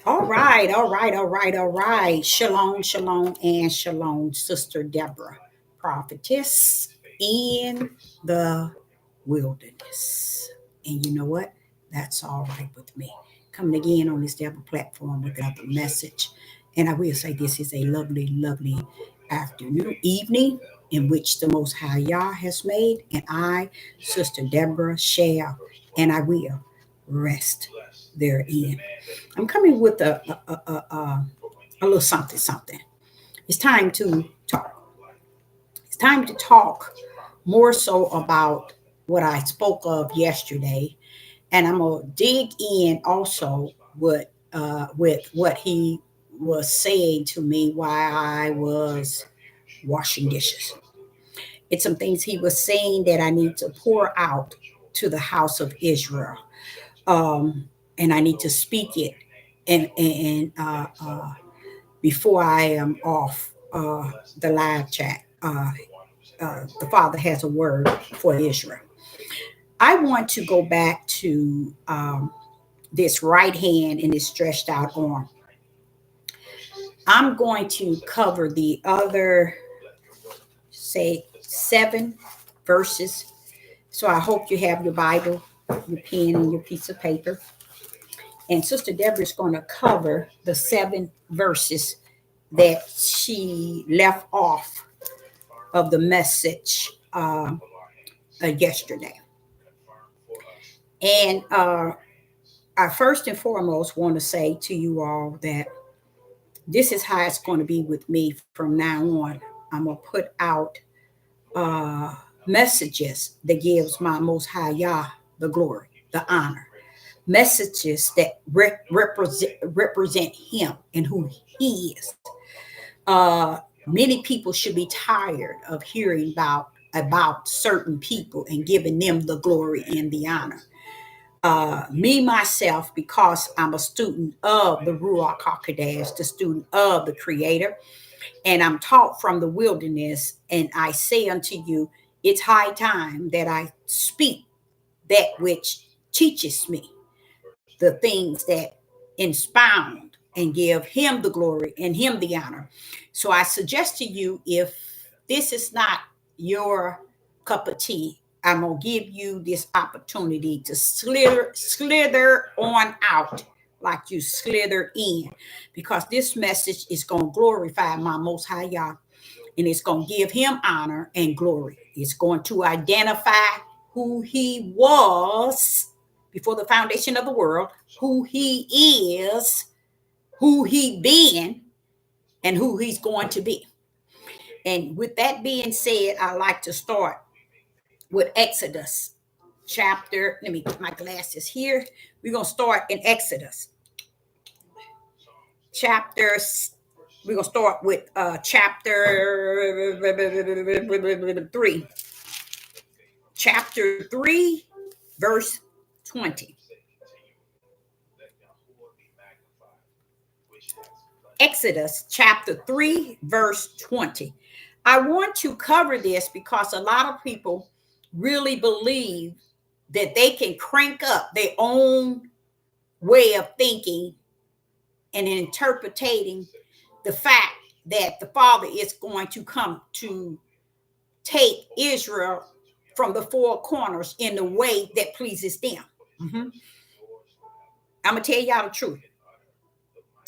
All right, all right, all right, all right. Shalom, shalom, and shalom, Sister Deborah, prophetess in the wilderness. And you know what? That's all right with me. Coming again on this Deborah platform with another message. And I will say this is a lovely, lovely afternoon, evening in which the Most High Yah has made. And I, Sister Deborah, shall and I will rest therein. I'm coming with a little something, something. It's time to talk. It's time to talk more so about what I spoke of yesterday, and I'm gonna dig in also with what he was saying to me while I was washing dishes. It's some things he was saying that I need to pour out to the house of Israel, and I need to speak it and before I am off the live chat. The Father has a word for Israel. I want to go back to this right hand and this stretched out arm. I'm going to cover the other, say, 7 verses. So I hope you have your Bible, your pen, and your piece of paper. And Sister Deborah is going to cover the 7 verses that she left off of the message yesterday. And I first and foremost want to say to you all that this is how it's going to be with me from now on. I'm going to put out uh, messages that gives my Most High Yah the glory, the honor. Messages that represent Him and who He is. Many people should be tired of hearing about certain people and giving them the glory and the honor. Me myself, because I'm a student of the Ruach Hakodesh, the student of the Creator, and I'm taught from the wilderness, and I say unto you, it's high time that I speak that which teaches me the things that expound and give Him the glory and Him the honor. So I suggest to you, if this is not your cup of tea, I'm gonna give you this opportunity to slither on out like you slithered in, because this message is gonna glorify my Most High Yah, and it's gonna give Him honor and glory. It's going to identify who He was before the foundation of the world, who He is, who He been, and who He's going to be. And with that being said, I like to start with Exodus chapter. Let me get my glasses here. We're going to start in Exodus chapters. We're going to start with chapter 3. Chapter 3, verse 20. Exodus chapter 3, verse 20. I want to cover this because a lot of people really believe that they can crank up their own way of thinking and interpreting the fact that the Father is going to come to take Israel from the 4 corners in the way that pleases them. Mhm. I'm going to tell y'all the truth.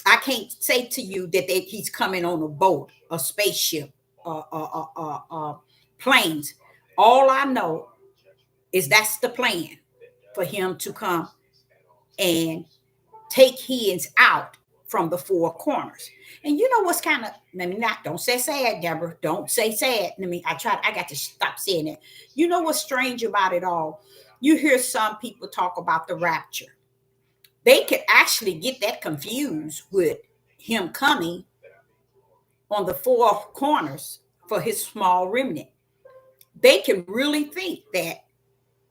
I can't say to you that he's coming on a boat, a spaceship, planes. All I know is that's the plan for him to come and take his out from the 4 corners. And you know what's kind of, let me not, don't say sad, Deborah. Don't say sad. I got to stop saying that. You know what's strange about it all? You hear some people talk about the rapture. They could actually get that confused with him coming on the 4 corners for his small remnant. They can really think that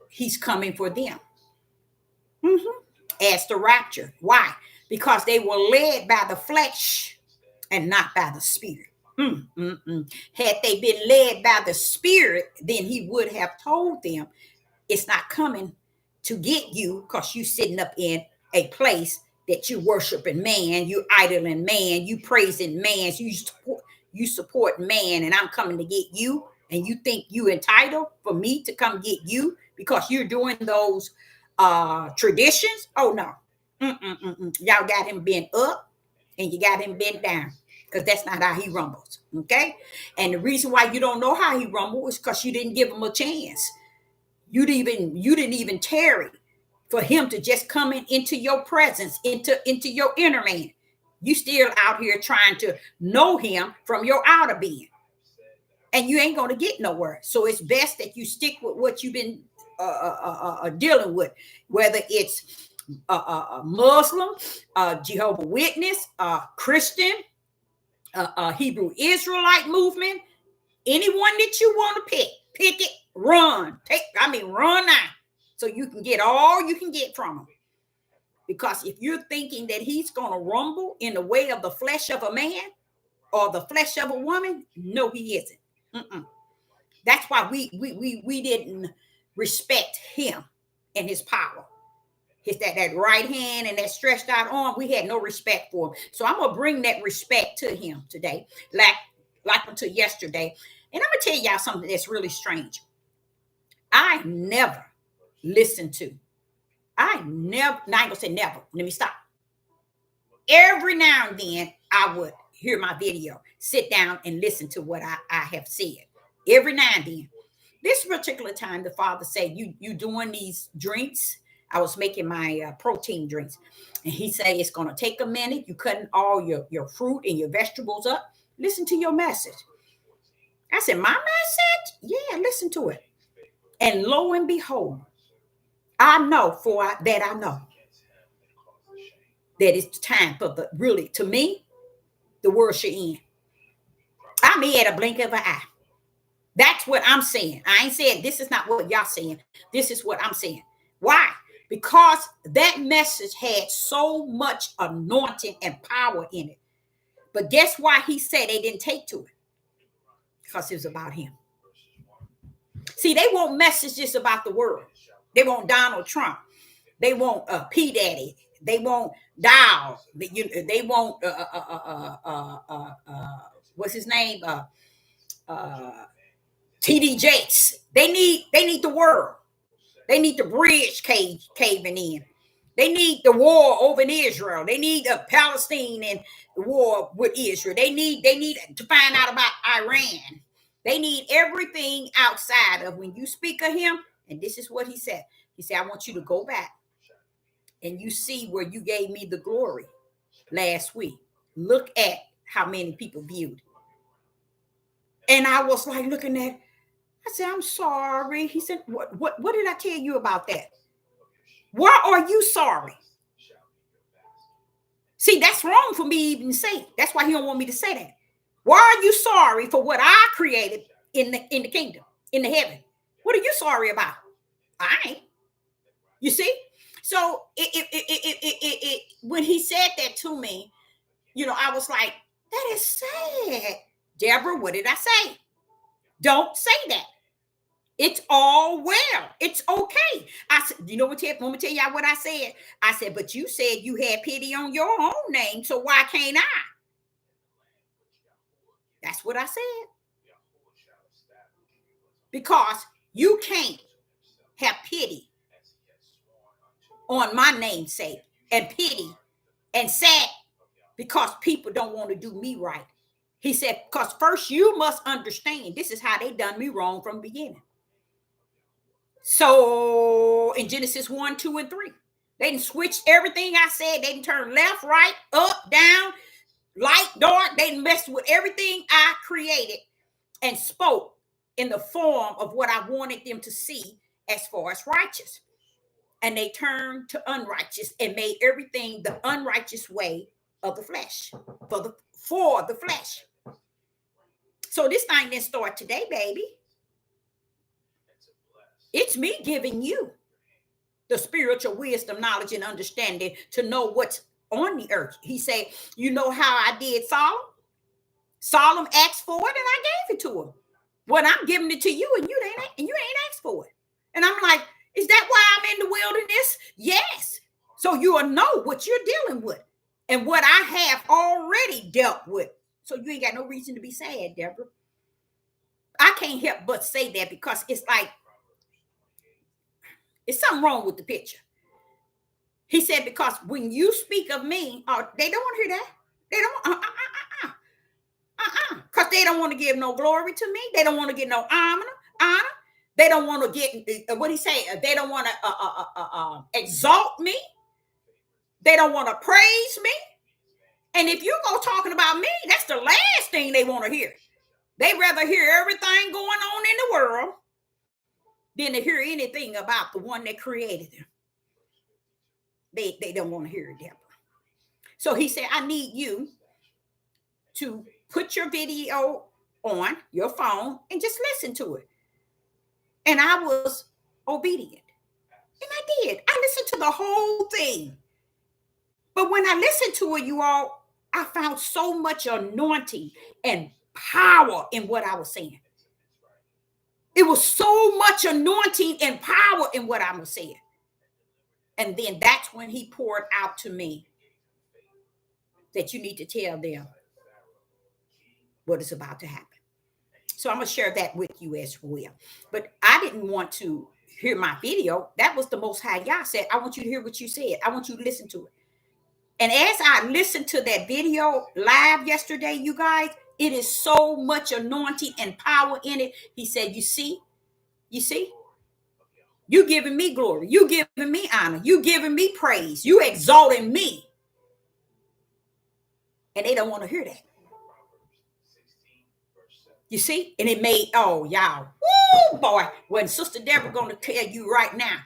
he's coming for them. Mm-hmm. As the rapture. Why? Because they were led by the flesh and not by the spirit. Had they been led by the spirit, then he would have told them it's not coming to get you because you sitting up in a place that you worshiping man, you idling man, you praising man, you support man, and I'm coming to get you, and you think you entitled for me to come get you because you're doing those traditions. Oh no. Y'all got him bent up and you got him bent down, because that's not how he rumbles. Okay. And the reason why you don't know how he rumbles is because you didn't give him a chance. You didn't even tarry for him to just come into your presence, into your inner man. You still out here trying to know him from your outer being, and you ain't going to get nowhere. So it's best that you stick with what you've been dealing with, whether it's Muslim, Jehovah Witness, Christian, Hebrew Israelite movement, anyone that you want to pick it, run. Run now, so you can get all you can get from him. Because if you're thinking that he's going to rumble in the way of the flesh of a man or the flesh of a woman, no, he isn't. That's why we didn't respect him and his power. His that right hand and that stretched out arm, we had no respect for him. So I'm gonna bring that respect to him today, like until yesterday. And I'm gonna tell y'all something that's really strange. I never listened to. I never. Now I ain't gonna say never. Let me stop. Every now and then I would hear my video, sit down and listen to what I have said. Every now and then. This particular time, the father said, you doing these drinks. I was making my protein drinks. And he said, it's going to take a minute. You cutting all your fruit and your vegetables up. Listen to your message. I said, my message? Yeah, listen to it. And lo and behold, I know that it's time for really, to me, the world should end. I mean, at a blink of an eye. That's what I'm saying. I ain't saying this is not what y'all saying. This is what I'm saying. Why? Because that message had so much anointing and power in it. But guess why he said they didn't take to it? Because it was about him. See, they want messages about the world. They want Donald Trump. They want P. Daddy. They want Dow. They want what's his name? TD Jakes. They need the world. They need the bridge caving in. They need the war over in Israel. They need Palestine and the war with Israel. They need to find out about Iran. They need everything outside of when you speak of him. And this is what he said. He said, I want you to go back and you see where you gave me the glory last week. Look at how many people viewed it. And I was like looking at, I said, I'm sorry. He said, what did I tell you about that? Why are you sorry? See, that's wrong for me even to say. That's why he don't want me to say that. Why are you sorry for what I created in the kingdom, in the heaven? What are you sorry about? I ain't. You see? So when he said that to me, I was like, that is sad. Deborah, what did I say? Don't say that. It's all well. It's okay. I said, you know what? Let me tell y'all what I said. I said, but you said you had pity on your own name, so why can't I? That's what I said. Because you can't have pity on my namesake and pity and sad because people don't want to do me right. He said, because first you must understand this is how they done me wrong from the beginning. So in Genesis 1, 2, and 3, they didn't switch everything I said. They didn't turn left, right, up, down, light, dark. They didn't mess with everything I created and spoke in the form of what I wanted them to see as far as righteous. And they turned to unrighteous and made everything the unrighteous way of the flesh, for the flesh. So this thing didn't start today, baby. It's me giving you the spiritual wisdom, knowledge, and understanding to know what's on the earth. He said, you know how I did Solomon? Solomon asked for it and I gave it to him. Well, I'm giving it to you and you ain't asked for it. And I'm like, is that why I'm in the wilderness? Yes. So you will know what you're dealing with and what I have already dealt with. So you ain't got no reason to be sad, Deborah. I can't help but say that because it's like, it's something wrong with the picture. He said, because when you speak of me, they don't want to hear that. They don't, because they don't want to give no glory to me. They don't want to get no honor. They don't want to get, what he say? They don't want to exalt me. They don't want to praise me. And if you go talking about me, that's the last thing they want to hear. They rather hear everything going on in the world than to hear anything about the one that created them. They don't want to hear it, Deborah. So he said, I need you to put your video on your phone and just listen to it. And I was obedient. And I did. I listened to the whole thing. But when I listened to it, you all, I found so much anointing and power in what I was saying. It was so much anointing and power in what I was saying. And then that's when he poured out to me that you need to tell them what is about to happen. So I'm going to share that with you as well. But I didn't want to hear my video. That was the Most High God said, I want you to hear what you said. I want you to listen to it. And as I listened to that video live yesterday, you guys, it is so much anointing and power in it. He said, you see, you giving me glory. You giving me honor. You giving me praise. You exalting me. And they don't want to hear that. You see? And it made, oh, y'all, woo, boy. When Sister Deborah going to tell you right now,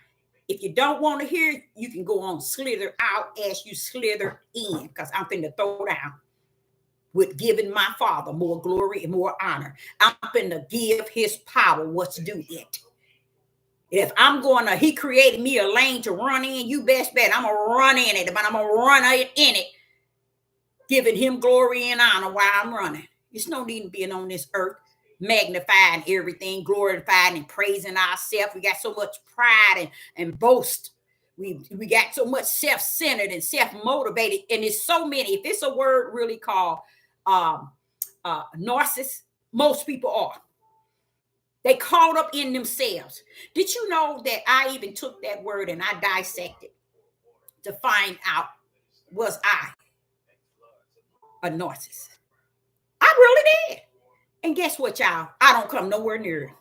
if you don't want to hear it, you can go on slither out as you slither in, because I'm finna throw down with giving my Father more glory and more honor. I'm finna give his power what's due it. If I'm going to, he created me a lane to run in, you best bet I'm going to run in it, but I'm going to run in it, giving him glory and honor while I'm running. There's no need in being on this earth, magnifying everything, glorifying and praising ourselves. We got so much pride and boast. We got so much self-centered and self-motivated. And there's so many, if it's a word really called narcissist, most people are. They caught up in themselves. Did you know that I even took that word and I dissected to find out, was I a narcissist? I really did. And guess what, y'all? I don't come nowhere near it.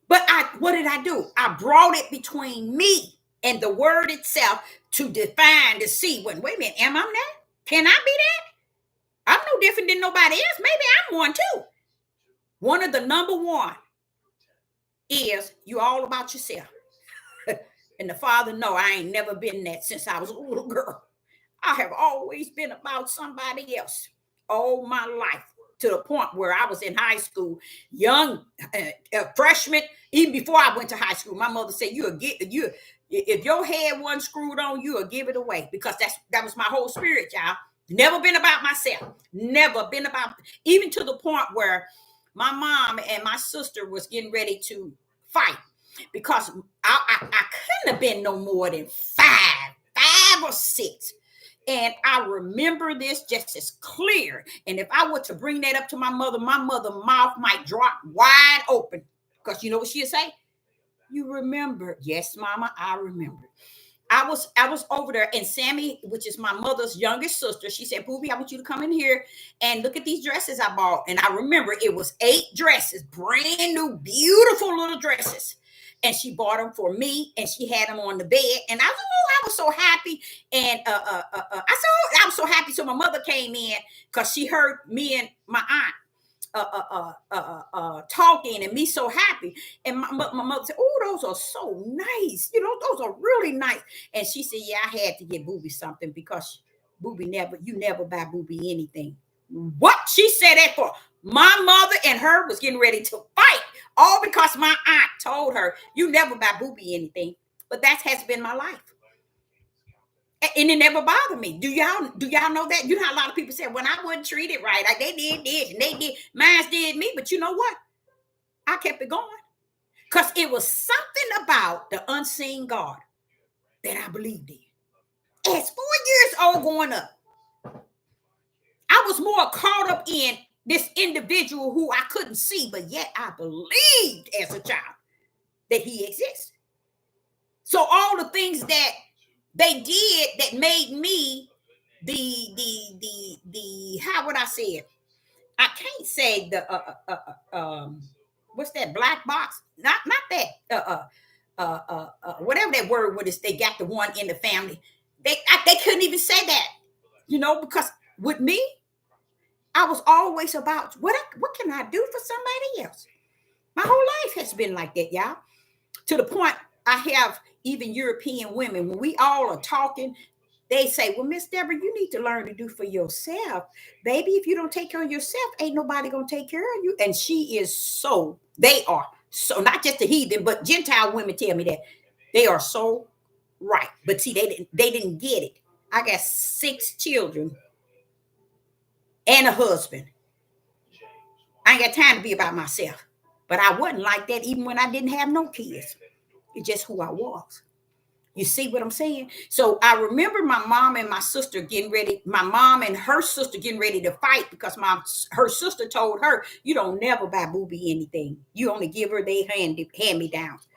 But what did I do? I brought it between me and the word itself to define, to see, wait a minute, am I that? Can I be that? I'm no different than nobody else. Maybe I'm one too. One of the number one is you all about yourself. And the Father, no, I ain't never been that since I was a little girl. I have always been about somebody else all my life, to the point where I was in high school, young freshman, even before I went to high school. My mother said, if your head wasn't screwed on, you'll give it away, because that was my whole spirit, y'all. Never been about myself. Never been about, even to the point where my mom and my sister was getting ready to fight, because I couldn't have been no more than five or six. And I remember this just as clear. And if I were to bring that up to my mother's mouth might drop wide open. Because you know what she'd say? You remember. Yes, Mama, I remember. I was over there, and Sammy, which is my mother's youngest sister, she said, Booby, I want you to come in here and look at these dresses I bought. And I remember it was 8 dresses, brand new, beautiful little dresses. And she bought them for me, and she had them on the bed. And I was so happy. And I was so happy. So my mother came in because she heard me and my aunt talking, and me so happy. And my mother said, oh, those are so nice. You know, those are really nice. And she said, yeah, I had to get Booby something, because Booby you never buy Booby anything. What? She said that for my mother and her was getting ready to fight, all because my aunt told her, you never buy Booby anything. But that has been my life. And it never bothered me. Do y'all know that? You know how a lot of people say, when I wasn't treated right, like they did this and they did, mine did me. But you know what? I kept it going, because it was something about the unseen God that I believed in. As 4 years old going up, I was more caught up in this individual who I couldn't see, but yet I believed as a child that he exists. So all the things that they did that made me the how would I say it? I can't say the what's that black box? Not that whatever that word was. They got the one in the family. They couldn't even say that, because with me, I was always about what can I do for somebody else. My whole life has been like that, y'all. To the point I have even European women when we all are talking. They say, well, Miss Deborah, you need to learn to do for yourself. Baby, if you don't take care of yourself, ain't nobody going to take care of you. And they are so, not just the heathen, but Gentile women tell me that. They are so right. But see, they didn't get it. I got 6 children and a husband. I ain't got time to be about myself. But I wasn't like that even when I didn't have no kids. It's just who I was. You see what I'm saying? So I remember my mom and my sister getting ready. My mom and her sister getting ready to fight because her sister told her, "You don't never buy Booby anything. You only give her they hand me downs."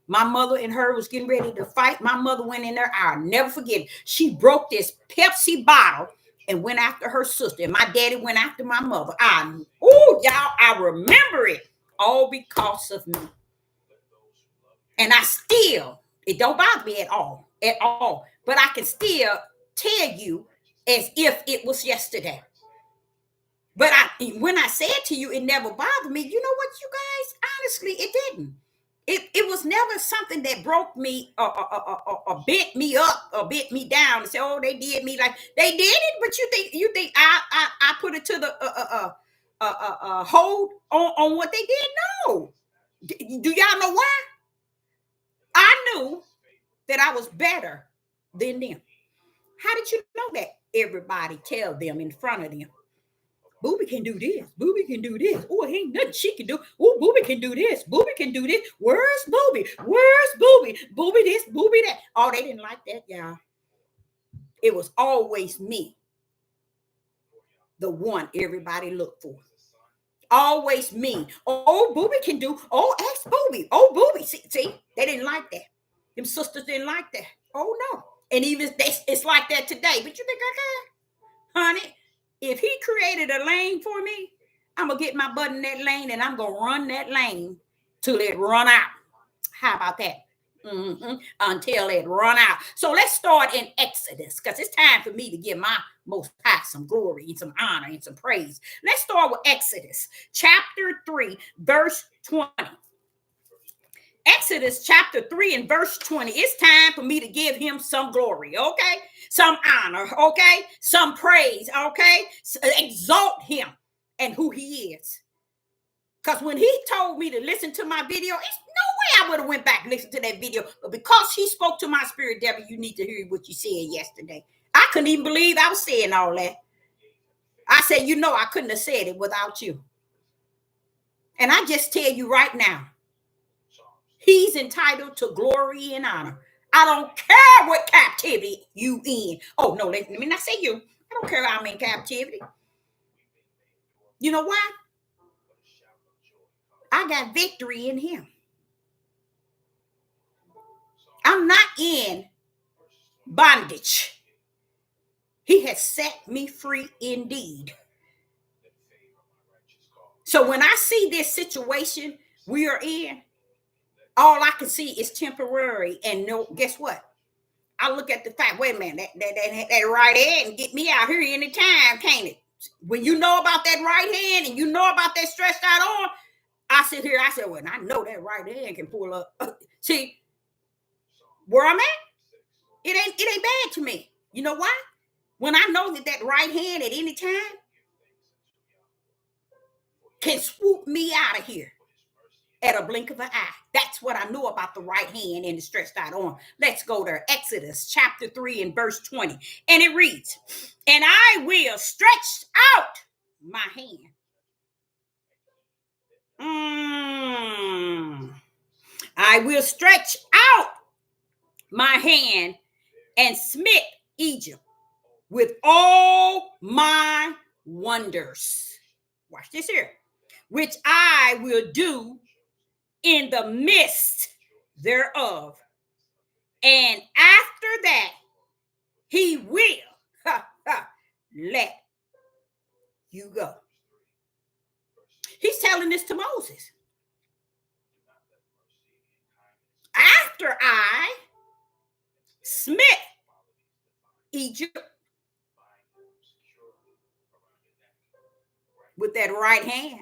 My mother and her was getting ready to fight. My mother went in there. I'll never forget it. She broke this Pepsi bottle and went after her sister. And my daddy went after my mother. Y'all, I remember it all because of me. And it don't bother me at all. But I can still tell you as if it was yesterday. But when I said to you, it never bothered me. You know what, you guys? Honestly, it didn't. It was never something that broke me or bent me up or bent me down and say, "Oh, they did me like they did it." But you think I put it to the hold on what they did? No. Do y'all know why? I knew that I was better than them. How did you know that? Everybody tell them in front of them. Booby can do this. Booby can do this. Oh, ain't nothing she can do. Oh, Booby can do this. Booby can do this. Where's Booby? Where's Booby? Booby this, Booby that. Oh, they didn't like that, y'all. It was always me, the one everybody looked for. Always me. Oh, Booby can do. Oh, ask Booby. Oh, Booby. See, they didn't like that. Them sisters didn't like that. Oh, no. And even it's like that today. But you think I can? Honey, if he created a lane for me, I'm going to get my butt in that lane and I'm going to run that lane till it run out. How about that? Until it run out. So let's start in Exodus because it's time for me to give my Most High some glory and some honor and some praise. Let's start with Exodus chapter 3, verse 20. Exodus chapter 3 and verse 20. It's time for me to give him some glory, okay? Some honor, okay? Some praise, okay? Exalt him and who he is. Because when he told me to listen to my video, it's no way I would have went back and listened to that video. But because he spoke to my spirit, Debbie, you need to hear what you said yesterday. I couldn't even believe I was saying all that. I said, I couldn't have said it without you. And I just tell you right now, he's entitled to glory and honor. I don't care what captivity you in. Oh, no, let me not say you. I don't care how I'm in captivity. You know why? I got victory in him. I'm not in bondage. He has set me free indeed. So when I see this situation we are in, all I can see is temporary. And no, guess what? I look at the fact, wait a minute, that right hand get me out here anytime, can't it? When you know about that right hand and you know about that stretched out arm, I sit here, I said, well, I know that right hand can pull up. See, where I'm at, it ain't bad to me. You know why? When I know that right hand at any time can swoop me out of here at a blink of an eye. That's what I know about the right hand and the stretched out arm. Let's go there. Exodus chapter 3 and verse 20. And it reads, and I will stretch out my hand. I will stretch out my hand and smite Egypt with all my wonders. Watch this here. Which I will do in the midst thereof. And after that, he will let you go. He's telling this to Moses. After I smit Egypt with that right hand,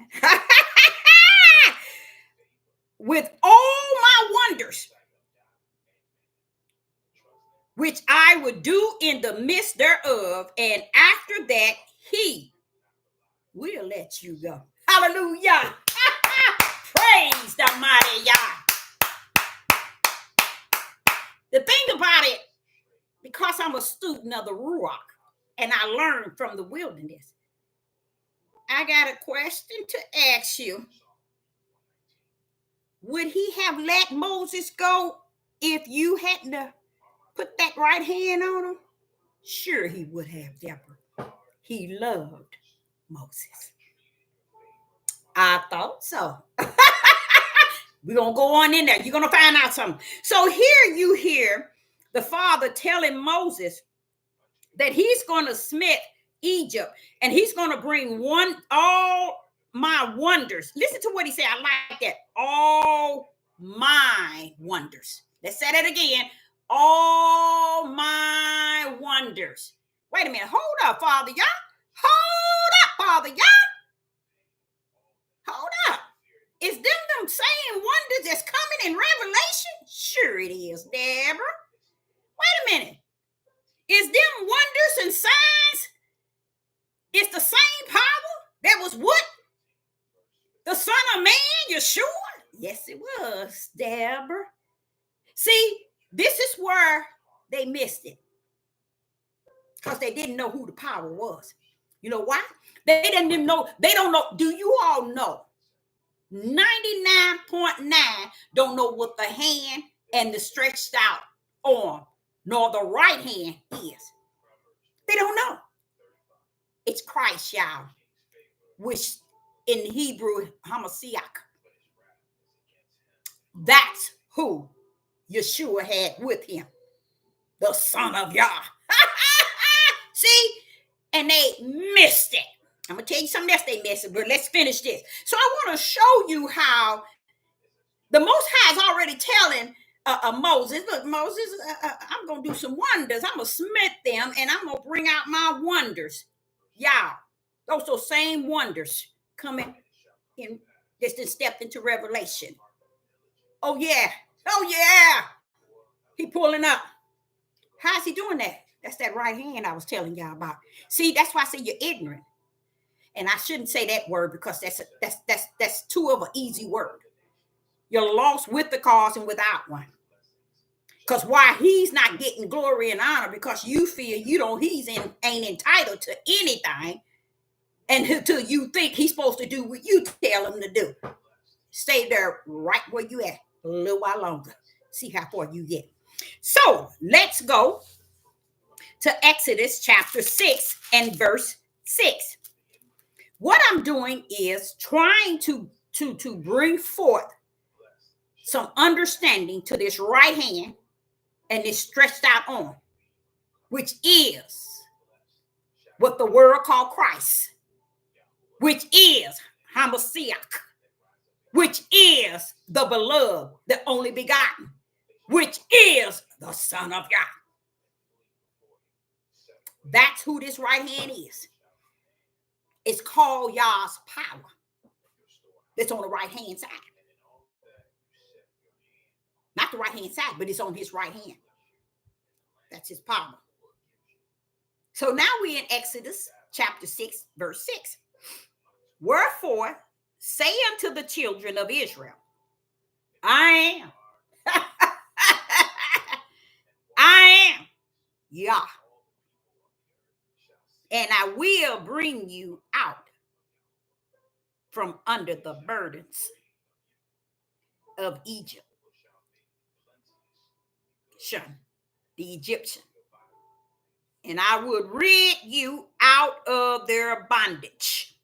with all my wonders, which I would do in the midst thereof, and after that, he will let you go. Hallelujah. Praise the mighty Yah. The thing about it, because I'm a student of the Ruach and I learned from the wilderness, I got a question to ask you. Would he have let Moses go if you hadn't put that right hand on him? Sure he would have, Deborah. He loved Moses. I thought so. We're going to go on in there. You're going to find out something. So here you hear the father telling Moses that he's going to smite Egypt and he's going to bring all my wonders. Listen to what he said. I like that. All my wonders. Let's say that again. All my wonders. Wait a minute. Hold up, Father Yah. Hold up, Father Yah. Hold up. Is them same wonders that's coming in Revelation? Sure it is, Deborah. Wait a minute. Is them wonders and signs? It's the same power that was what? The Son of Man, Yeshua? Yes, it was, Deborah. See, this is where they missed it. Because they didn't know who the power was. You know why? They didn't even know. They don't know. Do you all know? 99.9 don't know what the hand and the stretched out arm nor the right hand is. They don't know. It's Christ, y'all, which in Hebrew, Hamashiach. That's who Yeshua had with him, the Son of Yah. See? And they missed it. I'm going to tell you something else they missed, but let's finish this. So I want to show you how the Most High is already telling Moses, look, Moses, I'm going to do some wonders. I'm going to smite them, and I'm going to bring out my wonders. Y'all, those same wonders coming in, just stepped into Revelation. Oh, yeah. Oh, yeah. He pulling up. How's he doing that? That's that right hand I was telling y'all about. See, that's why I say you're ignorant. And I shouldn't say that word because that's too of an easy word. You're lost with the cause and without one. Because why he's not getting glory and honor because you feel ain't entitled to anything until you think he's supposed to do what you tell him to do. Stay there right where you at a little while longer. See how far you get. So let's go to Exodus chapter 6 and verse 6. What I'm doing is trying to bring forth some understanding to this right hand and this stretched out arm, which is what the world called Christ, which is Hamashiach, which is the beloved, the only begotten, which is the Son of God. That's who this right hand is. It's called Yah's power. That's on the right hand side. Not the right hand side, but it's on his right hand. That's his power. So now we're in Exodus chapter 6, verse 6. Wherefore, say unto the children of Israel, I am. I am Yah. And I will bring you out from under the burdens of Egypt. Shun, the Egyptian. And I would rid you out of their bondage.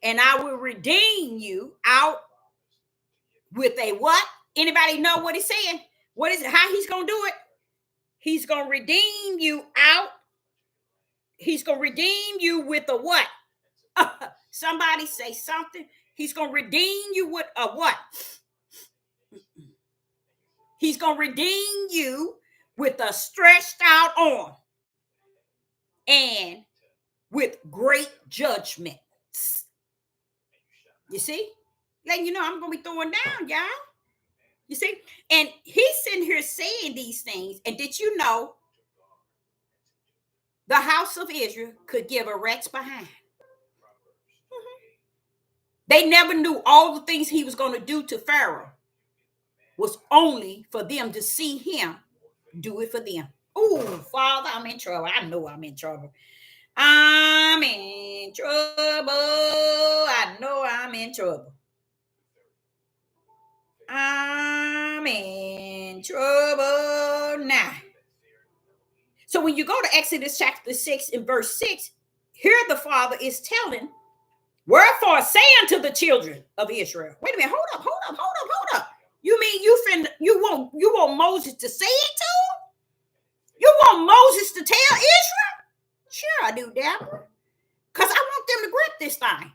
And I will redeem you out with a what? Anybody know what he's saying? What is it? How he's going to do it? He's going to redeem you out. He's going to redeem you with a what? Somebody say something. He's going to redeem you with a what? He's going to redeem you with a stretched out arm and with great judgments. You see? Letting you know I'm going to be throwing down, y'all. You see? And he's sitting here saying these things. And did you know the house of Israel could give a rat's behind? They never knew all the things he was going to do to Pharaoh was only for them to see him do it for them. Oh, Father, I'm in trouble. I know I'm in trouble. I'm in trouble. I know I'm in trouble. I'm in trouble now. So when you go to Exodus chapter 6 and verse 6, here the Father is telling, wherefore say unto the children of Israel. Wait a minute, hold up. You mean you want Moses to say it to him? You want Moses to tell Israel? Sure I do, Deborah. Because I want them to grip this thing.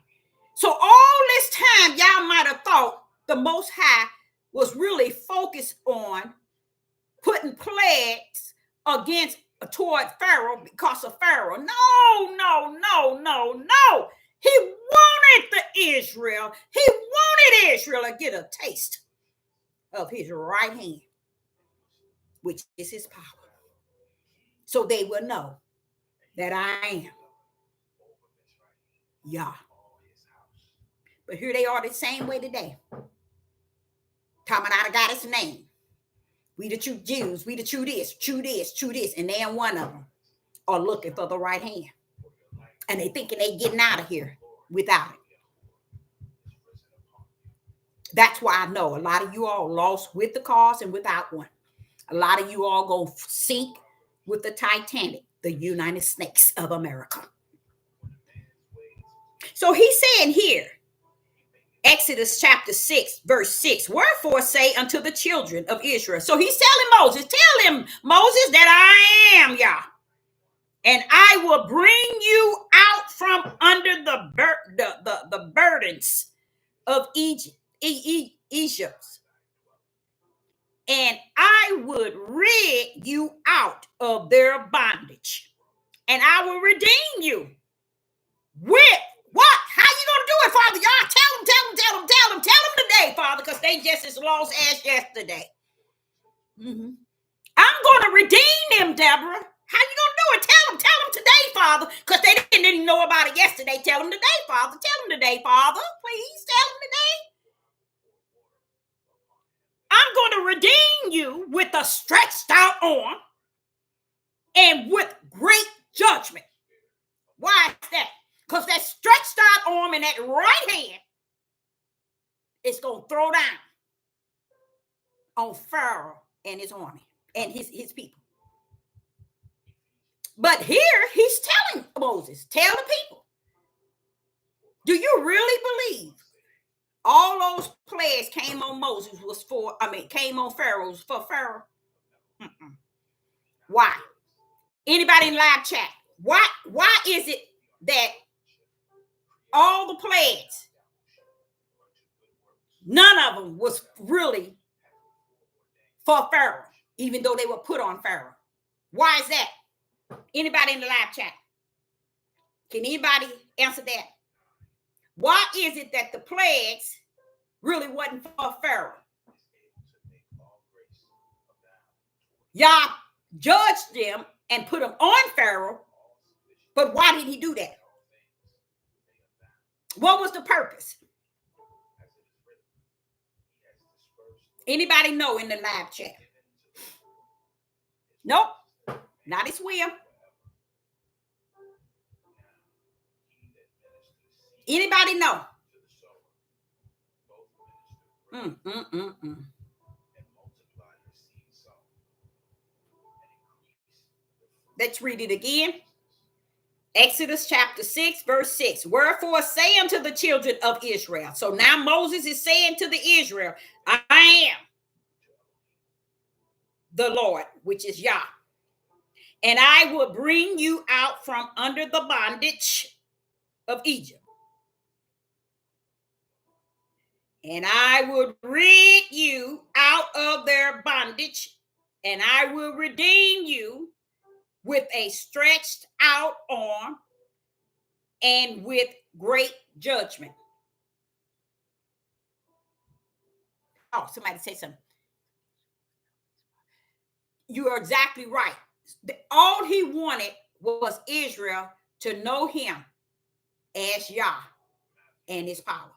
So all this time, y'all might have thought the Most High was really focused on putting plagues toward Pharaoh because of Pharaoh. No. He wanted Israel to get a taste of his right hand, which is his power. So they will know that I am Yah. But here they are the same way today. Talking about I got his name. We the true Jews. We the true this. And they ain't one of them are looking for the right hand. And they thinking they getting out of here without it. That's why I know a lot of you all lost with the cause and without one. A lot of you all go sink with the Titanic, the United States of America. So he's saying here, Exodus chapter 6, verse 6, wherefore say unto the children of Israel. So he's telling Moses, tell him, Moses, that I am Yah. And I will bring you out from under the burdens of Egypt. And I would rid you out of their bondage. And I will redeem you with what? How you going to do it, Father? Y'all tell them today, Father, because they just as lost as yesterday. Mm-hmm. I'm going to redeem them, Deborah. How you going to do it? Tell them today, Father, because they didn't know about it yesterday. Tell them today, Father. Tell them today, Father. Please tell them today. I'm going to redeem you with a stretched out arm and with great judgment. Why is that? Because that stretched out arm and that right hand is going to throw down on Pharaoh and his army and his people. But here he's telling Moses, tell the people, do you really believe all those plagues came on came on Pharaoh for Pharaoh? Mm-mm. Why? Anybody in live chat? Why is it that all the plagues, none of them was really for Pharaoh, even though they were put on Pharaoh? Why is that? Anybody in the live chat? Can anybody answer that? Why is it that the plagues really wasn't for Pharaoh? Yah judged them and put them on Pharaoh, but why did he do that? What was the purpose? Anybody know in the live chat? Nope, not his will. Anybody know? Let's read it again. Exodus chapter 6, verse 6. Wherefore say unto the children of Israel. So now Moses is saying to the Israel, I am the Lord, which is Yah. And I will bring you out from under the bondage of Egypt. And I will rid you out of their bondage, and I will redeem you with a stretched out arm and with great judgment. Oh, somebody say something. You are exactly right. All he wanted was Israel to know him as Yah and his power.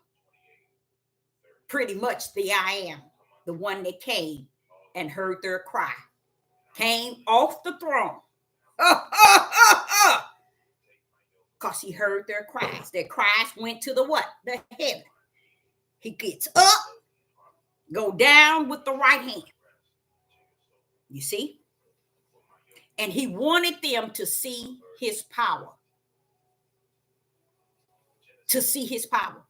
Pretty much the I am, the one that came and heard their cry, came off the throne. Because he heard their cries. Their cries went to the what? The heaven. He gets up, go down with the right hand. You see? And he wanted them to see his power. To see his power.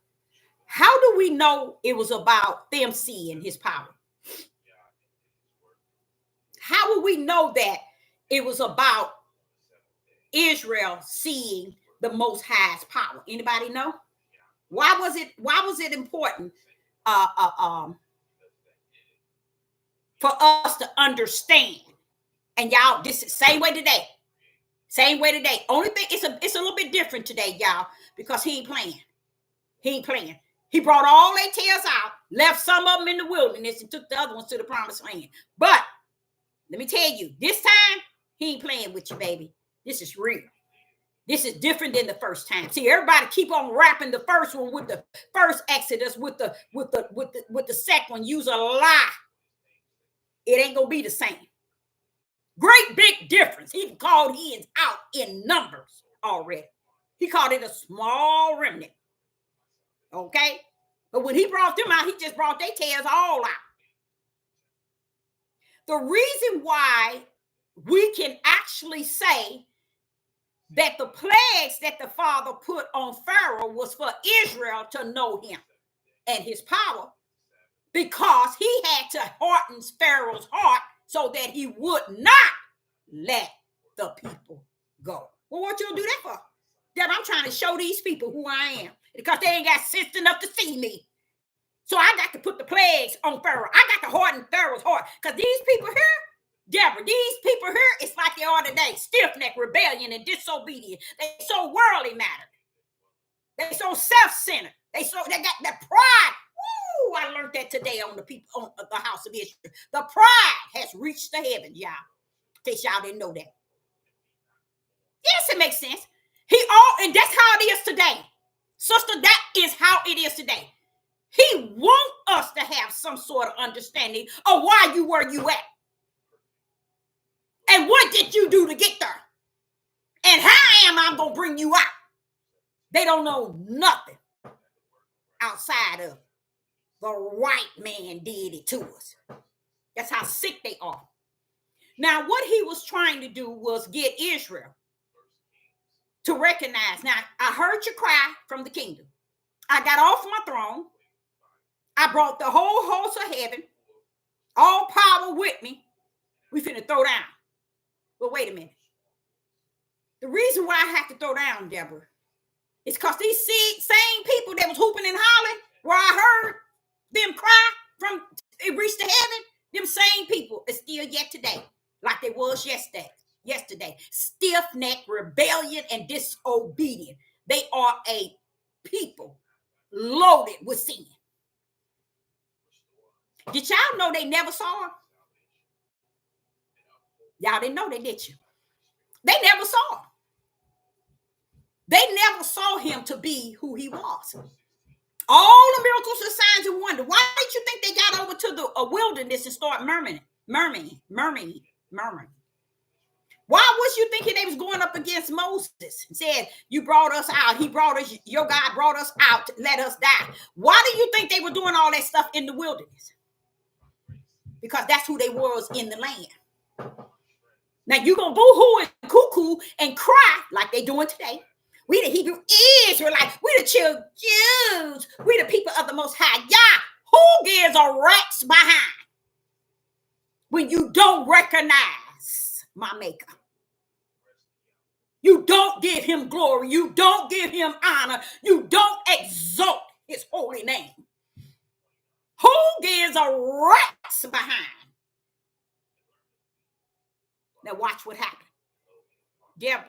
How do we know it was about them seeing his power? How will we know that it was about Israel seeing the Most High's power? Anybody know? Why was it important for us to understand? And y'all, this is same way today. Same way today. Only thing, it's a little bit different today, y'all, because he ain't playing. He ain't playing. He brought all their tails out, left some of them in the wilderness, and took the other ones to the promised land. But let me tell you, this time, he ain't playing with you, baby. This is real. This is different than the first time. See, everybody keep on wrapping the first one with the first Exodus, with the second one. Use a lie. It ain't gonna be the same. Great big difference. He called his out in numbers already. He called it a small remnant. Okay? But when he brought them out, he just brought their tails all out. The reason why we can actually say that the plagues that the Father put on Pharaoh was for Israel to know him and his power, because he had to harden Pharaoh's heart so that he would not let the people go. Well, what you do that for? That I'm trying to show these people who I am, because they ain't got sense enough to see me. So I got to put the plagues on Pharaoh. I got to harden Pharaoh's heart, because these people here, Deborah, these people here, it's like they are today: stiff-necked, rebellion, and disobedient. They so worldly matter. They so self-centered. They got that pride. Woo! I learned that today on the people on the house of Israel. The pride has reached the heavens, y'all. In case y'all didn't know that. Yes, it makes sense. And that's how it is today. Sister, that is how it is today. He wants us to have some sort of understanding of why you where you at. And what did you do to get there? And how am I going to bring you out? They don't know nothing outside of the white man did it to us. That's how sick they are. Now, what he was trying to do was get Israel to recognize. Now, I heard you cry from the kingdom. I got off my throne. I brought the whole host of heaven, all power with me. We finna throw down. But wait a minute. The reason why I have to throw down, Deborah, is because these same people that was hooping and hollering, where I heard them cry from it reached to heaven, them same people is still yet today, like they was yesterday. Stiff-necked, rebellion, and disobedient. They are a people loaded with sin. Did y'all know they never saw him? Y'all didn't know that, did you? They never saw him. They never saw him to be who he was. All the miracles and signs and wonder. Why did you think they got over to the wilderness and start murmuring? Why was you thinking they was going up against Moses and said, you brought us out. He brought us, your God brought us out to let us die. Why do you think they were doing all that stuff in the wilderness? Because that's who they was in the land. Now you're going to boo-hoo and cuckoo and cry like they doing today. We the Hebrew Israelites. We the children Jews. We the people of the Most High Yah. Who gives a rat's behind when you don't recognize my maker? You don't give him glory. You don't give him honor. You don't exalt his holy name. Who gives a rat's behind? Now watch what happened. Deborah.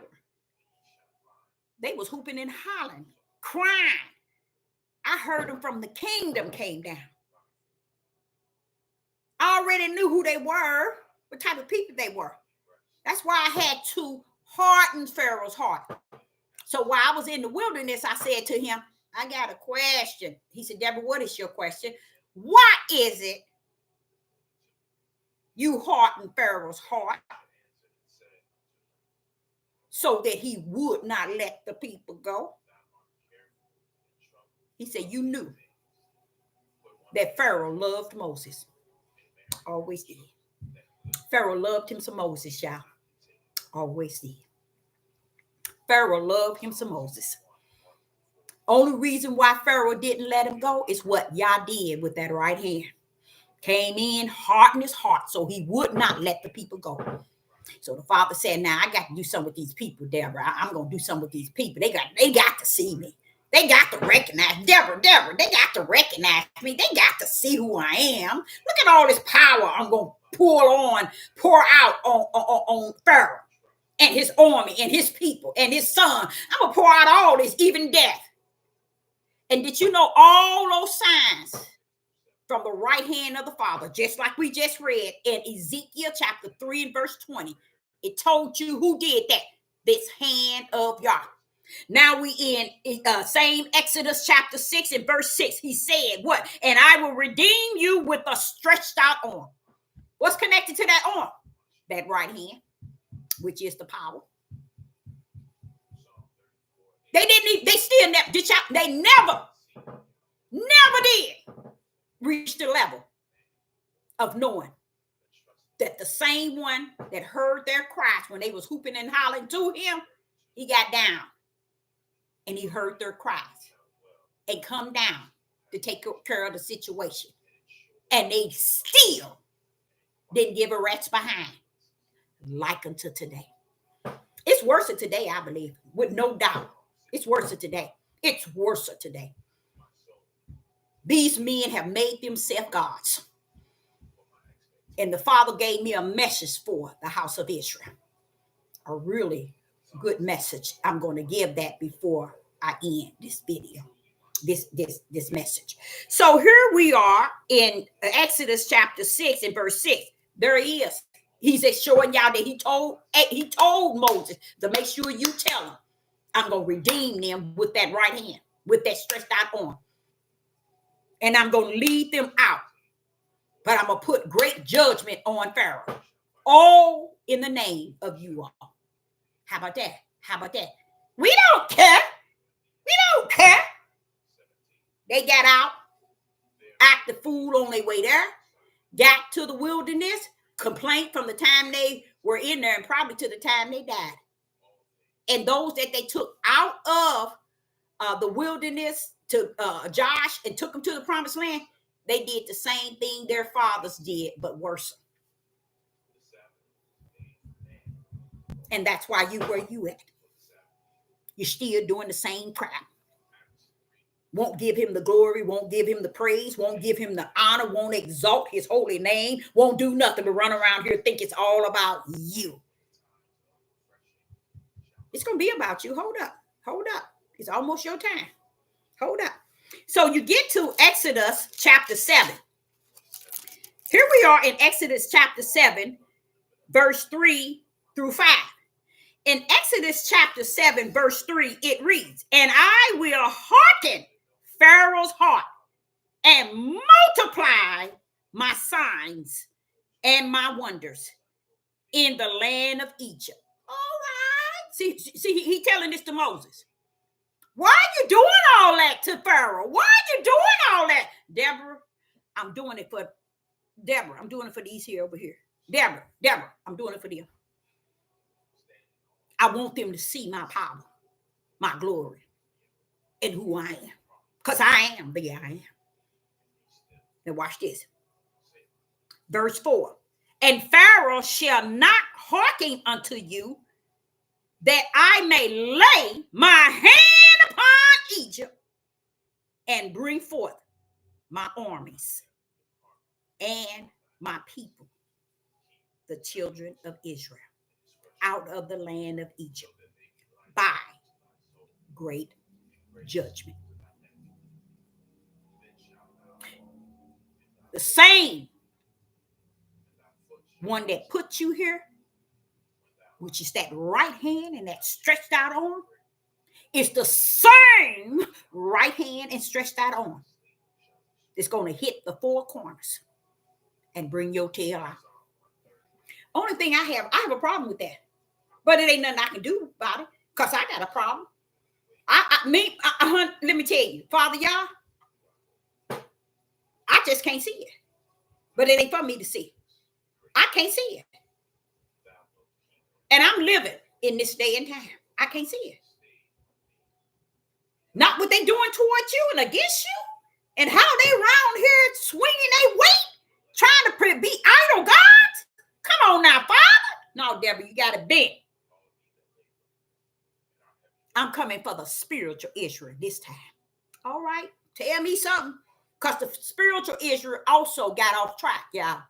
They was hooping and hollering, crying. I heard them from the kingdom came down. I already knew who they were, what type of people they were. That's why I had to harden Pharaoh's heart. So while I was in the wilderness, I said to him, I got a question. He said, Deborah, what is your question? Why is it you harden Pharaoh's heart so that he would not let the people go? He said, you knew that Pharaoh loved Moses. Always did. Pharaoh loved him some Moses, y'all. Always did. Pharaoh loved him some Moses. Only reason why Pharaoh didn't let him go is what Yah did with that right hand. Came in, hardened his heart so he would not let the people go. So the father said, now I got to do something with these people, Deborah. I'm going to do something with these people. They got to see me. They got to recognize, Deborah, they got to recognize me. They got to see who I am. Look at all this power I'm going to pour out on Pharaoh and his army and his people and his son. I'm going to pour out all this, even death. And did you know all those signs from the right hand of the Father, just like we just read in Ezekiel chapter 3 and verse 20, it told you who did that. This hand of Yah. Now we in same Exodus chapter 6 and verse 6. He said what? And I will redeem you with a stretched out arm. What's connected to that arm? That right hand, which is the power. They never did reach the level of knowing that the same one that heard their cries when they was hooping and hollering to him, he got down and he heard their cries and come down to take care of the situation. And they still didn't give a rat's behind, like unto today. It's worse than today, I believe, with no doubt. It's worse than today. It's worse than today. These men have made themselves gods. And the Father gave me a message for the house of Israel. A really good message. I'm going to give that before I end this video, this message. So here we are in Exodus chapter 6 and verse 6. There he is. He's showing y'all that he told Moses to make sure you tell him, I'm going to redeem them with that right hand, with that stretched out arm. And I'm going to lead them out. But I'm going to put great judgment on Pharaoh. All in the name of you all. How about that? How about that? We don't care. We don't care. They got out, acted fool on their way there, got to the wilderness, complained from the time they were in there and probably to the time they died. And those that they took out of the wilderness to Josh and took them to the promised land, they did the same thing their fathers did, but worse. And that's why you where you at. You're still doing the same crap. Won't give him the glory, won't give him the praise, won't give him the honor, won't exalt his holy name, won't do nothing but run around here think it's all about you. It's going to be about you. Hold up. Hold up. It's almost your time. Hold up. So you get to Exodus chapter 7. Here we are in Exodus chapter 7, verse 3 through 5. In Exodus chapter 7, verse 3, it reads, and I will hearken Pharaoh's heart and multiply my signs and my wonders in the land of Egypt. All right. See, he telling this to Moses. Why are you doing all that to Pharaoh? Why are you doing all that? Deborah, I'm doing it for Deborah. I'm doing it for these here over here. Deborah, I'm doing it for them. I want them to see my power, my glory, and who I am. Because I am the I am. Now watch this. Verse 4. And Pharaoh shall not hearken unto you, that I may lay my hand upon Egypt and bring forth my armies and my people, the children of Israel, out of the land of Egypt by great judgment. The same one that put you here, which is that right hand and that stretched out arm, is the same right hand and stretched out arm that's going to hit the four corners and bring your tail out. Only thing I have a problem with that. But it ain't nothing I can do about it because I got a problem. Let me tell you, Father, y'all, I just can't see it. But it ain't for me to see. I can't see it. And I'm living in this day and time. I can't see it. Not what they doing towards you and against you, and how they around here swinging their weight, trying to be idol gods. Come on now, Father. No, Deborah, you got to bend. I'm coming for the spiritual Israel this time. All right, tell me something, because the spiritual Israel also got off track, y'all.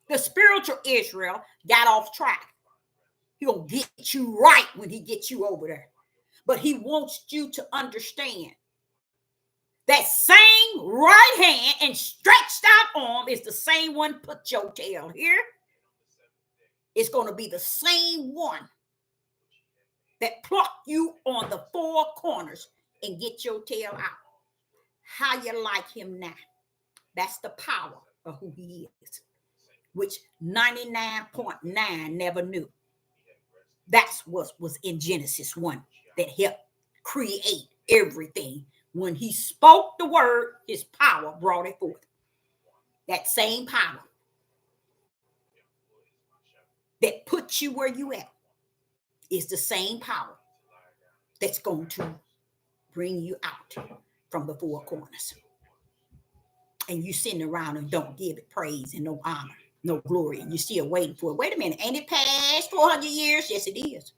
The spiritual Israel got off track. He'll get you right when he gets you over there. But he wants you to understand that same right hand and stretched out arm is the same one put your tail here. It's going to be the same one that pluck you on the four corners and get your tail out. How you like him now? That's the power of who he is, which 99.9 never knew. That's what was in Genesis 1 that helped create everything. When he spoke the word, his power brought it forth. That same power that puts you where you at is the same power that's going to bring you out from the four corners. And you sitting around and don't give it praise and no honor, no glory, and you're still waiting for it. Wait a minute, ain't it past 400 years? Yes, it is.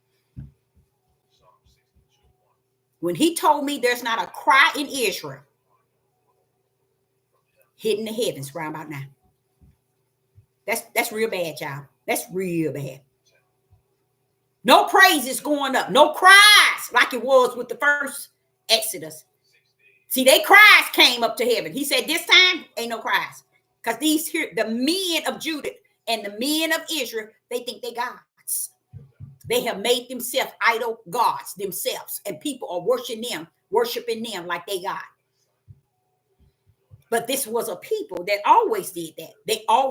When he told me there's not a cry in Israel hitting the heavens right about now. That's real bad, y'all. That's real bad. No praise is going up. No cries like it was with the first Exodus. See, they cries came up to heaven. He said, this time ain't no cries. Because these here, the men of Judah and the men of Israel, they think they gods. They have made themselves idol gods themselves. And people are worshiping them like they God. But this was a people that always did that.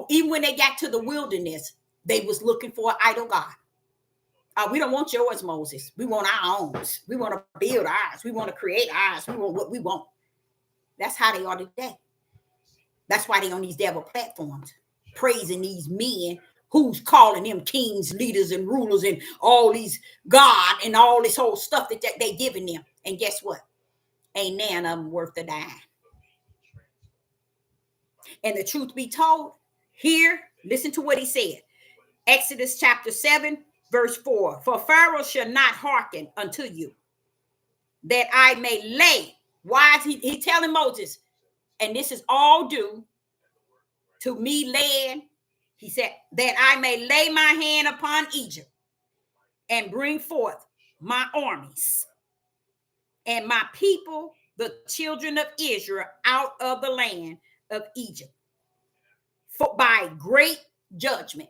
Even when they got to the wilderness, they was looking for an idol God. We don't want yours, Moses. We want our own. We want to build ours. We want to create ours. We want what we want. That's how they are today. That's why they on these devil platforms, praising these men who's calling them kings, leaders, and rulers, and all these God and all this whole stuff that they giving them. And guess what? Ain't none of them worth a dime. And the truth be told, here, listen to what he said. Exodus chapter 7, verse 4. For Pharaoh shall not hearken unto you, that I may lay. Why is he telling Moses? And this is all due to me laying. He said, that I may lay my hand upon Egypt and bring forth my armies and my people, the children of Israel, out of the land of Egypt by great judgment.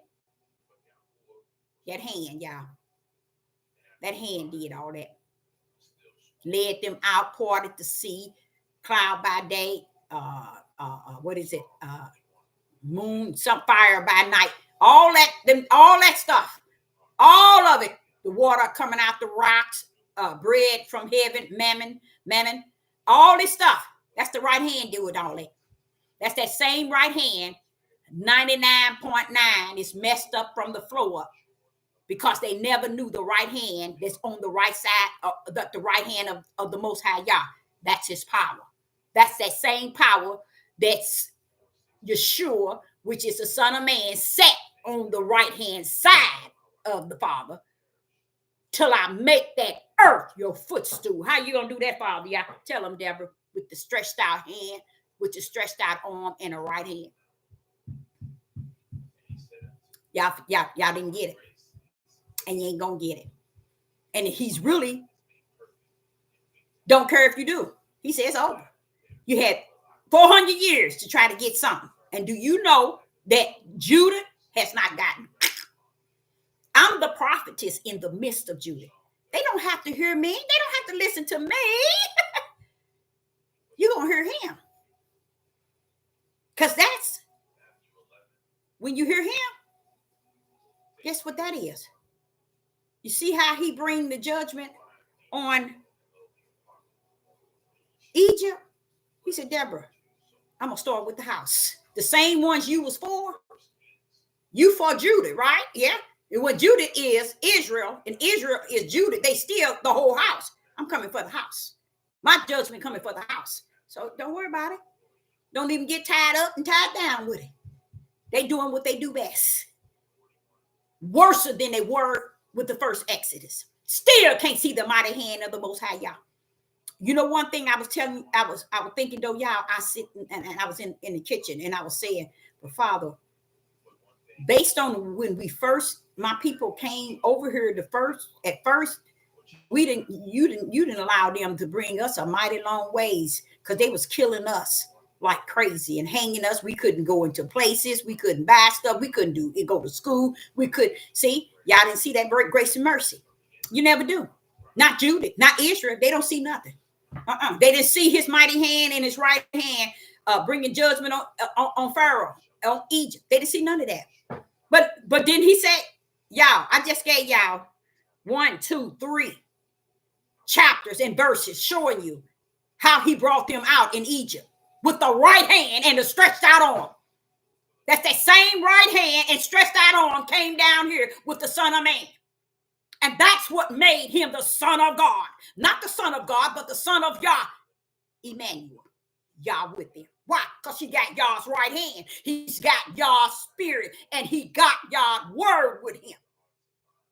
That hand, y'all. That hand did all that. Led them out, parted the sea, cloud by day, moon, some fire by night. All that stuff. All of it. The water coming out the rocks, bread from heaven, mammon, all this stuff. That's the right hand doing all that. That's that same right hand. 99.9 is messed up from the floor up. because they never knew the right hand that's on the right side, the right hand of the Most High Yah. That's his power. That's that same power that's Yeshua, which is the Son of Man, sat on the right hand side of the Father till I make that earth your footstool. How you gonna do that, Father? Y'all tell them, Deborah, with the stretched out hand, with the stretched out arm and a right hand. Y'all didn't get it, and you ain't gonna get it. And he's really don't care if you do. He says, "Oh, you had 400 years to try to get something, and do you know that Judah has not gotten? I'm the prophetess in the midst of Judah. They don't have to hear me. They don't have to listen to me. You're going to hear him. Because that's when you hear him, guess what that is? You see how he bring the judgment on Egypt? He said, Deborah, I'm going to start with the house. The same ones you was for, you for Judah, right? Yeah. And what Judah is Israel, and Israel is Judah. They steal the whole house. I'm coming for the house. My judgment coming for the house. So don't worry about it. Don't even get tied up and tied down with it. They doing what they do best. Worse than they were with the first Exodus. Still can't see the mighty hand of the Most High Yah. You know, one thing I was telling you, I was thinking though, y'all, I sit and I was in the kitchen and I was saying, but Father, based on when my people came over here at first, you didn't allow them to bring us a mighty long ways, because they was killing us like crazy and hanging us. We couldn't go into places, we couldn't buy stuff, we couldn't go to school, we could see. Y'all didn't see that grace and mercy. You never do. Not Judah, not Israel. They don't see nothing. They didn't see his mighty hand and his right hand bringing judgment on Pharaoh, on Egypt. They didn't see none of that. But then he said, y'all, I just gave y'all 1, 2, 3 chapters and verses showing you how he brought them out in Egypt with the right hand and the stretched out arm. That's that same right hand and stretched out arm came down here with the Son of Man. And that's what made him the Son of God. Not the Son of God, but the Son of Yah, Emmanuel. Yah with him. Why? Because he got Yah's right hand. He's got Yah's spirit, and he got Yah's word with him.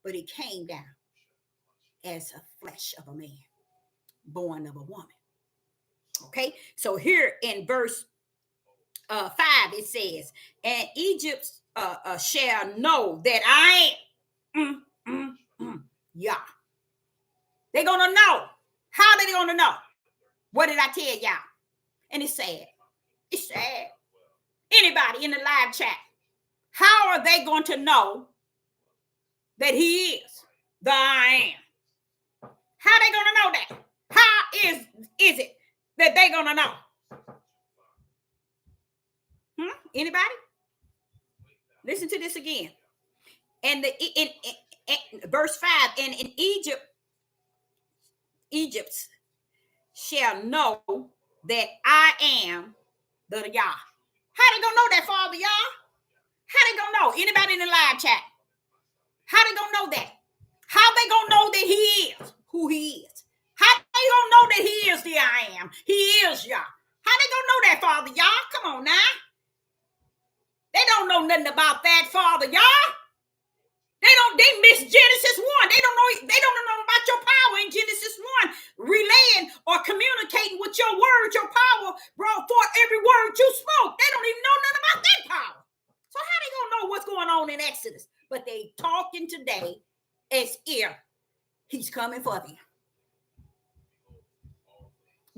But he came down as a flesh of a man, born of a woman. Okay, so here in verse 5, it says, and Egypt shall know that I am Yah. They're going to know. How are they going to know? What did I tell y'all? And it's sad. It's sad. Anybody in the live chat, how are they going to know that he is the I am? How are they going to know that? How is it that they're going to know? Anybody? Listen to this again. And in verse 5, and in Egypt shall know that I am the Yah. How they gonna know that, Father Yah? How they gonna know? Anybody in the live chat? How they gonna know that? How they gonna know that he is who he is? How they gonna know that he is the I am? He is Yah. How they gonna know that, Father Yah? Come on now. They don't know nothing about that, Father Yah. They miss Genesis 1. They don't know about your power in Genesis 1. Relaying or communicating with your word, your power brought forth every word you spoke. They don't even know nothing about that power. So how they gonna know what's going on in Exodus? But they talking today as if he's coming for them.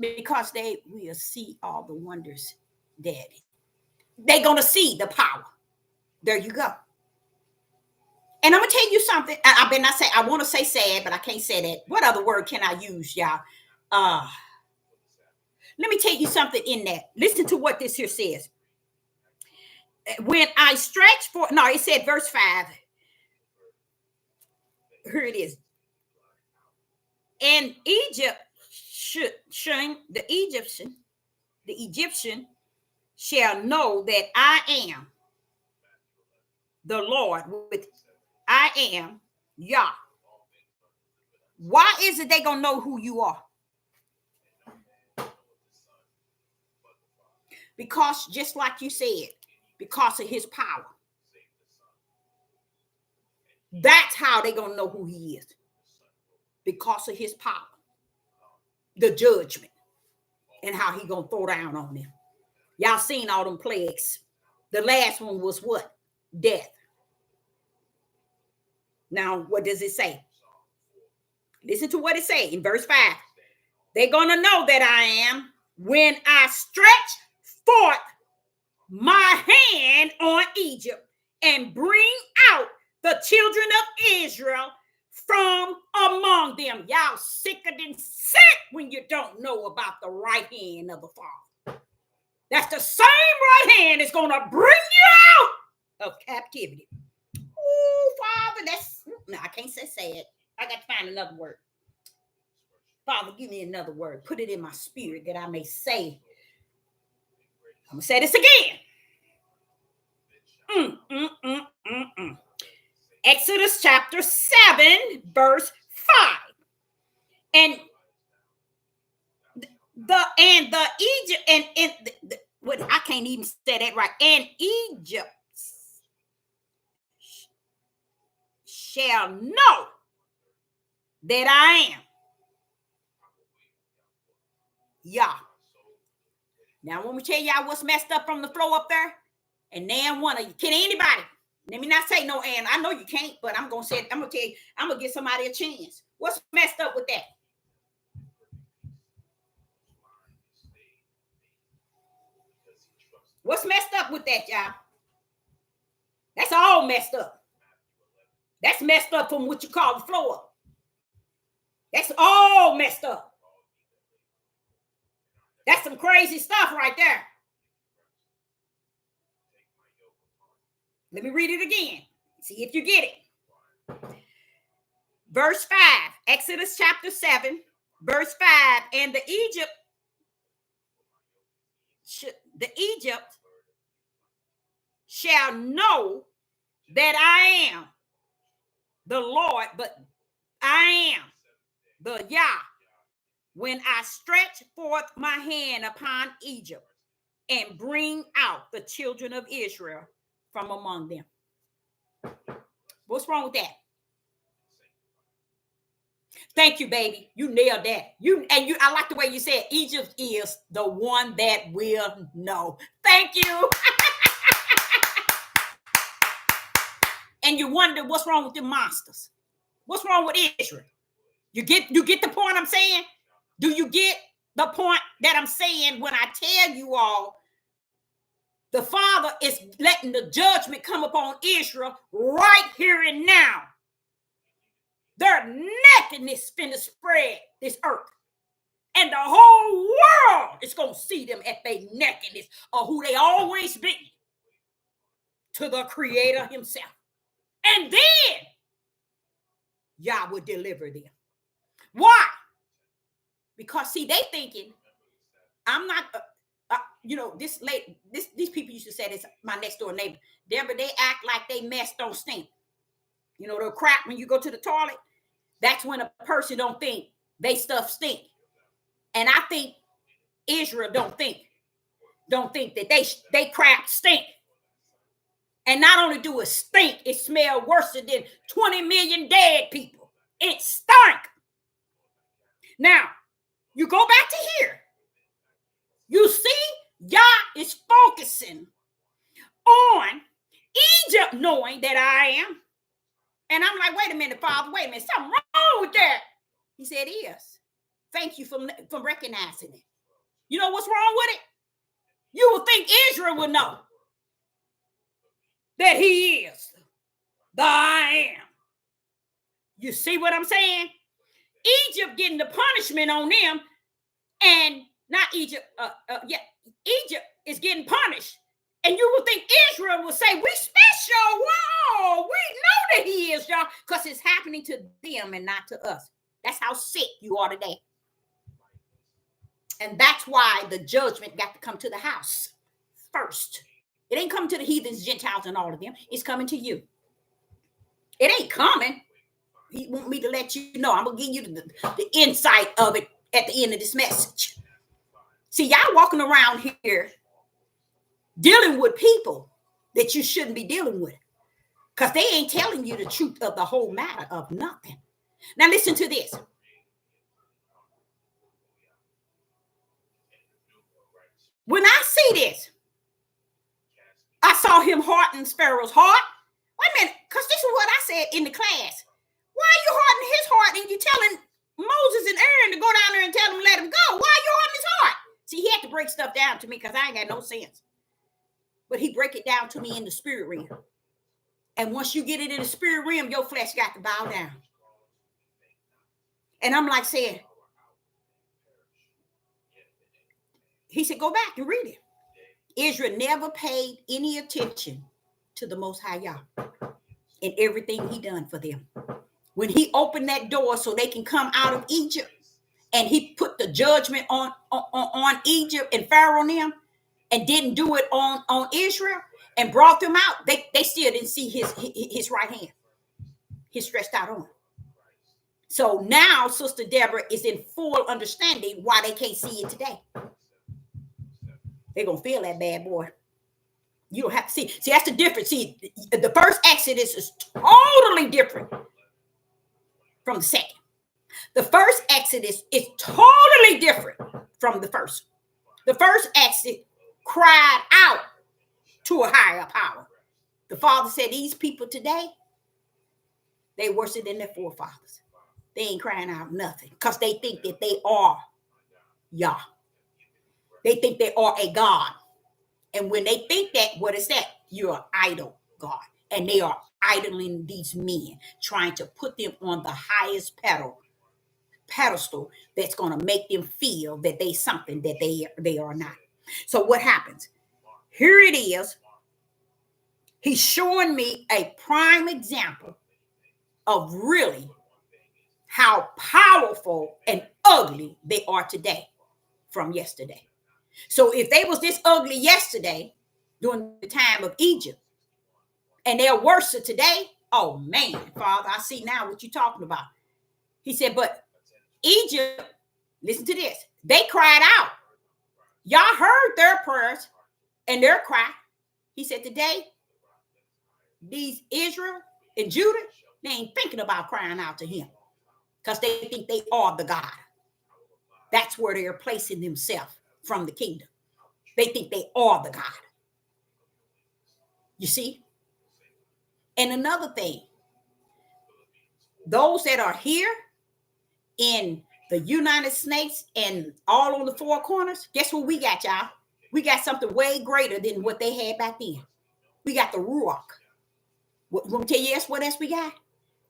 Because they will see all the wonders that they're gonna see the power. There you go. And I'm gonna tell you something. I want to say sad, but I can't say that. What other word can I use, y'all? Let me tell you something in that. Listen to what this here says. When I stretch for, no, it said verse 5. Here it is. And Egypt the Egyptian shall know that I am the Lord with I am Yah. Why is it they gonna know who you are? Because just like you said, because of his power. That's how they gonna know who he is. Because of his power. The judgment. And how he gonna throw down on them. Y'all seen all them plagues. The last one was what? Death. Now, what does it say? Listen to what it say in verse 5. They're gonna know that I am when I stretch forth my hand on Egypt and bring out the children of Israel from among them. Y'all sicker than sick when you don't know about the right hand of the Father. That's the same right hand that's going to bring you out of captivity. Oh, Father, no, I can't say sad. I got to find another word. Father, give me another word. Put it in my spirit that I may say. I'm going to say this again. Exodus chapter 7, verse 5. And the Egypt and what I can't even say that right. And Egypt shall know that I am Yah. Now, when we tell y'all what's messed up from the flow up there, and then one of you, can anybody? Let me not say no, and I know you can't, but I'm gonna say it. I'm gonna tell you, I'm gonna give somebody a chance. What's messed up with that? What's messed up with that, y'all? That's all messed up. That's messed up from what you call the flow up. That's all messed up. That's some crazy stuff right there. Let me read it again. See if you get it. Verse 5, Exodus chapter 7, verse 5. And the Egypt shall know that I am the Lord, but I am the Yah, when I stretch forth my hand upon Egypt and bring out the children of Israel from among them. What's wrong with that? Thank you, baby. You nailed that. I like the way you said Egypt is the one that will know. Thank you. And you wonder what's wrong with the monsters. What's wrong with Israel? You get the point I'm saying? Do you get the point that I'm saying when I tell you all the Father is letting the judgment come upon Israel right here and now? Their nakedness finna spread this earth. And the whole world is going to see them at their nakedness of who they always been to the Creator himself. And then Yah will deliver them. Why? Because see, they thinking, I'm not, these people used to say this, my next door neighbor, Deborah, they act like they mess don't stink. You know, the crap when you go to the toilet, that's when a person don't think they stuff stink. And I think Israel don't think that they crap stink. And not only do it stink, it smell worse than 20 million dead people. It stunk. Now, you go back to here. You see, Yah is focusing on Egypt knowing that I am. And I'm like, wait a minute, Father, wait a minute, something wrong with that. He said, yes. Thank you for recognizing it. You know what's wrong with it? You would think Israel would know that he is the I am. You see what I'm saying? Egypt getting the punishment on them, and not Egypt. Egypt is getting punished. And you would think Israel would say, we special. Whoa, we know that he is, y'all, because it's happening to them and not to us. That's how sick you are today. And that's why the judgment got to come to the house first. It ain't coming to the heathens, Gentiles, and all of them. It's coming to you. It ain't coming. He want me to let you know. I'm gonna give you the insight of it at the end of this message. See, y'all walking around here dealing with people that you shouldn't be dealing with, because they ain't telling you the truth of the whole matter of nothing. Now listen to this. When I see this, I saw him harden Pharaoh's heart. Wait a minute, because this is what I said in the class. Why are you hardening his heart and you telling Moses and Aaron to go down there and tell them let him go? Why are you hardening his heart? See, he had to break stuff down to me because I ain't got no sense. But he break it down to me in the spirit realm. And once you get it in the spirit realm, your flesh got to bow down. And I'm like saying, he said, go back and read it. Israel never paid any attention to the Most High Yah and everything he done for them. When he opened that door so they can come out of Egypt, and he put the judgment on Egypt and Pharaoh and them, and didn't do it on Israel and brought them out, they still didn't see his right hand, his stretched out arm. So now Sister Deborah is in full understanding why they can't see it today. They're going to feel that bad boy. You don't have to see. See, that's the difference. See, the first Exodus is totally different from the second. The first Exodus is totally different from the first. The first Exodus cried out to a higher power. The Father said, these people today, they worse than their forefathers. They ain't crying out nothing because they think that they are Yah. They think they are a God. And when they think that, what is that? You're an idol God. And they are idling these men, trying to put them on the highest pedestal that's going to make them feel that they something that they are not. So what happens? Here it is. He's showing me a prime example of really how powerful and ugly they are today from yesterday. So if they was this ugly yesterday during the time of Egypt, and they're worse today, oh man, Father, I see now what you're talking about. He said, but Egypt, listen to this, they cried out. Y'all heard their prayers and their cry. He said, today, these Israel and Judah, they ain't thinking about crying out to him because they think they are the God. That's where they're placing themselves from the kingdom. They think they are the God. You see? And another thing, those that are here in the United States and all on the four corners, guess what we got, y'all? We got something way greater than what they had back then. We got the Ruach. Let me tell you, yes, what else we got?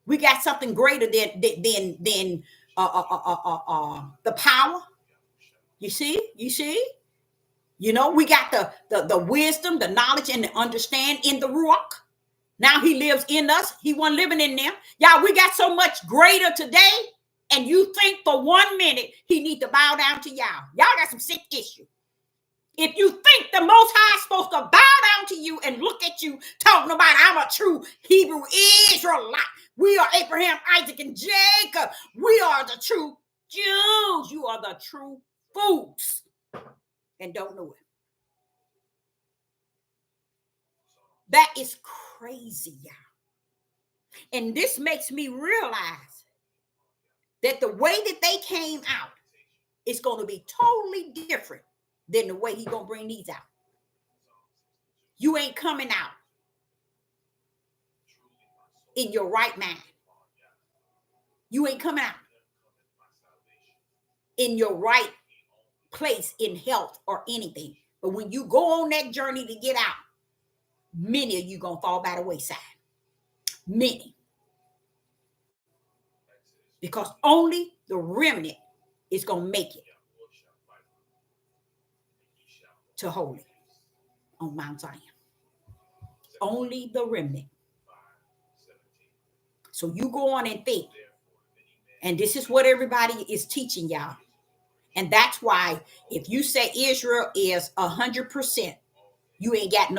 We got something greater than the power. You see? You know, we got the wisdom, the knowledge, and the understanding in the Ruach. Now he lives in us. He wasn't living in them. Y'all, we got so much greater today. And you think for 1 minute he need to bow down to y'all. Y'all got some sick issue. If you think the Most High is supposed to bow down to you and look at you talking about I'm a true Hebrew Israelite. We are Abraham, Isaac, and Jacob. We are the true Jews. You are the true fools. And don't know it. That is crazy, y'all. And this makes me realize that the way that they came out is going to be totally different than the way he's going to bring these out. You ain't coming out in your right mind. You ain't coming out in your right place in health or anything. But when you go on that journey to get out, many of you going to fall by the wayside. Many. Because only the remnant is going to make it to holy on Mount Zion. Only the remnant. So you go on and think. And this is what everybody is teaching y'all. And that's why if you say Israel is 100%, you ain't got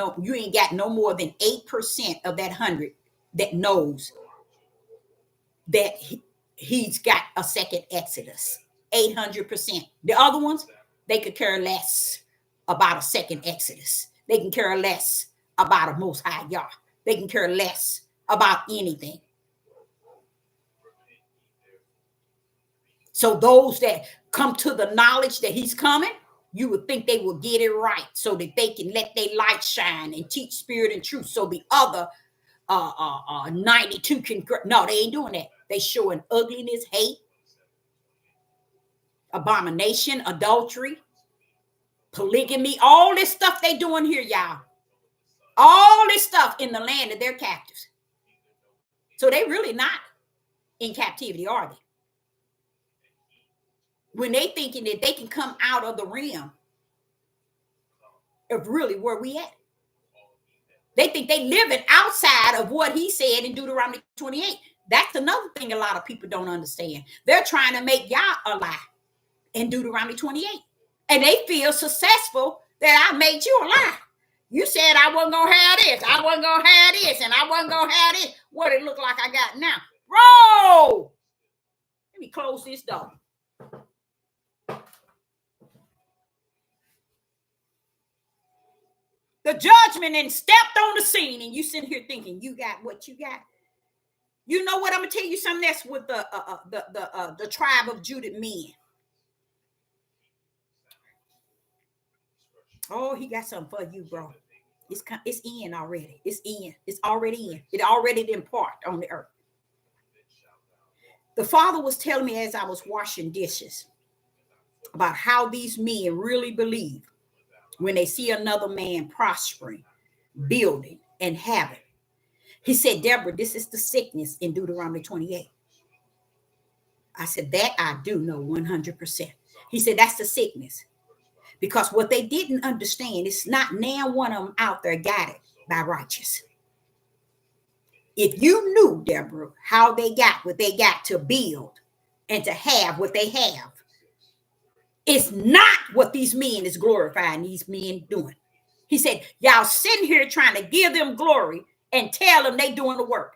no more than 8% of that 100 that knows that he's got a second Exodus. 800%. The other ones, they could care less about a second Exodus. They can care less about a Most High Yah. They can care less about anything. So those that come to the knowledge that he's coming, you would think they will get it right so that they can let their light shine and teach spirit and truth. So the other 92 can, no, they ain't doing that. They showing ugliness, hate, abomination, adultery, polygamy, all this stuff they doing here, y'all. All this stuff in the land of their captives. So they really not in captivity, are they? When they thinking that they can come out of the realm of really where we at. They think they living outside of what he said in Deuteronomy 28. That's another thing a lot of people don't understand. They're trying to make Yah a lie in Deuteronomy 28. And they feel successful that I made you a lie. You said I wasn't going to have this. I wasn't going to have this. And I wasn't going to have this. What it look like I got now. Roll! Let me close this door. The judgment and stepped on the scene, and you sitting here thinking you got what you got. You know what? I'm gonna tell you something that's with the tribe of Judah men. Oh, he got something for you, bro. It's in already. It's in. It's already in. It already did part on the earth. The Father was telling me as I was washing dishes about how these men really believe when they see another man prospering, building, and having. He said, Deborah, this is the sickness in Deuteronomy 28. I said, that I do know 100%. He said, that's the sickness. Because what they didn't understand is not now one of them out there got it by righteous. If you knew, Deborah, how they got what they got to build and to have what they have, it's not what these men is glorifying these men doing. He said, y'all sitting here trying to give them glory and tell them they doing the work.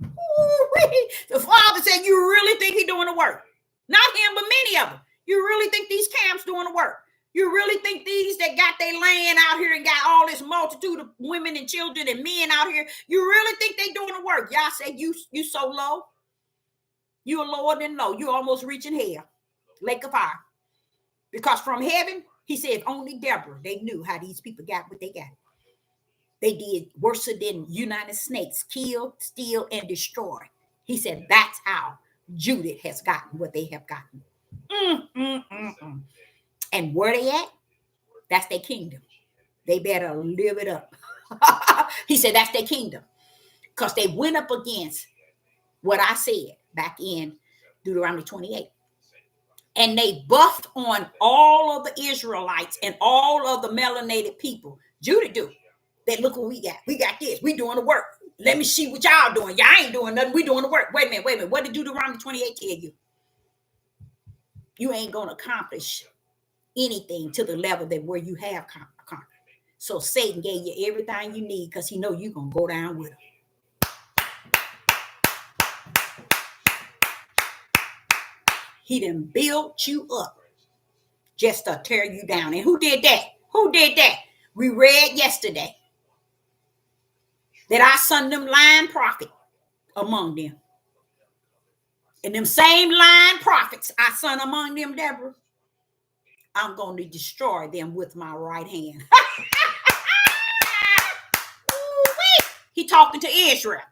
Ooh-wee. The Father said, you really think he doing the work? Not him, but many of them. You really think these camps doing the work? You really think these that got their land out here and got all this multitude of women and children and men out here, you really think they doing the work? Y'all say you so low. You're lower than low. You're almost reaching hell. Lake of fire. Because from heaven, he said, if only Deborah, they knew how these people got what they got. They did worse than United States, kill, steal, and destroy. He said, that's how Judah has gotten what they have gotten. And where they at? That's their kingdom. They better live it up. He said, that's their kingdom. Because they went up against what I said back in Deuteronomy 28. And they buffed on all of the Israelites and all of the melanated people. Judah do. They look what we got. We got this. We doing the work. Let me see what y'all doing. Y'all ain't doing nothing. We doing the work. Wait a minute. What did Deuteronomy 28 tell you? You ain't going to accomplish anything to the level that where you have conquered. So Satan gave you everything you need because he know you're going to go down with him. He done built you up just to tear you down. And who did that? Who did that? We read yesterday that I sent them lying prophet among them. And them same lying prophets I sent among them, Deborah, I'm going to destroy them with my right hand. He talking to Israel.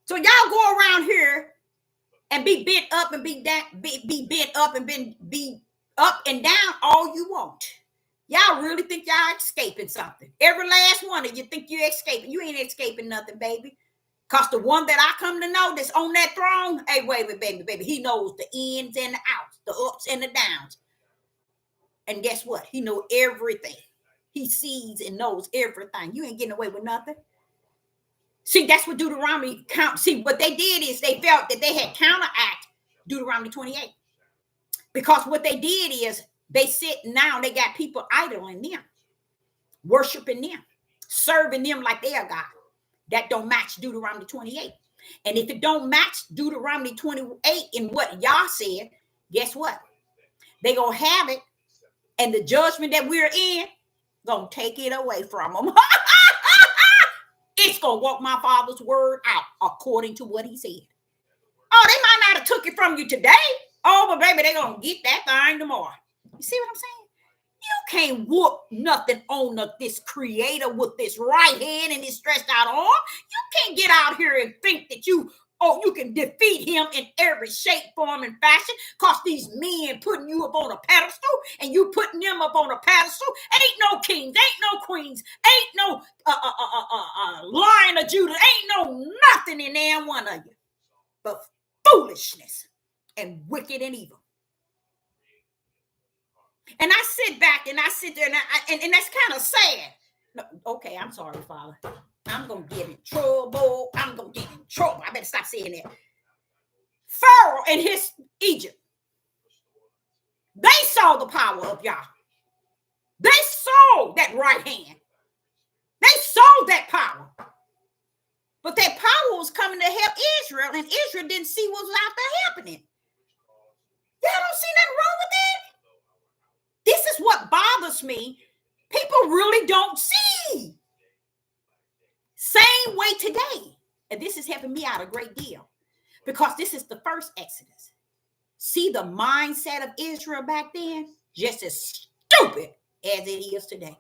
So y'all go around here and be bent up and be bent up and be up and down all you want. Y'all really think y'all escaping something? Every last one of you think you're escaping. You ain't escaping nothing, baby. Because the one that I come to know that's on that throne, hey, wait, baby. He knows the ins and the outs, the ups and the downs. And guess what? He knows everything. He sees and knows everything. You ain't getting away with nothing. See, that's what Deuteronomy count. See, what they did is they felt that they had counteract Deuteronomy 28. Because what they did is they sit now, they got people idling them, worshiping them, serving them like they are God. That don't match Deuteronomy 28. And if it don't match Deuteronomy 28 in what Yah said, guess what? They gonna have it, and the judgment that we're in gonna take it away from them. It's gonna walk my Father's word out according to what he said. Oh, they might not have took it from you today. Oh, but baby, they gonna get that thing tomorrow. You see what I'm saying? You can't whoop nothing on this creator with this right hand and his stretched out arm. You can't get out here and think that you can defeat him in every shape, form, and fashion, because these men putting you up on a pedestal and you putting them up on a pedestal. Ain't no kings, ain't no queens, ain't no Lion of Judah, ain't no nothing in there one of you but foolishness and wicked and evil. And I sit back and I sit there and that's kind of sad. No, okay, I'm sorry, Father. I'm going to get in trouble. I'm going to get in trouble. I better stop saying that. Pharaoh and his Egypt, they saw the power of Yah. They saw that right hand. They saw that power. But that power was coming to help Israel, and Israel didn't see what was out there happening. Y'all don't see nothing wrong with that? This is what bothers me. People really don't see. Same way today. And this is helping me out a great deal, because this is the first Exodus. See the mindset of Israel back then? Just as stupid as it is today.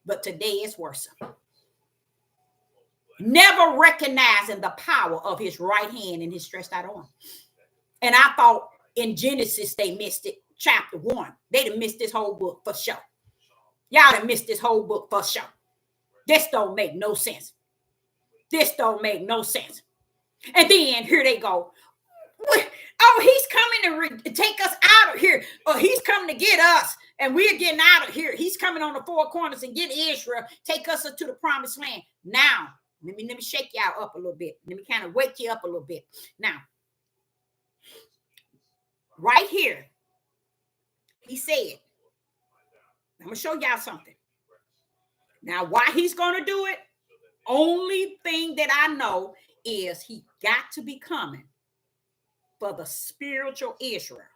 But today it's worse. Never recognizing the power of his right hand and his stretched out arm. And I thought in Genesis they missed it. Chapter 1. They done missed this whole book for sure. Y'all done missed this whole book for sure. This don't make no sense. This don't make no sense. And then here they go. Oh, he's coming to take us out of here. Or he's coming to get us. And we're getting out of here. He's coming on the four corners and get Israel. Take us to the promised land. Now, let me shake y'all up a little bit. Let me kind of wake you up a little bit. Now, right here, he said, I'm going to show y'all something. Now, why he's going to do it? Only thing that I know is he got to be coming for the spiritual Israel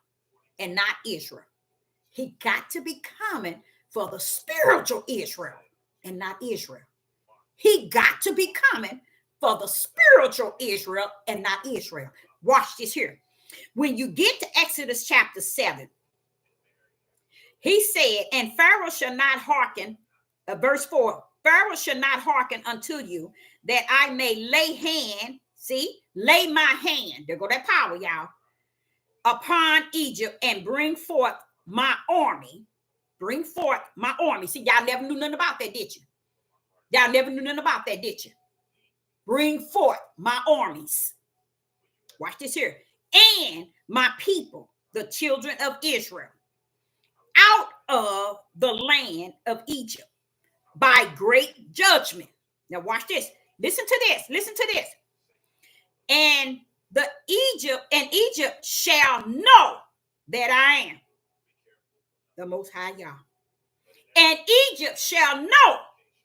and not Israel. He got to be coming for the spiritual Israel and not Israel. He got to be coming for the spiritual Israel and not Israel. Watch this here. When you get to Exodus chapter 7, he said, and Pharaoh shall not hearken, verse 4, Pharaoh shall not hearken unto you, that I may lay my hand, there go that power, y'all, upon Egypt and bring forth my army. Bring forth my army. See, y'all never knew nothing about that, did you? Y'all never knew nothing about that, did you? Bring forth my armies. Watch this here. And my people, the children of Israel, out of the land of Egypt by great judgment. Now watch this. Listen to this. Listen to this. And Egypt shall know that I am the Most High Yah. And Egypt shall know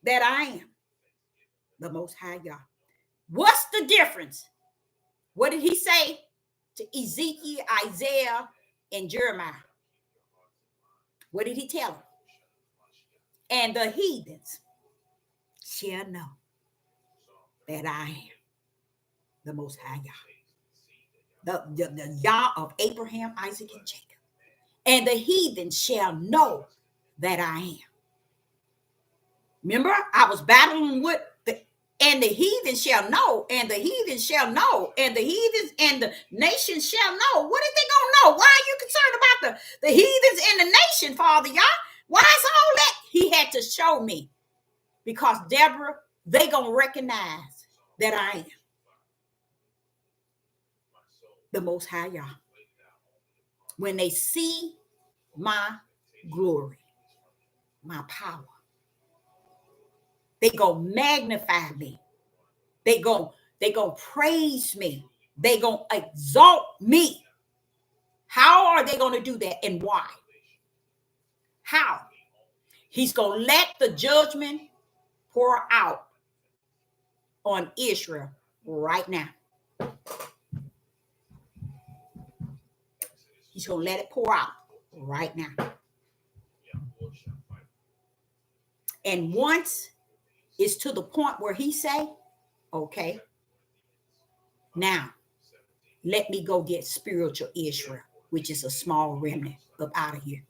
that I am the Most High Yah. What's the difference? What did he say to Ezekiel, Isaiah, and Jeremiah? What did he tell them? And the heathens shall know that I am the Most High Yah. The Yah of Abraham, Isaac, and Jacob. And the heathens shall know that I am. Remember, I was battling with and the heathens shall know, and the heathens shall know, and the heathens and the nations shall know. What are they gonna know? Why are you concerned about the heathens and the nation, Father Yah? Why is all that? He had to show me, because Deborah, they gonna recognize that I am the Most High Yah when they see my glory, my power. They gonna magnify me. They gonna praise me. They gonna exalt me. How are they gonna do that, and why? How? He's gonna let the judgment pour out on Israel right now. He's going to let it pour out right now. And once it's to the point where he say, okay, now let me go get spiritual Israel, which is a small remnant up out of here.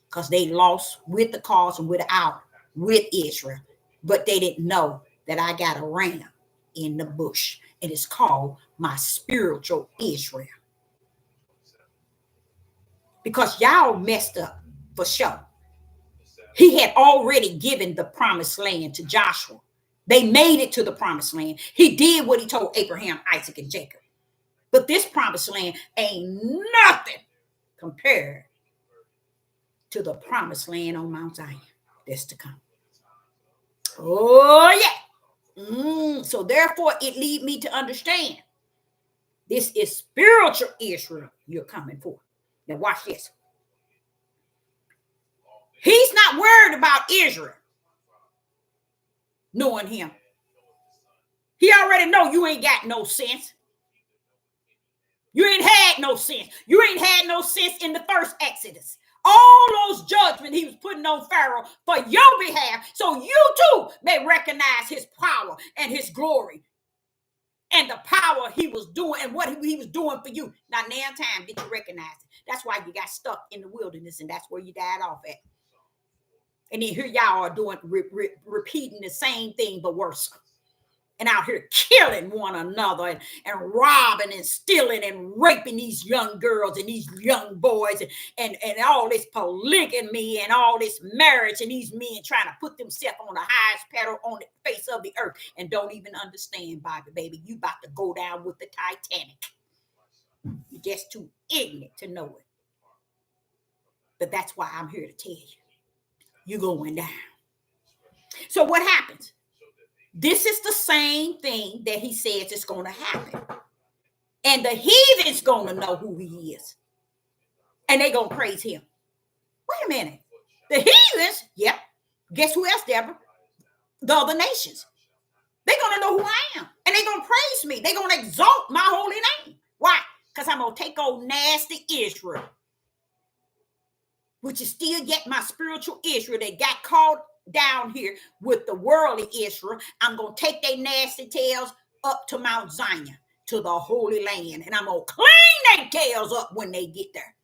Because they lost with the cause and without with Israel. But they didn't know that I got a ram in the bush. And it's called my spiritual Israel. Because y'all messed up for sure. He had already given the promised land to Joshua. They made it to the promised land. He did what he told Abraham, Isaac, and Jacob. But this promised land ain't nothing compared to the promised land on Mount Zion that's to come. Oh, yeah. So therefore, it lead me to understand this is spiritual Israel you're coming for. Now watch this. He's not worried about Israel knowing him. He already know you ain't got no sense. You ain't had no sense. You ain't had no sense in the first Exodus. All those judgments he was putting on Pharaoh for your behalf, so you too may recognize his power and his glory and the power he was doing and what he was doing for you. Now time did you recognize it? That's why you got stuck in the wilderness, and that's where you died off at. And then here y'all are doing repeating the same thing but worse. And out here killing one another and robbing and stealing and raping these young girls and these young boys and all this polygamy and all this marriage and these men trying to put themselves on the highest pedal on the face of the earth and don't even understand, Bobby, baby. You about to go down with the Titanic. You're just too ignorant to know it. But that's why I'm here to tell you. You're going down. So what happens? This is the same thing that he says is going to happen. And the heathen's going to know who he is. And they're going to praise him. Wait a minute. The heathens, yep. Guess who else, Deborah? The other nations. They're going to know who I am. And they're going to praise me. They're going to exalt my holy name. Why? Because I'm going to take old nasty Israel, which is still yet my spiritual Israel that got caught down here with the worldly Israel. I'm going to take their nasty tails up to Mount Zion, to the Holy Land, and I'm going to clean their tails up when they get there.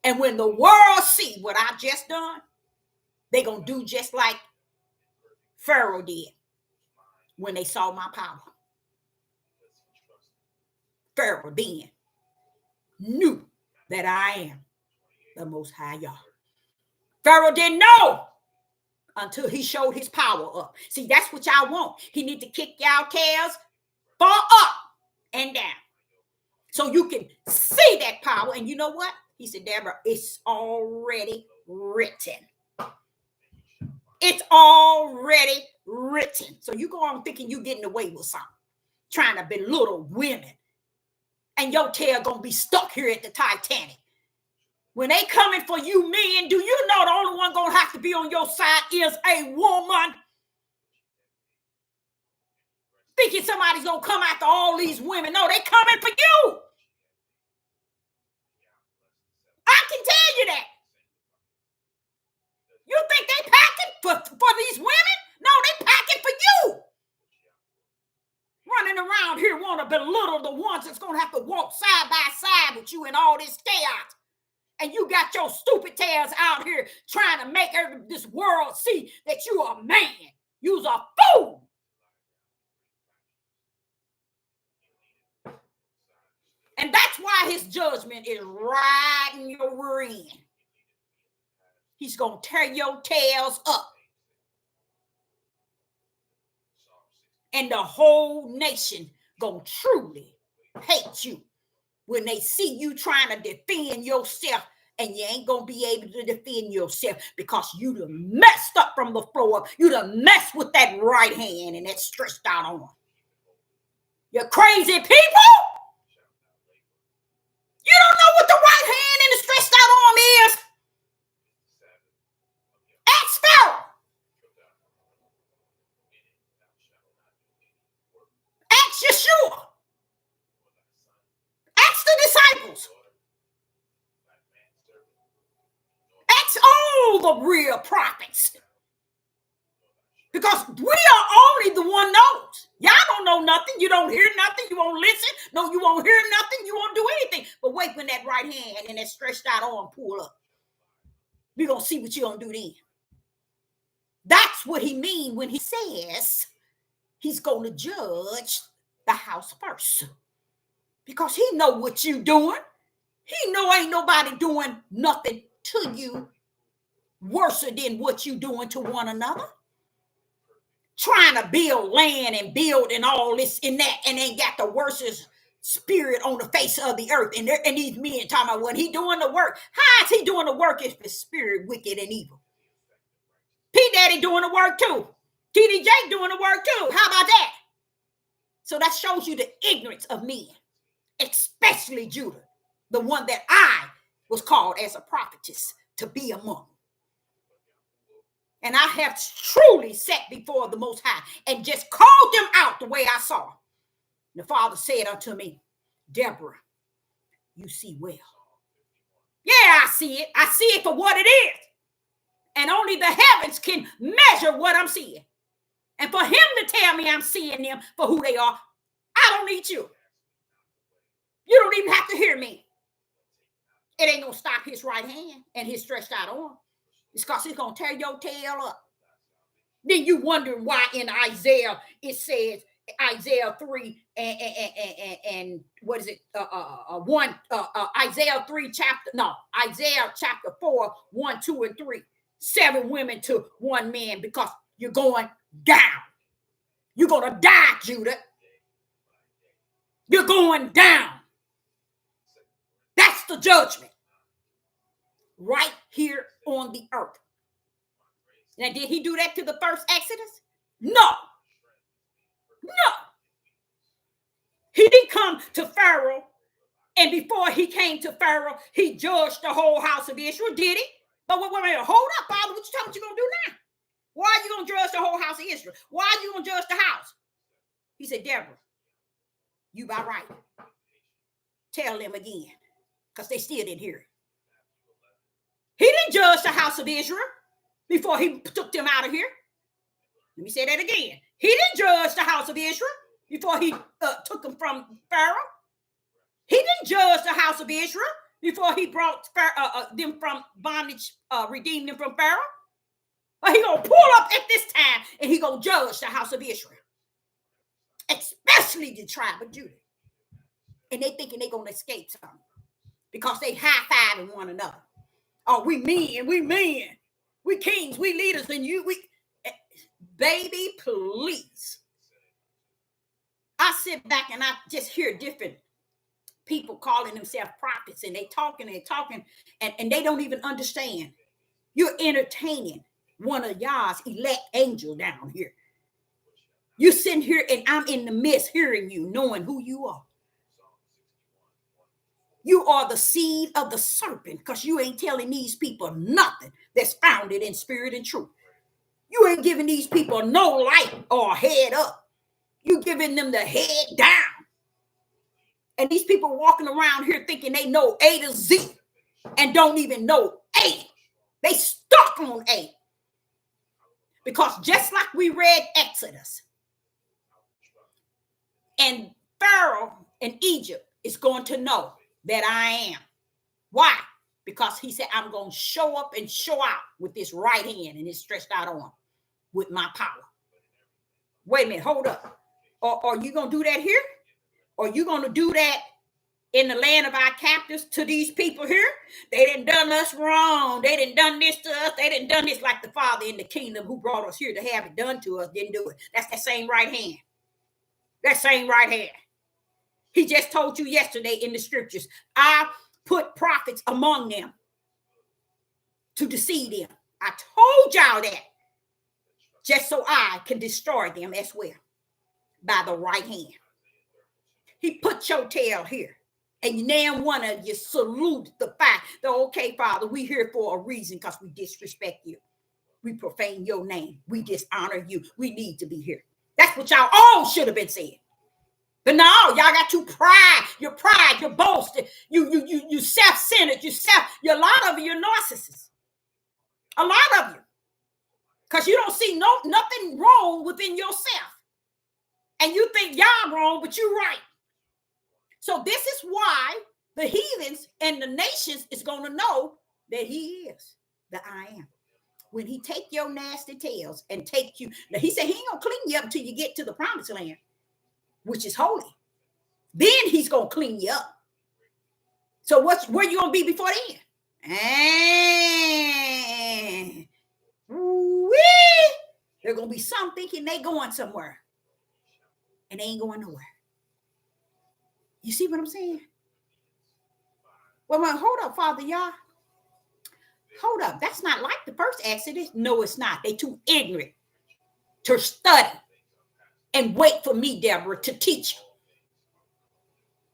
And when the world see what I just done, they're going to do just like Pharaoh did when they saw my power. Pharaoh then knew that I am the Most High Yah. Pharaoh didn't know until he showed his power up. See, that's what y'all want. He need to kick y'all tails far up and down so you can see that power. And you know what? He said, Deborah, it's already written. It's already written. So you go on thinking you're getting away with something, trying to belittle women, and your tail gonna be stuck here at the Titanic. When they coming for you men, do you know the only one gonna have to be on your side is a woman? Thinking somebody's gonna come after all these women. No, they coming for you. I can tell you that. You think they packing for these women? No, they packing for you. Running around here want to belittle the ones that's gonna have to walk side by side with you in all this chaos. And you got your stupid tails out here trying to make this world see that you are a man. You's a fool. And that's why his judgment is riding your rear end. He's going to tear your tails up. And the whole nation going to truly hate you when they see you trying to defend yourself, and you ain't going to be able to defend yourself because you done messed up from the floor up. You done messed with that right hand and that stretched out arm. You crazy people. You don't know what the right hand and the stretched out arm is. Ask Pharaoh. else. Ask all the real prophets. Because we are only the one knows. Y'all don't know nothing. You don't hear nothing. You won't listen. No, you won't hear nothing. You won't do anything. But wait when that right hand and that stretched out arm pull up. We're going to see what you're going to do then. That's what he means when he says he's going to judge the house first. Because he know what you doing. He know ain't nobody doing nothing to you worse than what you doing to one another. Trying to build land and build and all this and that, and ain't got the worstest spirit on the face of the earth. And these men talking about when he doing the work. How is he doing the work if the spirit wicked and evil? P Daddy doing the work too. TD Jake doing the work too. How about that? So that shows you the ignorance of men, especially Judah, the one that I was called as a prophetess to be among. And I have truly sat before the Most High and just called them out the way I saw. The Father said unto me, Deborah, you see well. Yeah, I see it. I see it for what it is. And only the heavens can measure what I'm seeing. And for him to tell me I'm seeing them for who they are, I don't need you. You don't even have to hear me. It ain't going to stop his right hand and his stretched out arm. It's because he's going to tear your tail up. Then you wondering why in Isaiah it says Isaiah 3 and what is it? Isaiah 3 Isaiah chapter 4, 1, 2, and 3. 7 women to 1 man because you're going down. You're going to die, Judah. You're going down. That's the judgment. Right here on the earth. Now, did he do that to the first Exodus? No. He didn't come to Pharaoh, and before he came to Pharaoh, he judged the whole house of Israel, did he? But wait a minute, hold up, Father, what you talking about you going to do now? Why are you going to judge the whole house of Israel? Why are you going to judge the house? He said, Deborah, you by right. Tell them again, because they still didn't hear it. He didn't judge the house of Israel before he took them out of here. Let me say that again. He didn't judge the house of Israel before he took them from Pharaoh. He didn't judge the house of Israel before he brought them from bondage, redeemed them from Pharaoh. But he going to pull up at this time and he going to judge the house of Israel. Especially the tribe of Judah. And they thinking they going to escape something. Because they high-fiving one another. Oh, we men. We kings, we leaders, and you, baby, please. I sit back and I just hear different people calling themselves prophets, and they talking, and they don't even understand. You're entertaining one of y'all's elect angels down here. You're sitting here, and I'm in the midst hearing you, knowing who you are. You are the seed of the serpent because you ain't telling these people nothing that's founded in spirit and truth. You ain't giving these people no light or head up. You giving them the head down. And these people walking around here thinking they know A to Z and don't even know A. They stuck on A. Because just like we read Exodus, and Pharaoh in Egypt is going to know that I am. Why? Because he said, I'm going to show up and show out with this right hand and this stretched out arm with my power. Wait a minute, hold up. Or are you going to do that here? Or are you going to do that in the land of our captives to these people here? They didn't done us wrong. They didn't done this to us. They didn't done this like the Father in the kingdom who brought us here to have it done to us didn't do it. That's that same right hand. That same right hand. He just told you yesterday in the scriptures, I put prophets among them to deceive them. I told y'all that just so I can destroy them as well by the right hand. He put your tail here. And now one of you salute the fact that, okay, Father, we here for a reason because we disrespect you. We profane your name. We dishonor you. We need to be here. That's what y'all all should have been saying. But no, y'all got too pride. Your pride, your boast. You self-centered. A lot of you are narcissists. A lot of you. Because you don't see nothing wrong within yourself. And you think y'all wrong, but you're right. So this is why the heathens and the nations is going to know that he is the I am. When he take your nasty tails and take you, now he said he ain't going to clean you up until you get to the promised land, which is holy. Then he's going to clean you up. So where you going to be before then? They're going to be some thinking they going somewhere. And they ain't going nowhere. You see what I'm saying? Well, hold up, Father, y'all. Hold up. That's not like the first Exodus. No, it's not. They too ignorant to study and wait for me, Deborah, to teach you.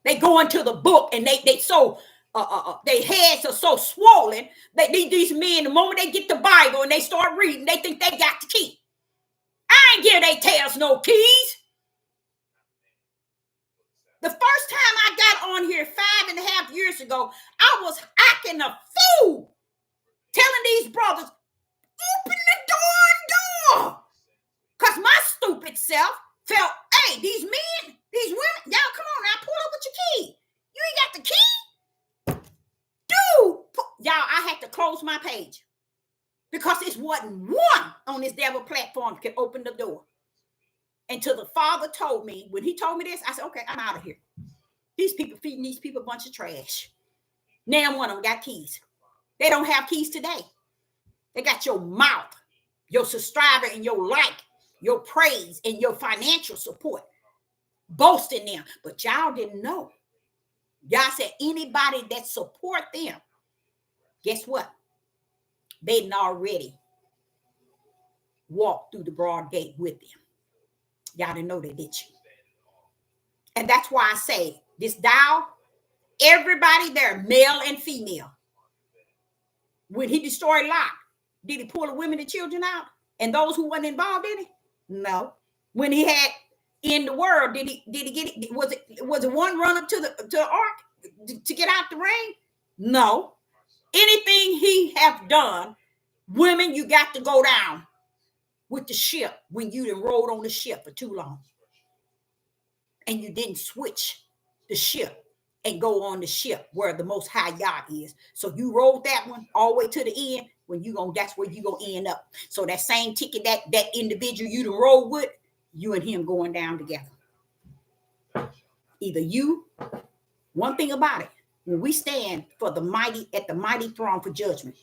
They go into the book and they so their heads are so swollen that these men, the moment they get the Bible and they start reading, they think they got the key. I ain't give they tails no keys. The first time I got on here 5.5 years ago, I was acting a fool, telling these brothers, open the door. Because my stupid self felt, hey, these men, these women, y'all come on now, pull up with your key. You ain't got the key? Dude, y'all, I had to close my page because it wasn't one on this devil platform can open the door. Until the Father told me, when he told me this, I said, okay, I'm out of here. These people feeding these people a bunch of trash. Now one of them got keys. They don't have keys today. They got your mouth, your subscriber and your like, your praise and your financial support. Boasting them. But y'all didn't know. Y'all said anybody that support them, guess what? They didn't already walk through the broad gate with them. Y'all didn't know that, did you? And that's why I say this dial, everybody there, male and female. When he destroyed Lot, did he pull the women and children out? And those who weren't involved in it? No. When he had in the world, did he get it? Was it one run up to the ark to get out the rain? No. Anything he have done, women, you got to go down with the ship when you done rode on the ship for too long. And you didn't switch the ship and go on the ship where the Most High yacht is. So you rode that one all the way to the end. That's where you gonna end up. So that same ticket, that individual you done rode with, you and him going down together. Either you, one thing about it, when we stand for the mighty at the mighty throne for judgment,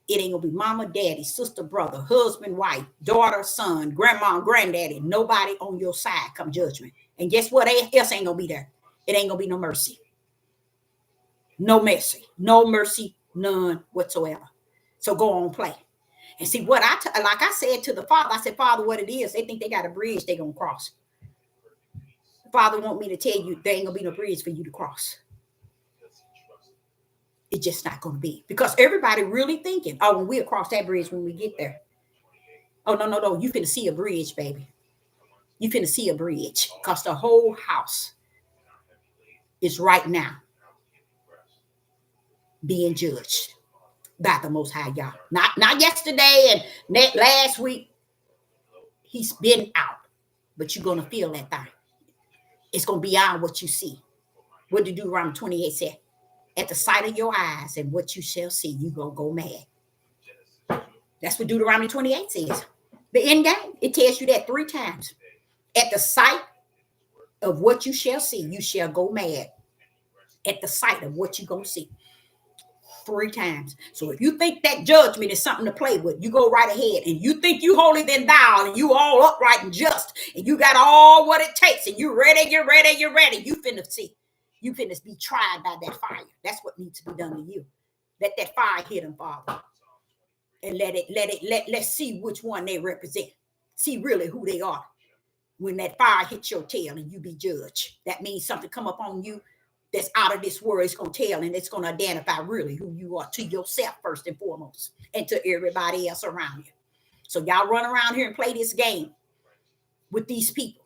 it ain't gonna be mama, daddy, sister, brother, husband, wife, daughter, son, grandma, granddaddy, nobody on your side come judgment. And guess what else ain't gonna be there? It ain't gonna be no mercy. No mercy. No mercy, none whatsoever. So go on, play. And see what like I said to the Father, I said, Father, what it is, they think they got a bridge they're gonna cross. The Father want me to tell you there ain't gonna be no bridge for you to cross. It's just not gonna be. Because everybody really thinking, oh, when we'll cross that bridge when we get there. Oh, no. You finna see a bridge, baby. You finna see a bridge. Because the whole house is right now being judged by the Most High Yah. Not yesterday and last week. He's been out. But you're going to feel that thing. It's going to be beyond what you see. What did Deuteronomy 28 say? At the sight of your eyes and what you shall see, you're going to go mad. That's what Deuteronomy 28 says. The end game, it tells you that 3 times. At the sight of what you shall see, you shall go mad. At the sight of what you're going to see. 3 times. So if you think that judgment is something to play with, you go right ahead. And you think you holier than thou, and you all upright and just, and you got all what it takes, and you're ready. You finna see. You finna be tried by that fire. That's what needs to be done to you. Let that fire hit them, Father. And let's see which one they represent. See really who they are. When that fire hits your tail and you be judged, that means something come up on you that's out of this world. It's going to tell, and it's going to identify really who you are to yourself first and foremost, and to everybody else around you. So y'all run around here and play this game with these people.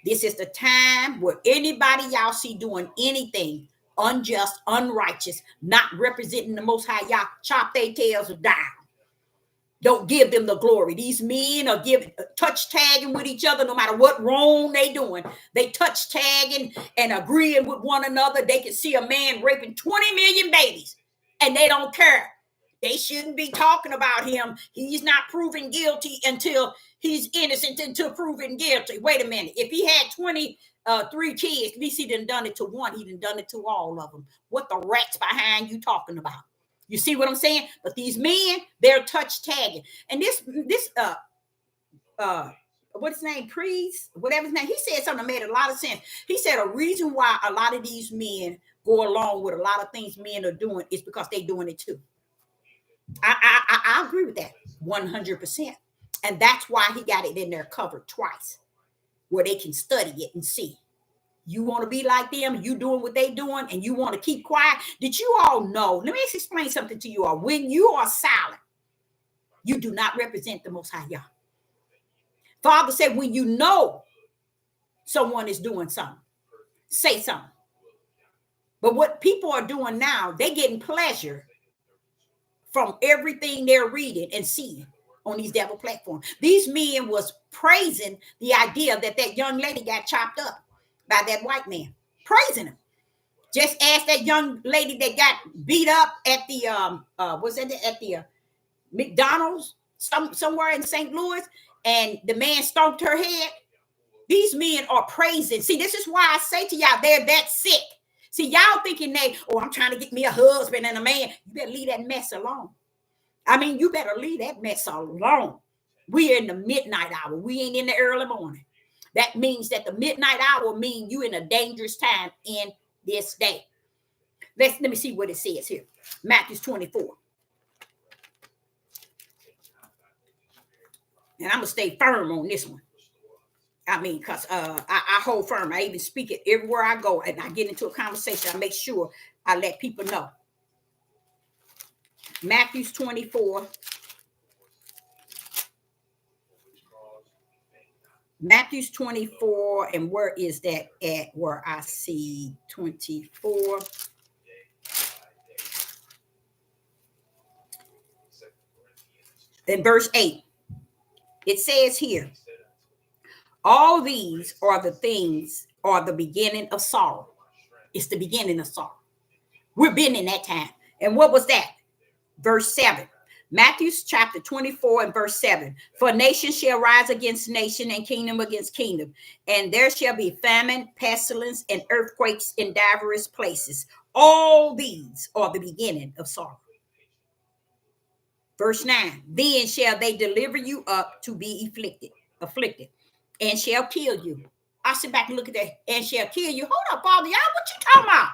This is the time where anybody y'all see doing anything unjust, unrighteous, not representing the Most High, y'all chop their tails down. Don't give them the glory. These men are giving touch tagging with each other, no matter what wrong they doing. They touch tagging and agreeing with one another. They can see a man raping 20 million babies, and they don't care. They shouldn't be talking about him. He's not proven guilty until he's innocent, until proven guilty. Wait a minute. If he had 23 kids, at least he done it to one. He done it to all of them. What the rats behind you talking about? You see what I'm saying? But these men, they're touch tagging. And this what's his name? Priest, whatever his name, he said something that made a lot of sense. He said a reason why a lot of these men go along with a lot of things men are doing is because they're doing it too. I agree with that 100%. And that's why he got it in there covered twice, where they can study it and see. You want to be like them, you doing what they doing, and you want to keep quiet. Did you all know? Let me explain something to you all. When you are silent, you do not represent the Most High Yah. Father said, when you know someone is doing something, say something. But what people are doing now, they're getting pleasure from everything they're reading and seeing on these devil platforms. These men was praising the idea that that young lady got chopped up by that white man, praising him. Just ask that young lady that got beat up at the at the McDonald's somewhere in St. Louis, and the man stomped her head. These men are praising. See, this is why I say to y'all, they're that sick. See, y'all thinking I'm trying to get me a husband and a man. You better leave that mess alone. I mean, you better leave that mess alone. We're in the midnight hour. We ain't in the early morning. That means that the midnight hour means you in a dangerous time in this day. Let me see what it says here. Matthew 24. And I'm going to stay firm on this one. I mean, because I hold firm. I even speak it everywhere I go. And I get into a conversation. I make sure I let people know. Matthew 24. Matthew 24. And where is that at? Where I see 24. In verse 8. It says here, all these are the things, are the beginning of sorrow. It's the beginning of sorrow. We've been in that time. And what was that? Verse 7. Matthew chapter 24 and verse 7. For nation shall rise against nation and kingdom against kingdom. And there shall be famine, pestilence, and earthquakes in diverse places. All these are the beginning of sorrow. Verse 9. Then shall they deliver you up to be afflicted, and shall kill you. I sit back and look at that. And shall kill you. Hold up, Father, y'all. What you talking about?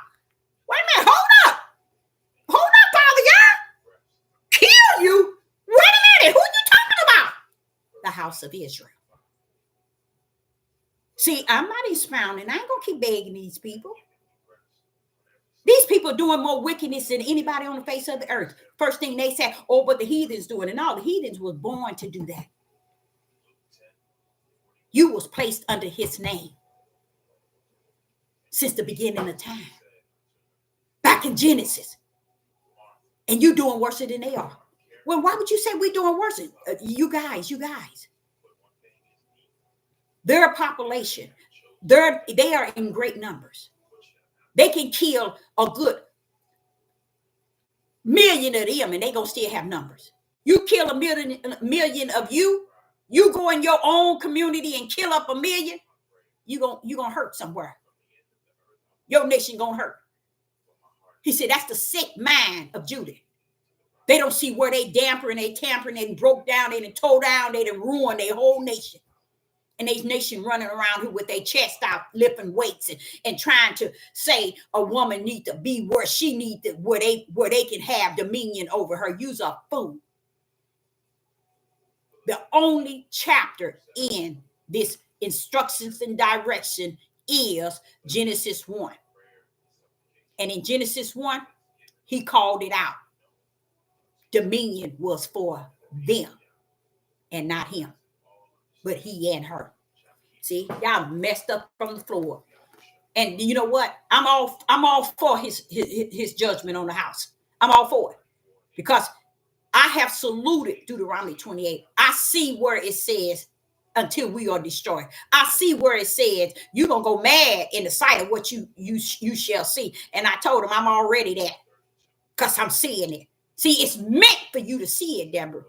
Wait a minute. Hold up. Hold up, Father, y'all. Kill you? Wait a minute. Who you talking about? The house of Israel. See, I'm not expounding. I ain't going to keep begging these people. These people are doing more wickedness than anybody on the face of the earth. First thing they said, oh, but the heathens doing it. And all the heathens was born to do that. You was placed under his name since the beginning of time. Back in Genesis. And you doing worse than they are. Well, why would you say we doing worse? You guys. Their population, they are in great numbers. They can kill a good million of them and they gonna still have numbers. You kill a million of you go in your own community and kill up a million, you gonna hurt somewhere. Your nation gonna hurt. He said that's the sick mind of Judah. They don't see where they dampering, they tampering, they broke down, they done tore down, they done ruined their whole nation. And they nation running around with their chest out, lifting weights and trying to say a woman need to be where she needs to, where they can have dominion over her. Use a fool. The only chapter in this instructions and direction is Genesis 1. And in Genesis 1, he called it out. Dominion was for them and not him, but he and her. See, y'all messed up from the floor. And you know what? I'm all for his judgment on the house. I'm all for it. Because I have saluted Deuteronomy 28. I see where it says, until we are destroyed. I see where it says you're gonna go mad in the sight of what you shall see. And I told him I'm already there because I'm seeing it. See, it's meant for you to see it, Deborah.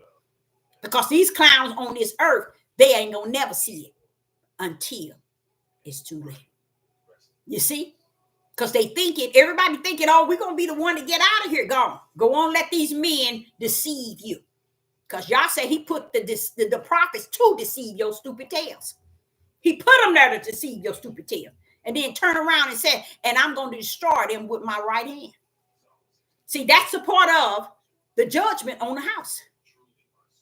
Because these clowns on this earth, they ain't gonna never see it until it's too late. You see? Because they thinking, everybody thinking, oh, we're gonna be the one to get out of here. Go on, let these men deceive you. Because y'all say he put the prophets to deceive your stupid tails. He put them there to deceive your stupid tail. And then turn around and say, and I'm going to destroy them with my right hand. See, that's a part of the judgment on the house.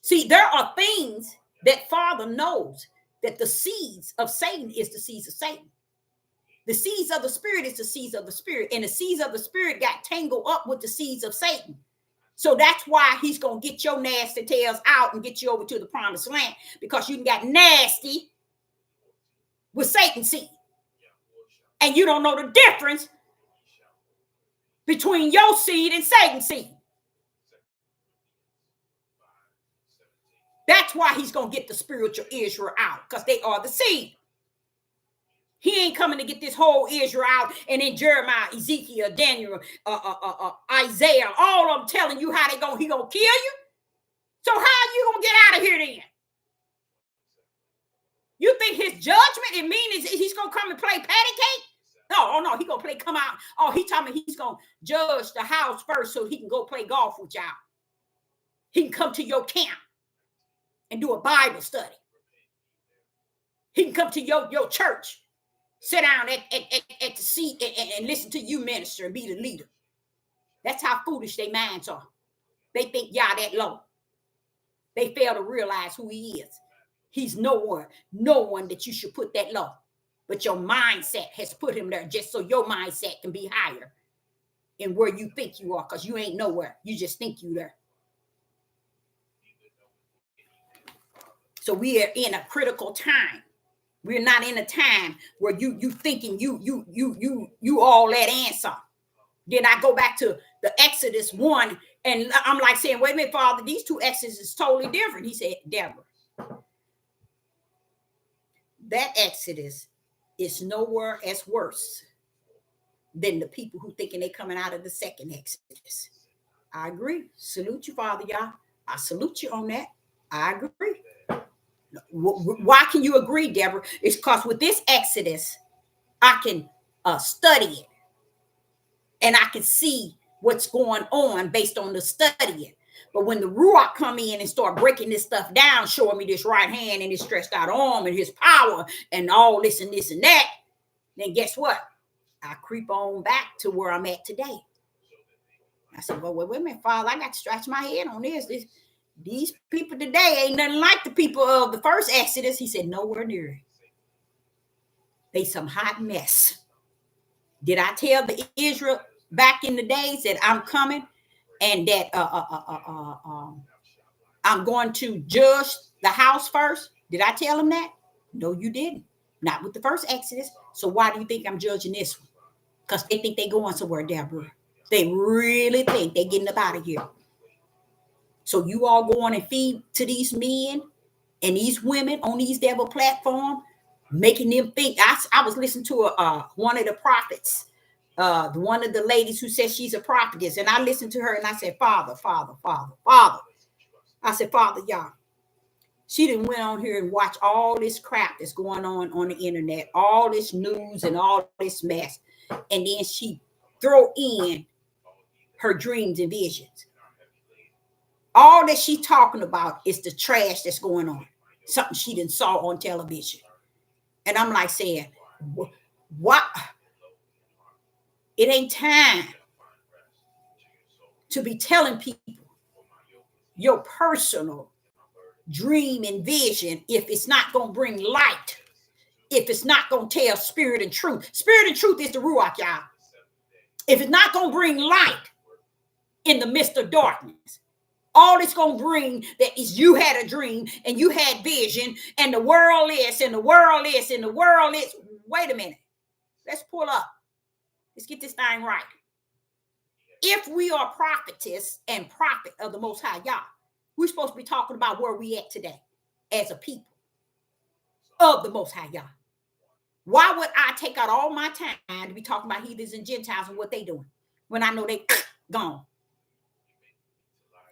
See, there are things that Father knows that the seeds of Satan is the seeds of Satan. The seeds of the Spirit is the seeds of the Spirit. And the seeds of the Spirit got tangled up with the seeds of Satan. So that's why he's going to get your nasty tails out and get you over to the promised land, because you got nasty with Satan's seed. And you don't know the difference between your seed and Satan's seed. That's why he's going to get the spiritual Israel out, because they are the seed. He ain't coming to get this whole Israel out, and then Jeremiah, Ezekiel, Daniel, Isaiah, all of them telling you how he gonna kill you. So how are you gonna get out of here then? You think his judgment it means he's gonna come and play patty cake? No, he gonna come out. Oh, he told me he's gonna judge the house first so he can go play golf with y'all. He can come to your camp and do a Bible study. He can come to your church. Sit down at the seat and listen to you minister and be the leader. That's how foolish their minds are. They think y'all that low. They fail to realize who he is. He's no one that you should put that low. But your mindset has put him there just so your mindset can be higher in where you think you are, because you ain't nowhere. You just think you there. So we are in a critical time. We're not in a time where you thinking you all that answer. Then I go back to the Exodus 1, and I'm like saying, wait a minute, Father, these two Exodus is totally different. He said, Deborah, that Exodus is nowhere as worse than the people who thinking they coming out of the second Exodus. I agree. Salute you, Father, y'all. I salute you on that. I agree. Why can you agree, Deborah? It's because with this Exodus, I can study it, and I can see what's going on based on the studying. But when the Ruach come in and start breaking this stuff down, showing me this right hand and this stretched out arm and his power and all this and this and that, then guess what? I creep on back to where I'm at today. I said, well, wait a minute, Father, I got to scratch my head on this. These people today ain't nothing like the people of the first Exodus. He said, nowhere near it. They some hot mess. Did I tell the Israel back in the days that I'm coming and that I'm going to judge the house first? Did I tell them that? No, you didn't. Not with the first Exodus. So why do you think I'm judging this one? Because they think they're going somewhere, Deborah. They really think they're getting up out of here. So you all go on and feed to these men and these women on these devil platform, making them think. I was listening to one of the prophets, one of the ladies who says she's a prophetess, and I listened to her and I said, Father. I said, Father, y'all. She didn't went on here and watch all this crap that's going on the internet, all this news and all this mess, and then she throw in her dreams and visions. All that she's talking about is the trash that's going on. Something she didn't saw on television. And I'm like saying, what? It ain't time to be telling people your personal dream and vision if it's not going to bring light, if it's not going to tell spirit and truth. Spirit and truth is the Ruach, y'all. If it's not going to bring light in the midst of darkness, All it's going to bring that is you had a dream and you had vision and the world is and the world is and the world is. Wait a minute. Let's pull up. Let's get this thing right. If we are prophetess and prophet of the Most High Yah, we're supposed to be talking about where we at today as a people of the Most High Yah. Why would I take out all my time to be talking about heathens and Gentiles and what they doing when I know they gone?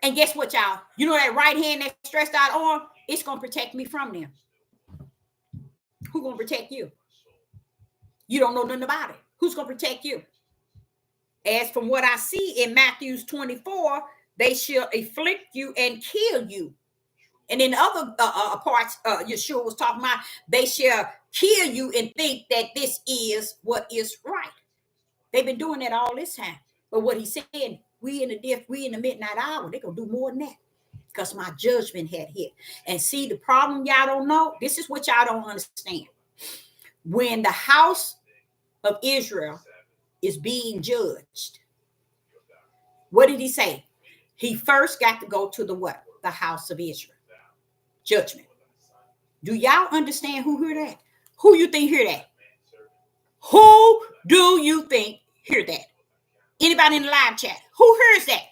And guess what, y'all? You know that right hand that's stretched out arm? It's going to protect me from them. Who's going to protect you? You don't know nothing about it. Who's going to protect you? As from what I see in Matthew 24, they shall afflict you and kill you. And in other parts, Yeshua was talking about, they shall kill you and think that this is what is right. They've been doing that all this time. But what he said, we in the midnight hour, they're going to do more than that. Because my judgment had hit. And see, the problem y'all don't know, this is what y'all don't understand. When the house of Israel is being judged, what did he say? He first got to go to the what? The house of Israel. Judgment. Do y'all understand who hear that? Who you think hear that? Who do you think hear that? Anybody in the live chat? Who hears that?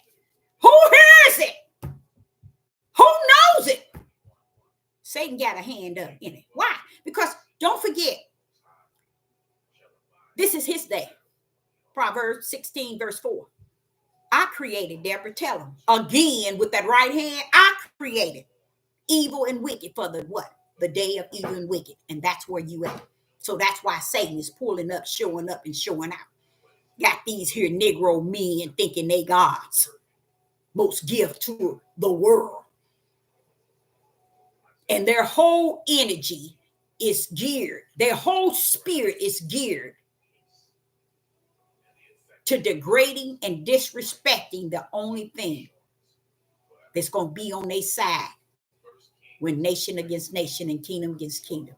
Who hears it? Who knows it? Satan got a hand up in it. Why? Because don't forget, this is his day. Proverbs 16, verse 4. I created, Deborah, tell him. Again, with that right hand, I created evil and wicked for the what? The day of evil and wicked. And that's where you at. So that's why Satan is pulling up, showing up, and showing out. Got these here Negro men thinking they gods. Most gift to the world. And their whole energy is geared. Their whole spirit is geared to degrading and disrespecting the only thing that's going to be on their side when nation against nation and kingdom against kingdom.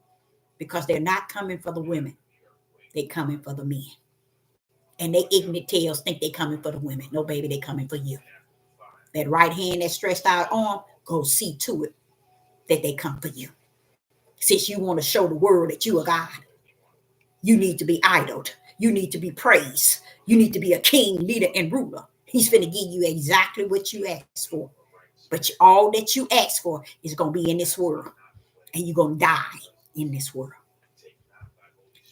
Because they're not coming for the women. They're coming for the men. And they ignorant tails think they're coming for the women. No, baby, they're coming for you. That right hand that stretched out arm, go see to it that they come for you. Since you want to show the world that you are God, you need to be idled. You need to be praised. You need to be a king, leader, and ruler. He's going to give you exactly what you asked for. But all that you ask for is going to be in this world. And you're going to die in this world.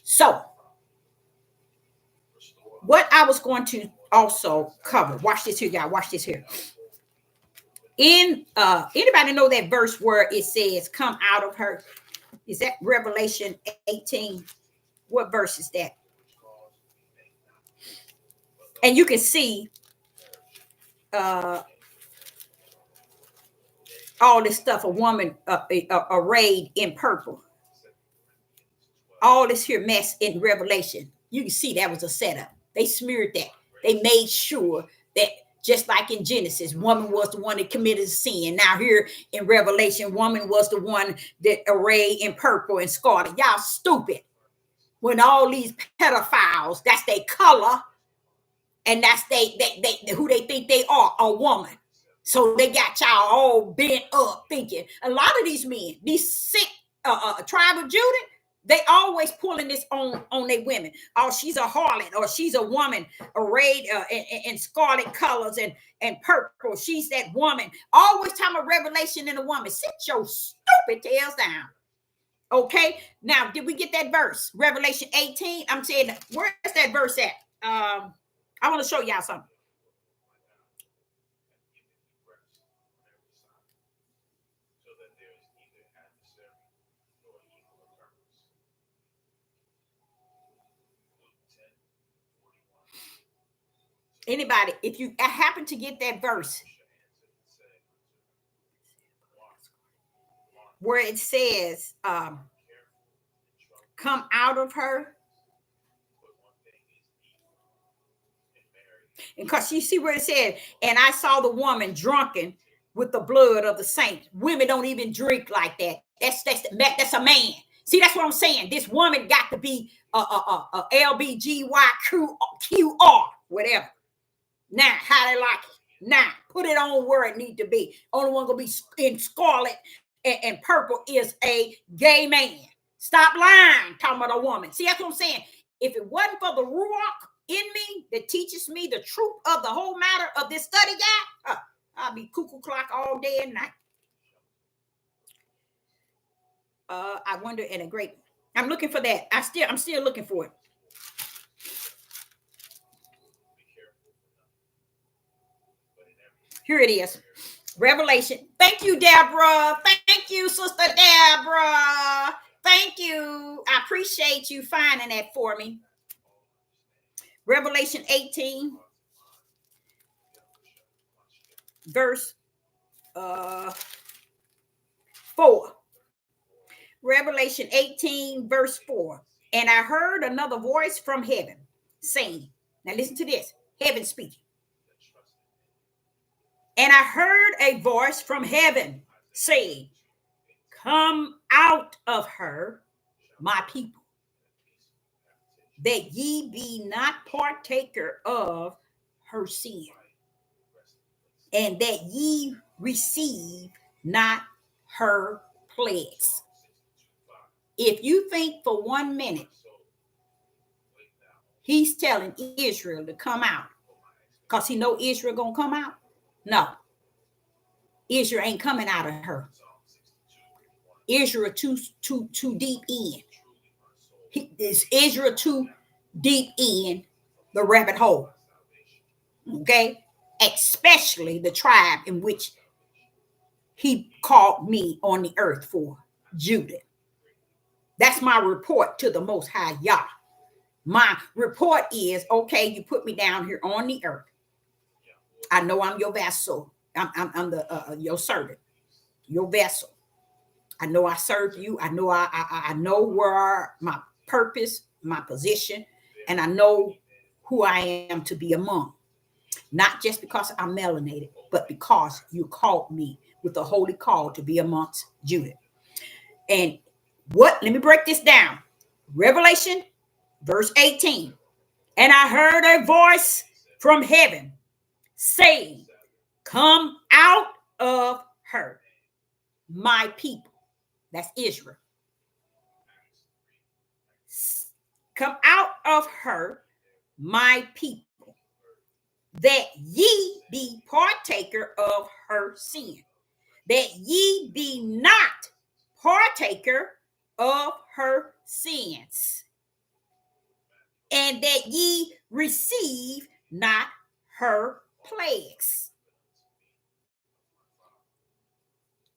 So, what I was going to also cover, watch this here, y'all. Watch this here. In anybody know that verse where it says, come out of her? Is that Revelation 18? What verse is that? And you can see all this stuff, a woman arrayed in purple. All this here mess in Revelation. You can see that was a setup. They smeared that. They made sure that just like in Genesis, woman was the one that committed sin. Now here in Revelation, woman was the one that arrayed in purple and scarlet. Y'all stupid. When all these pedophiles, that's their color, and that's they who they think they are, a woman. So they got y'all all bent up thinking. A lot of these men, these sick tribe of Judah, they always pulling this on their women. Oh, she's a harlot, or she's a woman arrayed in scarlet colors and purple. She's that woman. Always talking about Revelation in a woman. Sit your stupid tails down. Okay, now did we get that verse? Revelation 18. I'm saying, where's that verse at? I want to show y'all something. Anybody, if you happen to get that verse where it says, come out of her. And because you see where it said, and I saw the woman drunken with the blood of the saints. Women don't even drink like that. That's a man. See, that's what I'm saying. This woman got to be a LBGYQR, whatever. Now, how they like it. Now, put it on where it need to be. Only one going to be in scarlet and purple is a gay man. Stop lying, talking about a woman. See, that's what I'm saying. If it wasn't for the ruach in me that teaches me the truth of the whole matter of this study guide, I'll be cuckoo clock all day and night. I wonder, and a great, I'm looking for that. I'm still looking for it. Here it is. Revelation. Thank you, Deborah. Thank you, Sister Deborah. Thank you. I appreciate you finding that for me. Revelation 18, verse 4. Revelation 18, verse 4. And I heard another voice from heaven saying, now listen to this, heaven speaking. And I heard a voice from heaven saying, come out of her, my people, that ye be not partaker of her sin, and that ye receive not her plagues. If you think for 1 minute he's telling Israel to come out because he know Israel gonna come out, no, Israel ain't coming out of her. Israel too deep in. Is Israel too deep in the rabbit hole? Okay, especially the tribe in which he called me on the earth for, Judah. That's my report to the Most High Yah. My report is, okay, you put me down here on the earth. I know I'm your vessel. I'm the your servant, your vessel. I know I serve you. I know I know where my purpose, my position, and I know who I am to be among. Not just because I'm melanated, but because you called me with a holy call to be amongst Judah. And let me break this down. Revelation, verse 18. And I heard a voice from heaven saying, come out of her, my people. That's Israel. Come out of her, my people, that ye be partaker of her sin, that ye be not partaker of her sins, and that ye receive not her plagues.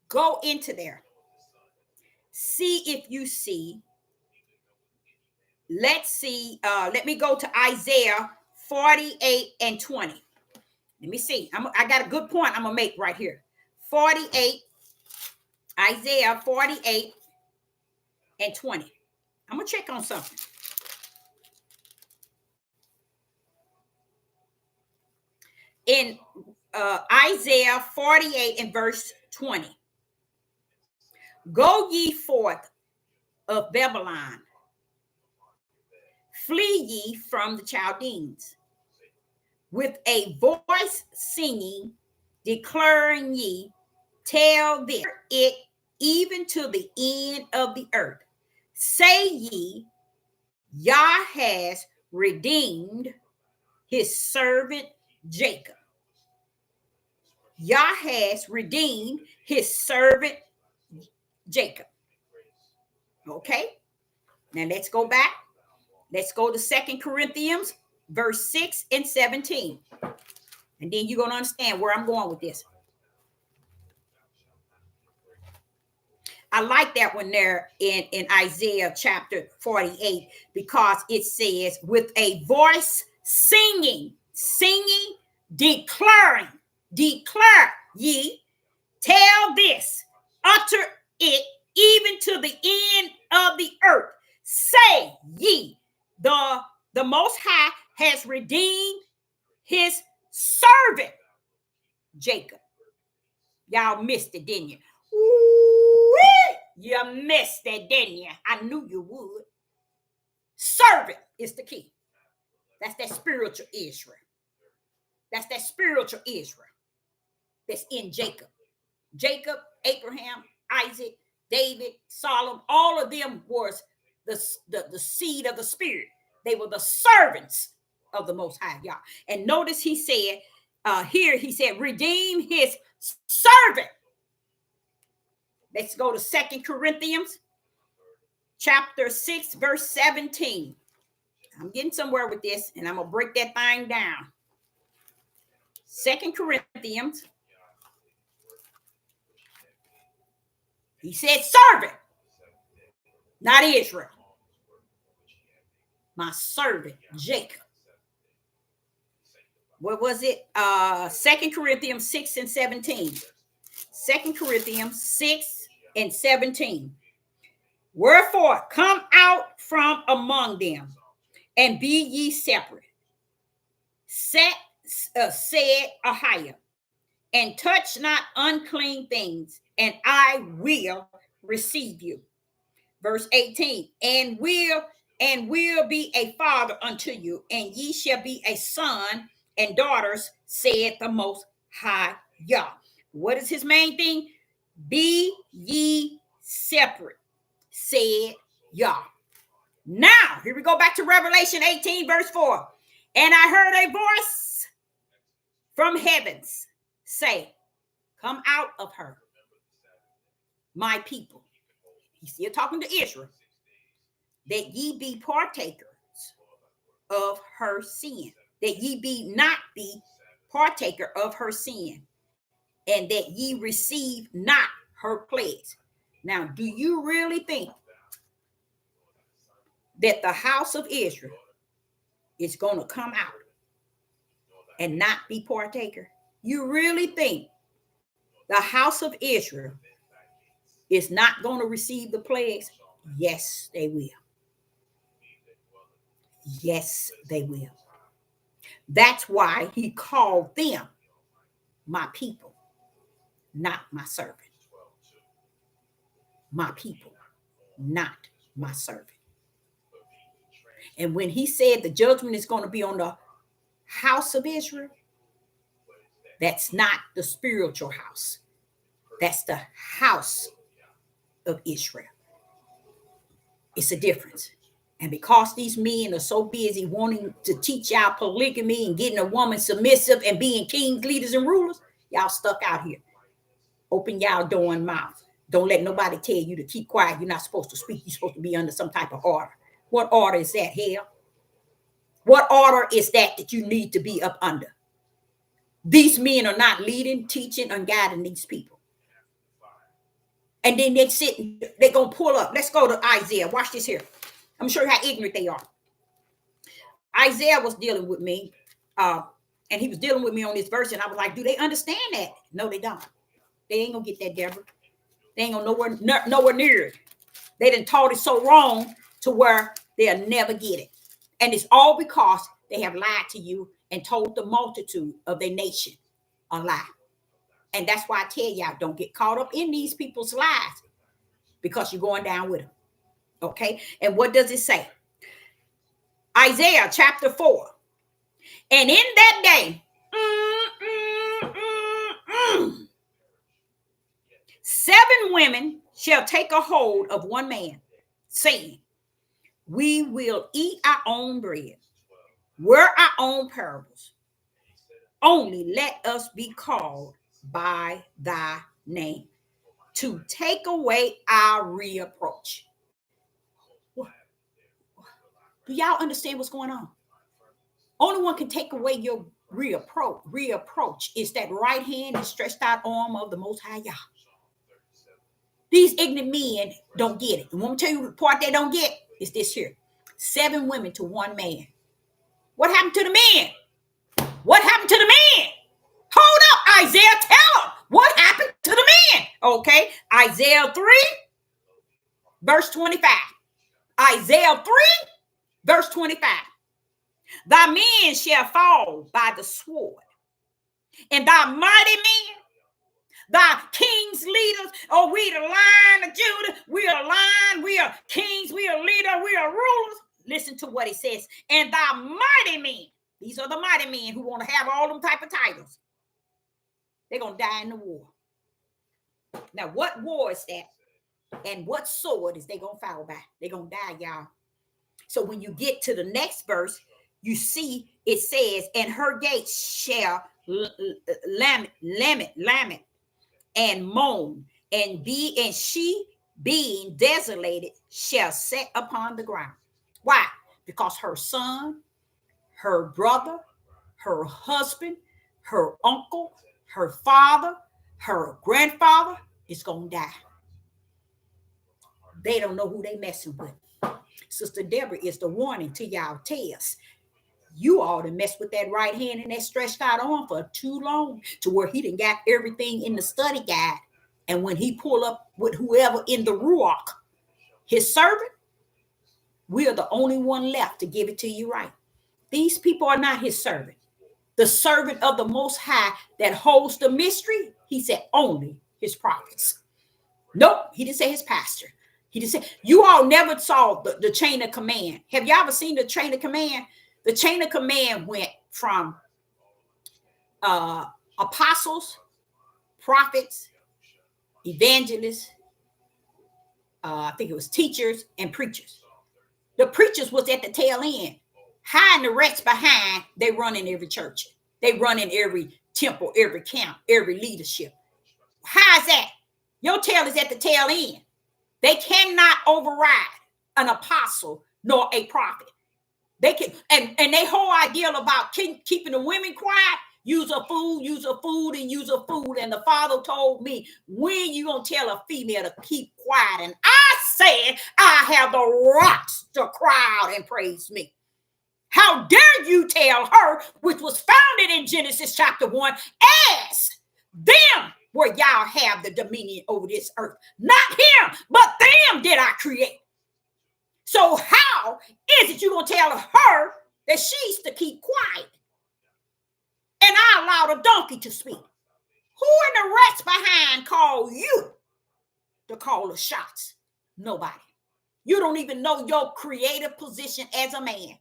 Go into there. See if you see. Let's see. Let me go to Isaiah 48 and 20. Let me see. I got a good point I'm going to make right here. 48, Isaiah 48 and 20. I'm going to check on something. In Isaiah 48 and verse 20. Go ye forth of Babylon. Flee ye from the Chaldeans. With a voice singing, declaring ye, tell it even to the end of the earth. Say ye, Yah has redeemed his servant Jacob. Yah has redeemed his servant Jacob. Okay, now let's go back. Let's go to 2 Corinthians, verse 6 and 17. And then you're going to understand where I'm going with this. I like that one there in Isaiah chapter 48, because it says, with a voice singing, declare ye, tell this, utter it even to the end of the earth. Say ye, the Most High has redeemed his servant Jacob. Y'all missed it, didn't you? Ooh, you missed it, didn't you? I knew you would. Servant is the key. That's that spiritual Israel. That's that spiritual Israel. that's in Jacob. Jacob, Abraham, Isaac, David, Solomon, all of them was the seed of the Spirit. They were the servants of the Most High Yah. And notice he said, here he said, redeem his servant. Let's go to 2 Corinthians chapter 6, verse 17. I'm getting somewhere with this, and I'm going to break that thing down. 2 Corinthians. He said servant, not Israel. My servant, Jacob. What was it? 2 Corinthians 6 and 17. 2 Corinthians 6 and 17. Wherefore, come out from among them, and be ye separate. Said Ahiah, and touch not unclean things, and I will receive you. Verse 18, and will be a father unto you, and ye shall be a son and daughters, said the Most High Yah. What is his main thing? Be ye separate, said Yah. Now, here we go back to Revelation 18, verse 4. And I heard a voice from heavens say, come out of her, my people. He's still talking to Israel. That ye be partakers of her sin. That ye be not be partaker of her sin. And that ye receive not her plagues. Now, do you really think that the house of Israel is going to come out and not be partaker? You really think the house of Israel is not going to receive the plagues? Yes, they will. Yes, they will. That's why he called them my people, not my servant. My people, not my servant. And when he said the judgment is going to be on the house of Israel, that's not the spiritual house. That's the house of Israel. It's a difference. And because these men are so busy wanting to teach y'all polygamy and getting a woman submissive and being kings, leaders, and rulers, y'all stuck out here. Open y'all door and mouth. Don't let nobody tell you to keep quiet. You're not supposed to speak. You're supposed to be under some type of order. What order is that, hell? What order is that you need to be up under? These men are not leading, teaching, and guiding these people. And then they sit, they're going to pull up. Let's go to Isaiah. Watch this here. I'm sure how ignorant they are. Isaiah was dealing with me, and he was dealing with me on this verse, and I was like, do they understand that? No, they don't. They ain't going to get that, Deborah. They ain't going to nowhere near it. They done taught it so wrong to where they'll never get it. And it's all because they have lied to you and told the multitude of their nation a lie. And that's why I tell y'all, don't get caught up in these people's lies because you're going down with them. Okay? And what does it say? Isaiah chapter 4. And in that day, 7 women shall take a hold of one man, saying, we will eat our own bread, wear our own parables. Only let us be called by thy name, to take away our reproach. Do y'all understand what's going on? Only one can take away your reproach is that right hand and stretched out arm of the Most High Yah. These ignorant men don't get it. And when I tell you the part they don't get is this here. 7 women to one man. What happened to the men? What happened to the men? Hold up, Isaiah, tell them what happened to the men. Okay, Isaiah 3, verse 25. Isaiah 3, verse 25. Thy men shall fall by the sword, and thy mighty men, thy kings, leaders, oh, we the line of Judah, we are line, we are kings, we are leaders, we are rulers. Listen to what he says. And thy mighty men, these are the mighty men who want to have all them type of titles. They're going to die in the war. Now, what war is that? And what sword is they going to fall by? They're going to die, y'all. So when you get to the next verse, you see it says, and her gates shall lament and moan, and she being desolated shall set upon the ground. Why? Because her son, her brother, her husband, her uncle, her father, her grandfather is going to die. They don't know who they messing with. Sister Deborah is the warning to y'all tales. You ought to mess with that right hand and that stretched out arm for too long, to where he done got everything in the study guide. And when he pull up with whoever in the ruach, his servant, we are the only one left to give it to you right. These people are not his servant. The servant of the Most High that holds the mystery, he said only his prophets. Nope, he didn't say his pastor. He didn't say, you all never saw the chain of command. Have y'all ever seen the chain of command? The chain of command went from apostles, prophets, evangelists, I think it was teachers and preachers. The preachers was at the tail end. Hiding the rest behind, they run in every church. They run in every temple, every camp, every leadership. How is that? Your tail is at the tail end. They cannot override an apostle nor a prophet. They can, and their whole idea about keeping the women quiet, use a food, and use a food. And the Father told me, when you gonna tell a female to keep quiet? And I said, I have the rocks to cry out and praise me. How dare you tell her, which was founded in Genesis chapter 1, as them where y'all have the dominion over this earth. Not him, but them did I create. So how is it you going to tell her that she's to keep quiet? And I allowed a donkey to speak. Who in the rest behind call you to call the shots? Nobody. You don't even know your creative position as a man.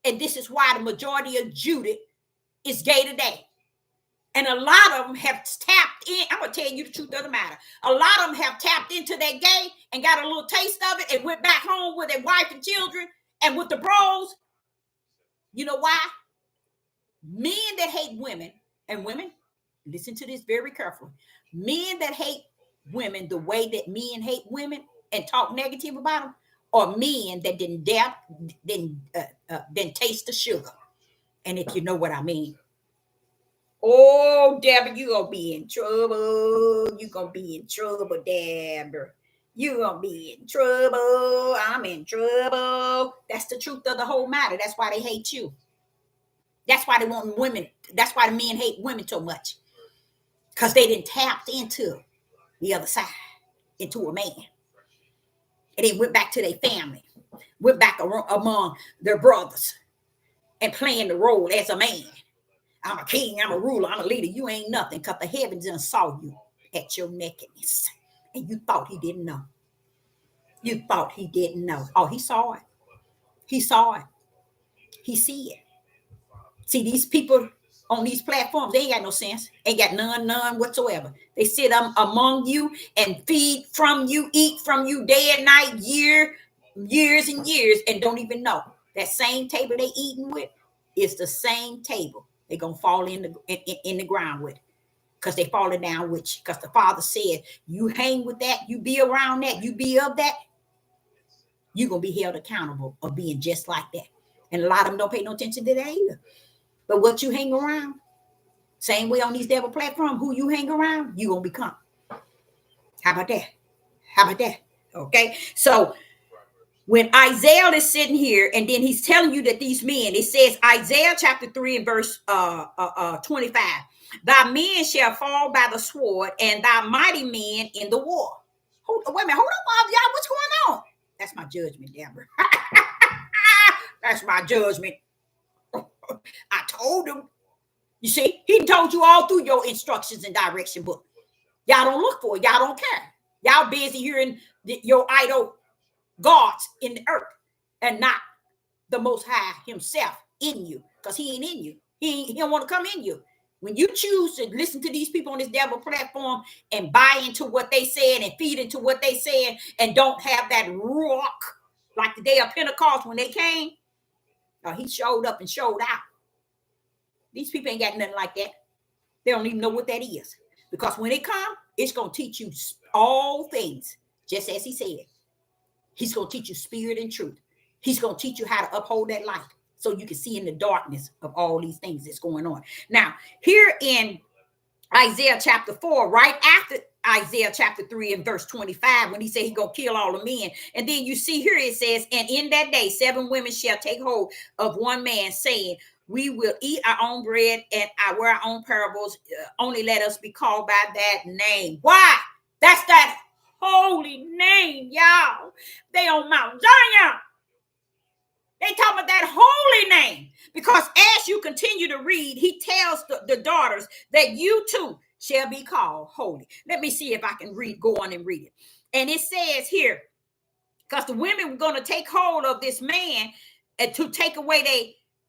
And this is why the majority of Judah is gay today. And a lot of them have tapped in. I'm going to tell you the truth of the matter. A lot of them have tapped into their gay and got a little taste of it and went back home with their wife and children and with the bros. You know why? Men that hate women, and women, listen to this very carefully. Men that hate women the way that men hate women and talk negative about them, or men that didn't taste the sugar. And if you know what I mean. Oh, Deborah, you gonna be in trouble. You gonna be in trouble, Deborah. You gonna be in trouble. I'm in trouble. That's the truth of the whole matter. That's why they hate you. That's why they want women. That's why the men hate women so much. Because they didn't tap into the other side, into a man. And they went back to their family, went back among their brothers and playing the role as a man. I'm a king, I'm a ruler, I'm a leader. You ain't nothing, because the heavens done saw you at your nakedness. And you thought he didn't know. You thought he didn't know. Oh, he saw it. He saw it. He see it. See, these people on these platforms, they ain't got no sense. Ain't got none whatsoever. They sit among you and feed from you, eat from you day and night, years and years, and don't even know. That same table they eating with is the same table they're going to fall in the ground with, because they falling down with you. Because the Father said, you hang with that, you be around that, you be of that, you're going to be held accountable of being just like that. And a lot of them don't pay no attention to that either. But what you hang around, same way on these devil platforms, who you hang around, you going to become. How about that? How about that? Okay. So when Isaiah is sitting here and then he's telling you that these men, it says Isaiah chapter 3 and verse 25, thy men shall fall by the sword and thy mighty men in the war. Wait a minute. Hold up, y'all. What's going on? That's my judgment, Deborah. That's my judgment. I told him. You see, he told you all through your instructions and direction book. Y'all don't look for it. Y'all don't care. Y'all busy hearing your idol gods in the earth and not the Most High himself in you, because he ain't in you. He don't want to come in you. When you choose to listen to these people on this devil platform and buy into what they said and feed into what they said and don't have that rock like the day of Pentecost when they came, he showed up and showed out. These people ain't got nothing like that. They don't even know what that is. Because when it comes, it's going to teach you all things, just as he said. He's going to teach you spirit and truth. He's going to teach you how to uphold that light so you can see in the darkness of all these things that's going on. Now, here in Isaiah chapter 4, right after Isaiah chapter 3 and verse 25, when he said he's going to kill all the men. And then you see here it says, and in that day, 7 women shall take hold of one man, saying, we will eat our own bread and wear our own parables. Only let us be called by that name. Why? That's that holy name, y'all. They on Mount Zion. They talk about that holy name. Because as you continue to read, he tells the daughters that you too shall be called holy. Let me see if I can go on and read it. And it says here, because the women were going to take hold of this man and to take away their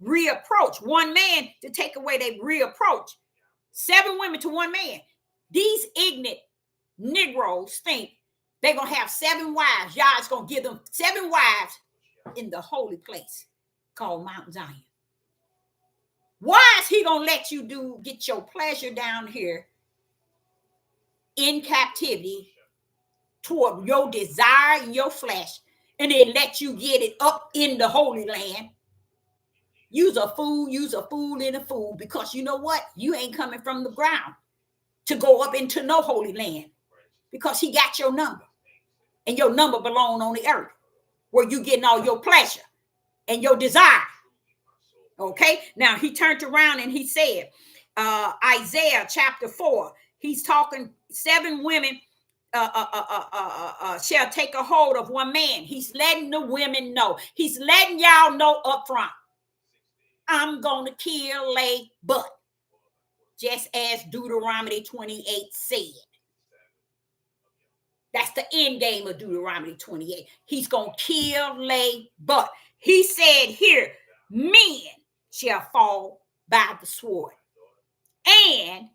reapproach. One man to take away their reapproach. 7 women to one man. These ignorant Negroes think they're going to have 7 wives. Y'all's going to give them 7 wives in the holy place called Mount Zion. Why is he going to let you get your pleasure down here in captivity toward your desire in your flesh and then let you get it up in the Holy Land? You's a fool in a fool, because you know what? You ain't coming from the ground to go up into no Holy Land, because he got your number, and your number belong on the earth where you getting all your pleasure and your desire. Okay, now he turned around and he said, Isaiah chapter 4, he's talking 7 women shall take a hold of one man. He's letting the women know. He's letting y'all know up front. I'm going to kill lay butt, just as Deuteronomy 28 said. That's the end game of Deuteronomy 28. He's going to kill lay butt. He said here, men shall fall by the sword, and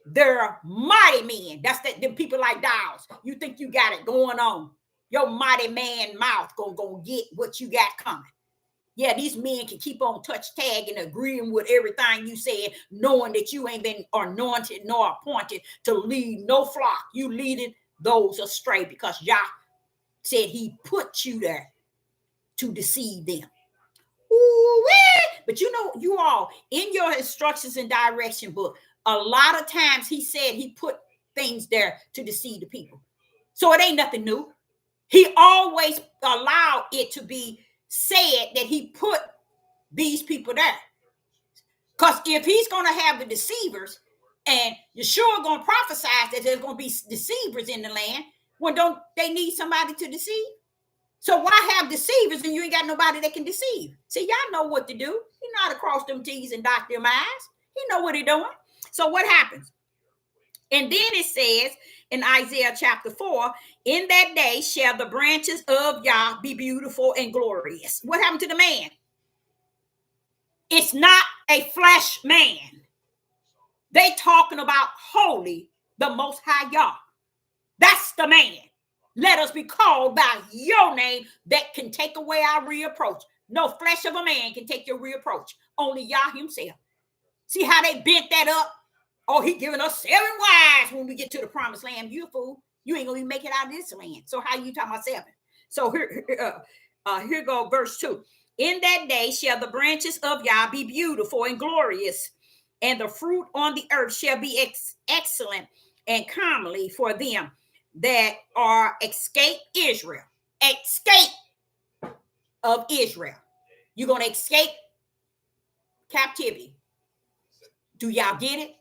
they're mighty men. That's them people like Dials. You think you got it going on. Your mighty man mouth gonna get what you got coming. Yeah, these men can keep on touch tag and agreeing with everything you said, knowing that you ain't been anointed nor appointed to lead no flock. You leading those astray because Yah said he put you there to deceive them. Ooh-wee! But you know, you all, in your instructions and direction book, a lot of times he said he put things there to deceive the people. So it ain't nothing new. He always allowed it to be said that he put these people there. Because if he's going to have the deceivers, and Yeshua going to prophesy that there's going to be deceivers in the land, when don't they need somebody to deceive? So why have deceivers and you ain't got nobody that can deceive? See, y'all know what to do. He know how to cross them T's and dot them I's. He know what he doing. So what happens? And then it says in Isaiah chapter 4, in that day shall the branches of Yah be beautiful and glorious. What happened to the man? It's not a flesh man. They talking about holy, the most high Yah. That's the man. Let us be called by your name that can take away our reapproach. No flesh of a man can take your reapproach. Only Yah himself. See how they bent that up? Oh, he giving us 7 wives when we get to the promised land. You fool. You ain't going to make it out of this land. So how you talking about 7? So here go verse 2. In that day shall the branches of Yah be beautiful and glorious, and the fruit on the earth shall be excellent and comely for them that are escape Israel. Escape of Israel. You're going to escape captivity. Do y'all get it?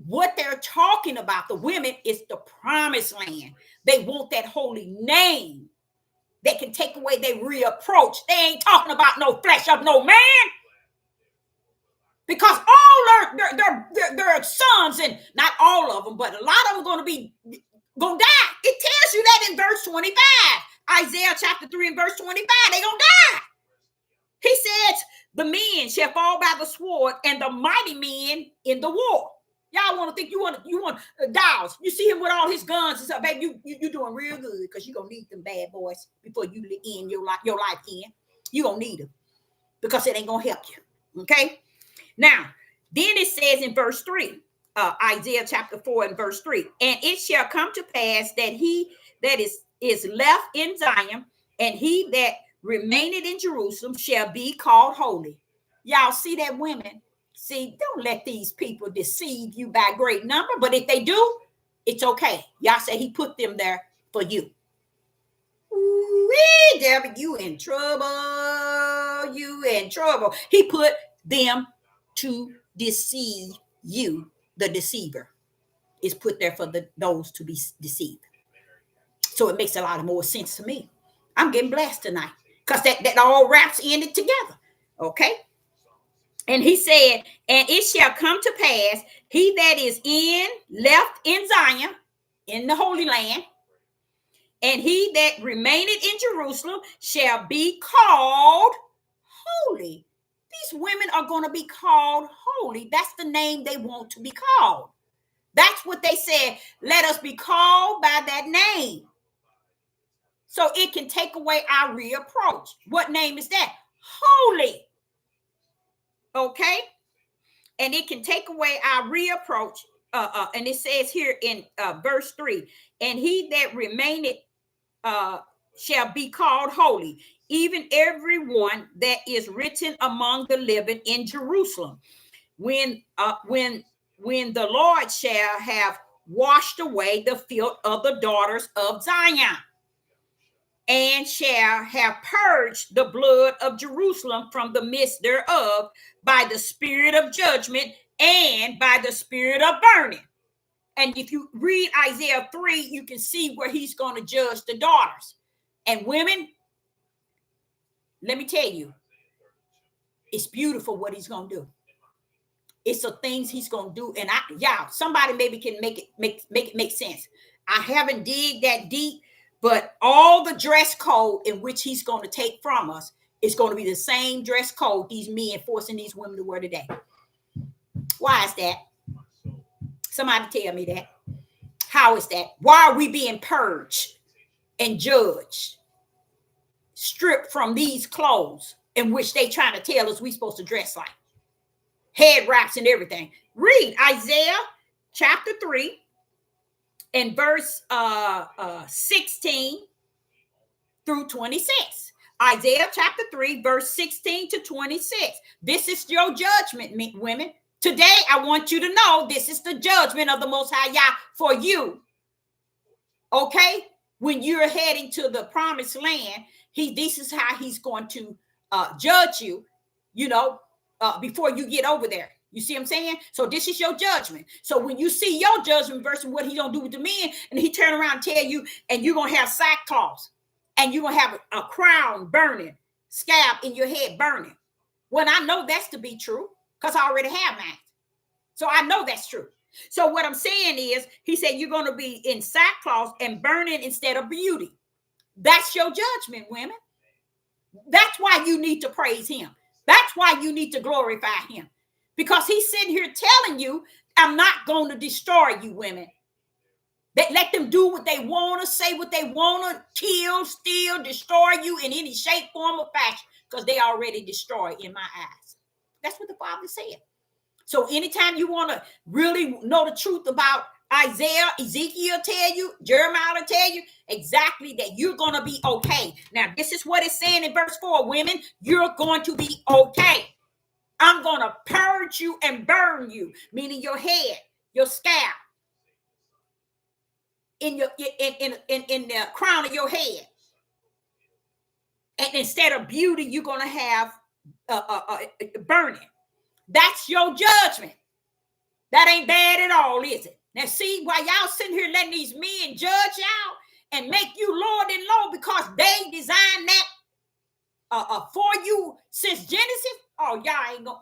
What they're talking about, the women, is the promised land. They want that holy name. They can take away their reapproach. They ain't talking about no flesh of no man. Because all their sons, and not all of them, but a lot of them going to die. It tells you that in verse 25. Isaiah chapter 3 and verse 25. They going to die. He says the men shall fall by the sword, and the mighty men in the war. Y'all want to think you want Giles. You see him with all his guns and stuff, baby. You doing real good because you're gonna need them bad boys before you end your life in. You're gonna need them because it ain't gonna help you. Okay. Now, then it says in verse 3, Isaiah chapter 4 and verse 3, and it shall come to pass that he that is left in Zion and he that remaineth in Jerusalem shall be called holy. Y'all see that, women? See, don't let these people deceive you by great number, but if they do, it's okay. Y'all say he put them there for you. Ooh, Debbie, you in trouble. You in trouble. He put them to deceive you. The deceiver is put there for those to be deceived. So it makes a lot of more sense to me. I'm getting blessed tonight because that all wraps in it together. Okay. And he said, and it shall come to pass, he that is left in Zion, in the Holy Land, and he that remaineth in Jerusalem shall be called holy. These women are going to be called holy. That's the name they want to be called. That's what they said. Let us be called by that name. So it can take away our reapproach. What name is that? Holy. Okay. And it can take away our reapproach. And it says here in verse 3, and he that remaineth shall be called holy, even everyone that is written among the living in Jerusalem. When the Lord shall have washed away the filth of the daughters of Zion, and shall have purged the blood of Jerusalem from the midst thereof by the spirit of judgment and by the spirit of burning. And if you read Isaiah 3, you can see where he's going to judge the daughters. And women, let me tell you, it's beautiful what he's going to do. It's the things he's going to do. And somebody maybe can make it make sense. I haven't dig that deep, but all the dress code in which he's going to take from us is going to be the same dress code these men forcing these women to wear today. Why is that? Somebody tell me that. How is that? Why are we being purged and judged, stripped from these clothes in which they trying to tell us we supposed to dress like? Head wraps and everything. Read Isaiah chapter 3 and verse 16 through 26. Isaiah chapter 3, verse 16 to 26. This is your judgment, women. Today, I want you to know this is the judgment of the Most High Yah for you. Okay? When you're heading to the promised land, this is how he's going to judge you, before you get over there. You see what I'm saying? So this is your judgment. So when you see your judgment versus what he don't do with the men, and he turn around and tell you, and you're going to have sackcloth, and you're going to have a crown burning, scab in your head burning. When I know that's to be true, because I already have mine. So I know that's true. So what I'm saying is, he said you're going to be in sackcloth and burning instead of beauty. That's your judgment, women. That's why you need to praise him. That's why you need to glorify him. Because he's sitting here telling you, I'm not going to destroy you, women. Let them do what they want to, say what they want to, kill, steal, destroy you in any shape, form, or fashion, because they already destroyed in my eyes. That's what the Father said. So anytime you want to really know the truth about Isaiah, Ezekiel tell you, Jeremiah will tell you exactly that you're going to be okay. Now, this is what it's saying in verse 4, women, you're going to be okay. I'm going to purge you and burn you, meaning your head, your scalp, in the crown of your head. And instead of beauty, you're going to have burning. That's your judgment. That ain't bad at all, is it? Now, see, while y'all sitting here letting these men judge y'all and make you Lord and Lord because they designed that for you since Genesis, oh, y'all ain't gonna.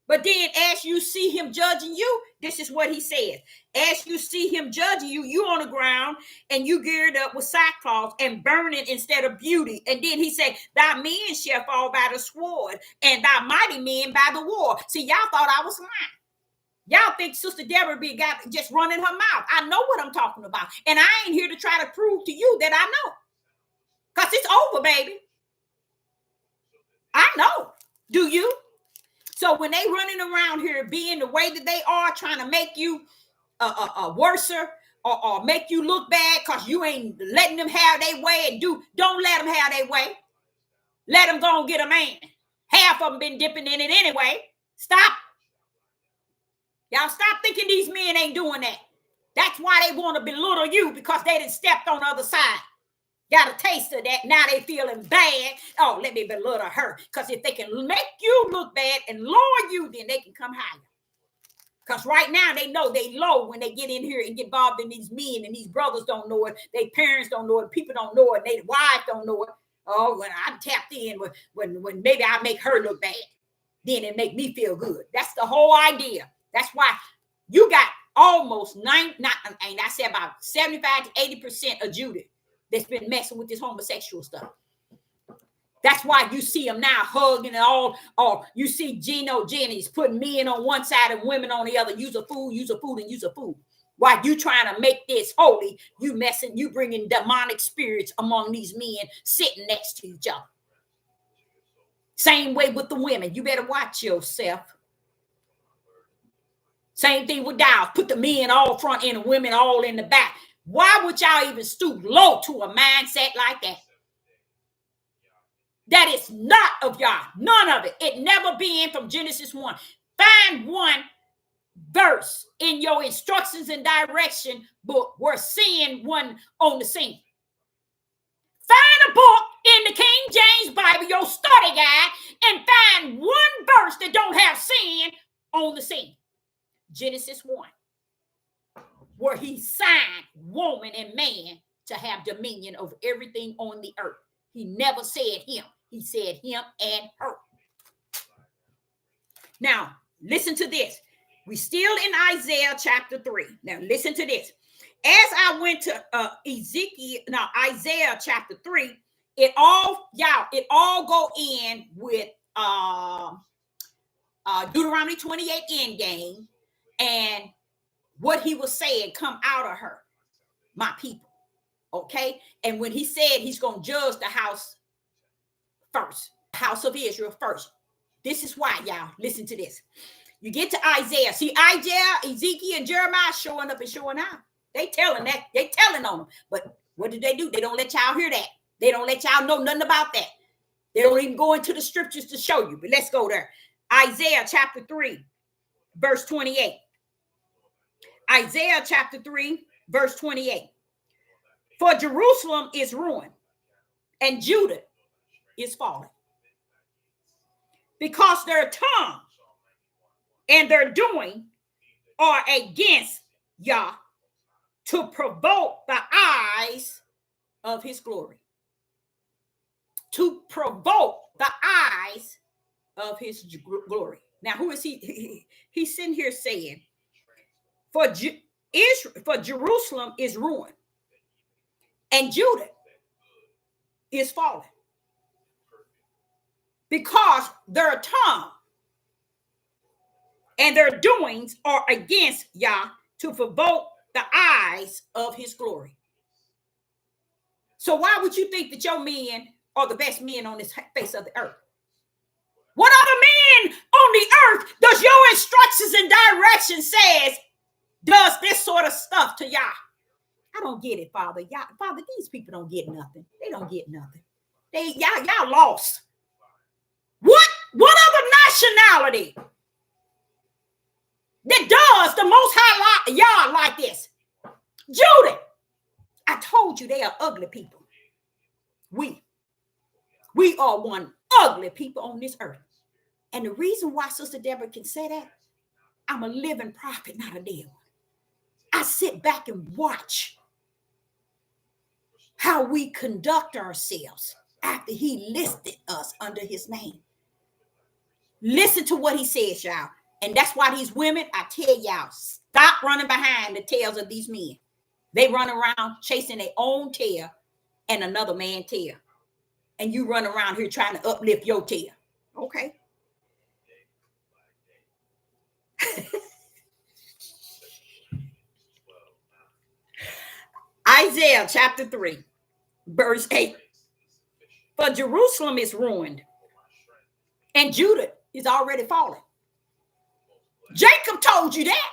But then as you see him judging you, this is what he says. As you see him judging you, you on the ground and you geared up with sackcloth and burning instead of beauty. And then he said, thy men shall fall by the sword and thy mighty men by the war. See, y'all thought I was lying. Y'all think Sister Deborah be got just running her mouth. I know what I'm talking about. And I ain't here to try to prove to you that I know. Because it's over, baby. I know. Do you? So when they running around here being the way that they are, trying to make you worser or make you look bad because you ain't letting them have their way and don't let them have their way. Let them go and get a man. Half of them been dipping in it anyway. Stop. Y'all stop thinking these men ain't doing that. That's why they want to belittle you, because they done stepped on the other side. Got a taste of that. Now they feeling bad. Oh, let me belittle her. Because if they can make you look bad and lower you, then they can come higher. Because right now they know they low when they get in here and get involved in these men, and these brothers don't know it. Their parents don't know it. People don't know it. Their wives don't know it. Oh, when I'm tapped in, when maybe I make her look bad, then it make me feel good. That's the whole idea. That's why you got almost I say about 75 to 80% of Judah that's been messing with this homosexual stuff. That's why you see them now hugging and all, or you see Geno Jennings putting men on one side and women on the other. Use a fool, and use a fool. While you trying to make this holy, you bringing demonic spirits among these men sitting next to each other. Same way with the women. You better watch yourself. Same thing with Dow. Put the men all front and the women all in the back. Why would y'all even stoop low to a mindset like that? That is not of y'all. None of it. It never been from Genesis 1. Find one verse in your instructions and direction book where sin one on the scene. Find a book in the King James Bible, your study guide, and find one verse that don't have sin on the scene. Genesis 1, where he signed woman and man to have dominion over everything on the earth. He never said him. He said him and her. Now, listen to this. We still in Isaiah chapter 3. Now, listen to this. As I went to Isaiah chapter 3, it all go in with Deuteronomy 28 end game, and what he was saying come out of her, my people. Okay? And when he said he's going to judge the house first, the house of Israel first. This is why, y'all, listen to this. You get to Isaiah. See, Isaiah, Ezekiel, and Jeremiah showing up and showing out. They telling on them. But what do? They don't let y'all hear that. They don't let y'all know nothing about that. They don't even go into the scriptures to show you. But let's go there. Isaiah chapter 3, verse 28. Isaiah chapter 3, verse 28. For Jerusalem is ruined, and Judah is fallen, because their tongue and their doing are against Yah, to provoke the eyes of his glory. To provoke the eyes of his glory. Now, who is he? He's sitting here saying, for Jerusalem is ruined, and Judah is fallen, because their tongue and their doings are against Yah, to provoke the eyes of his glory. So why would you think that your men are the best men on this face of the earth? What other men on the earth does your instructions and direction says does this sort of stuff to Yah? I don't get it, Father. Father, these people don't get nothing. They don't get nothing. Y'all lost. What other nationality that does the most high Yah like this? Judah. I told you they are ugly people. We are one ugly people on this earth. And the reason why Sister Deborah can say that, I'm a living prophet, not a dead one. I sit back and watch how we conduct ourselves after he listed us under his name. Listen to what he says, y'all. And that's why these women, I tell y'all, stop running behind the tails of these men. They run around chasing their own tail and another man's tail. And you run around here trying to uplift your tail. Okay. Isaiah chapter 3, verse 8. For Jerusalem is ruined, and Judah is already fallen. Jacob told you that.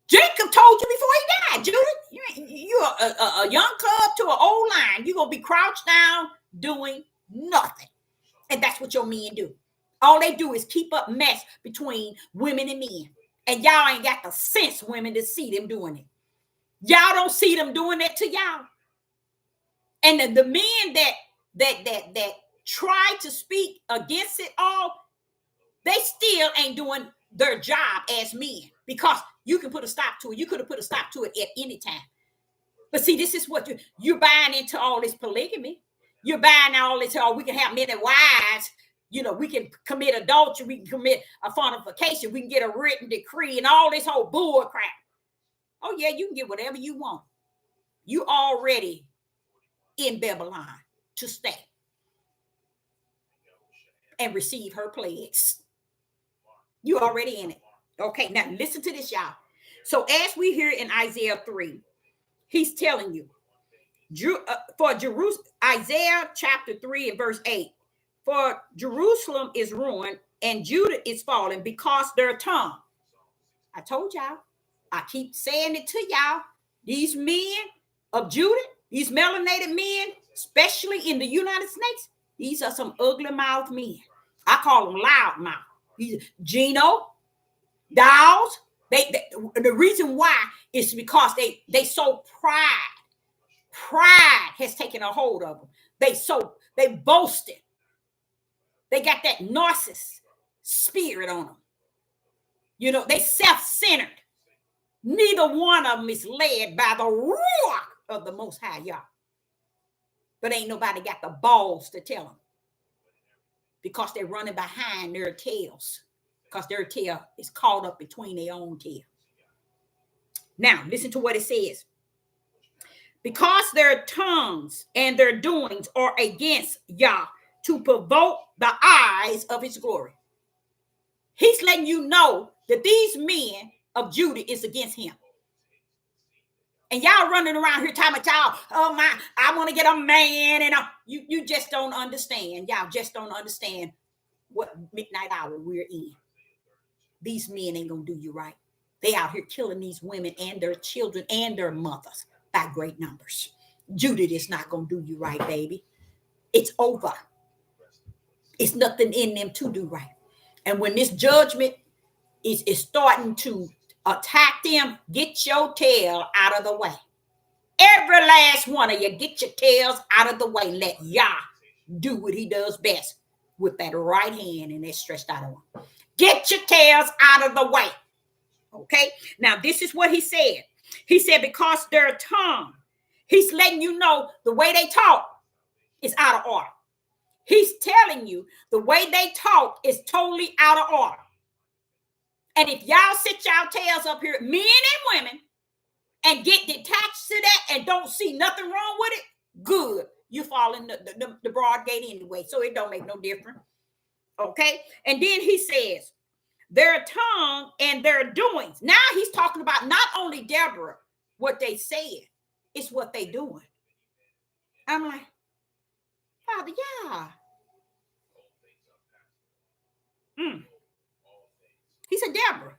Jacob told you before he died, Judah, you're a young cub to an old lion. You're going to be crouched down doing nothing. And that's what your men do. All they do is keep up mess between women and men. And y'all ain't got the sense, women, to see them doing it. Y'all don't see them doing that to y'all. And the men that try to speak against it all, they still ain't doing their job as men, because you can put a stop to it. You could have put a stop to it at any time. But see, this is what you're buying into, all this polygamy. You're buying all this, we can have many wives. We can commit adultery. We can commit a fornication. We can get a written decree and all this whole bull crap. Oh, yeah, you can get whatever you want. You already in Babylon to stay and receive her plagues. You already in it. Okay, now listen to this, y'all. So as we hear in Isaiah 3, he's telling you, for Jerusalem, Isaiah chapter 3 and verse 8, for Jerusalem is ruined and Judah is fallen because their tongue. I told y'all, I keep saying it to y'all, these men of Judah, these melanated men, especially in the United States, these are some ugly mouthed men. I call them loud mouth. Gino, Dow's, the reason why is because they so pride has taken a hold of them. They boasted. They got that narcissist spirit on them. They self-centered. Neither one of them is led by the ruach of the Most High Yah. But ain't nobody got the balls to tell them, because they're running behind their tails, because their tail is caught up between their own tail. Now, listen to what it says. Because their tongues and their doings are against Yah, to provoke the eyes of his glory. He's letting you know that these men of Judah is against him. And y'all running around here talking about y'all, oh my, I want to get a man. And you just don't understand. Y'all just don't understand what midnight hour we're in. These men ain't going to do you right. They out here killing these women and their children and their mothers by great numbers. Judah is not going to do you right, baby. It's over. It's nothing in them to do right. And when this judgment is starting to attack them, get your tail out of the way. Every last one of you, get your tails out of the way. Let Yah do what he does best with that right hand and that stretched out arm. Get your tails out of the way. Okay? Now, this is what he said. He said, because their tongue, he's letting you know the way they talk is out of order. He's telling you the way they talk is totally out of order. And if y'all sit y'all tails up here, men and women, and get detached to that and don't see nothing wrong with it, good. You fall in the broad gate anyway, so it don't make no difference. Okay? And then he says, their tongue and their doings. Now he's talking about not only Deborah, what they said, it's what they doing. I'm like, Father, yeah. He said, Deborah,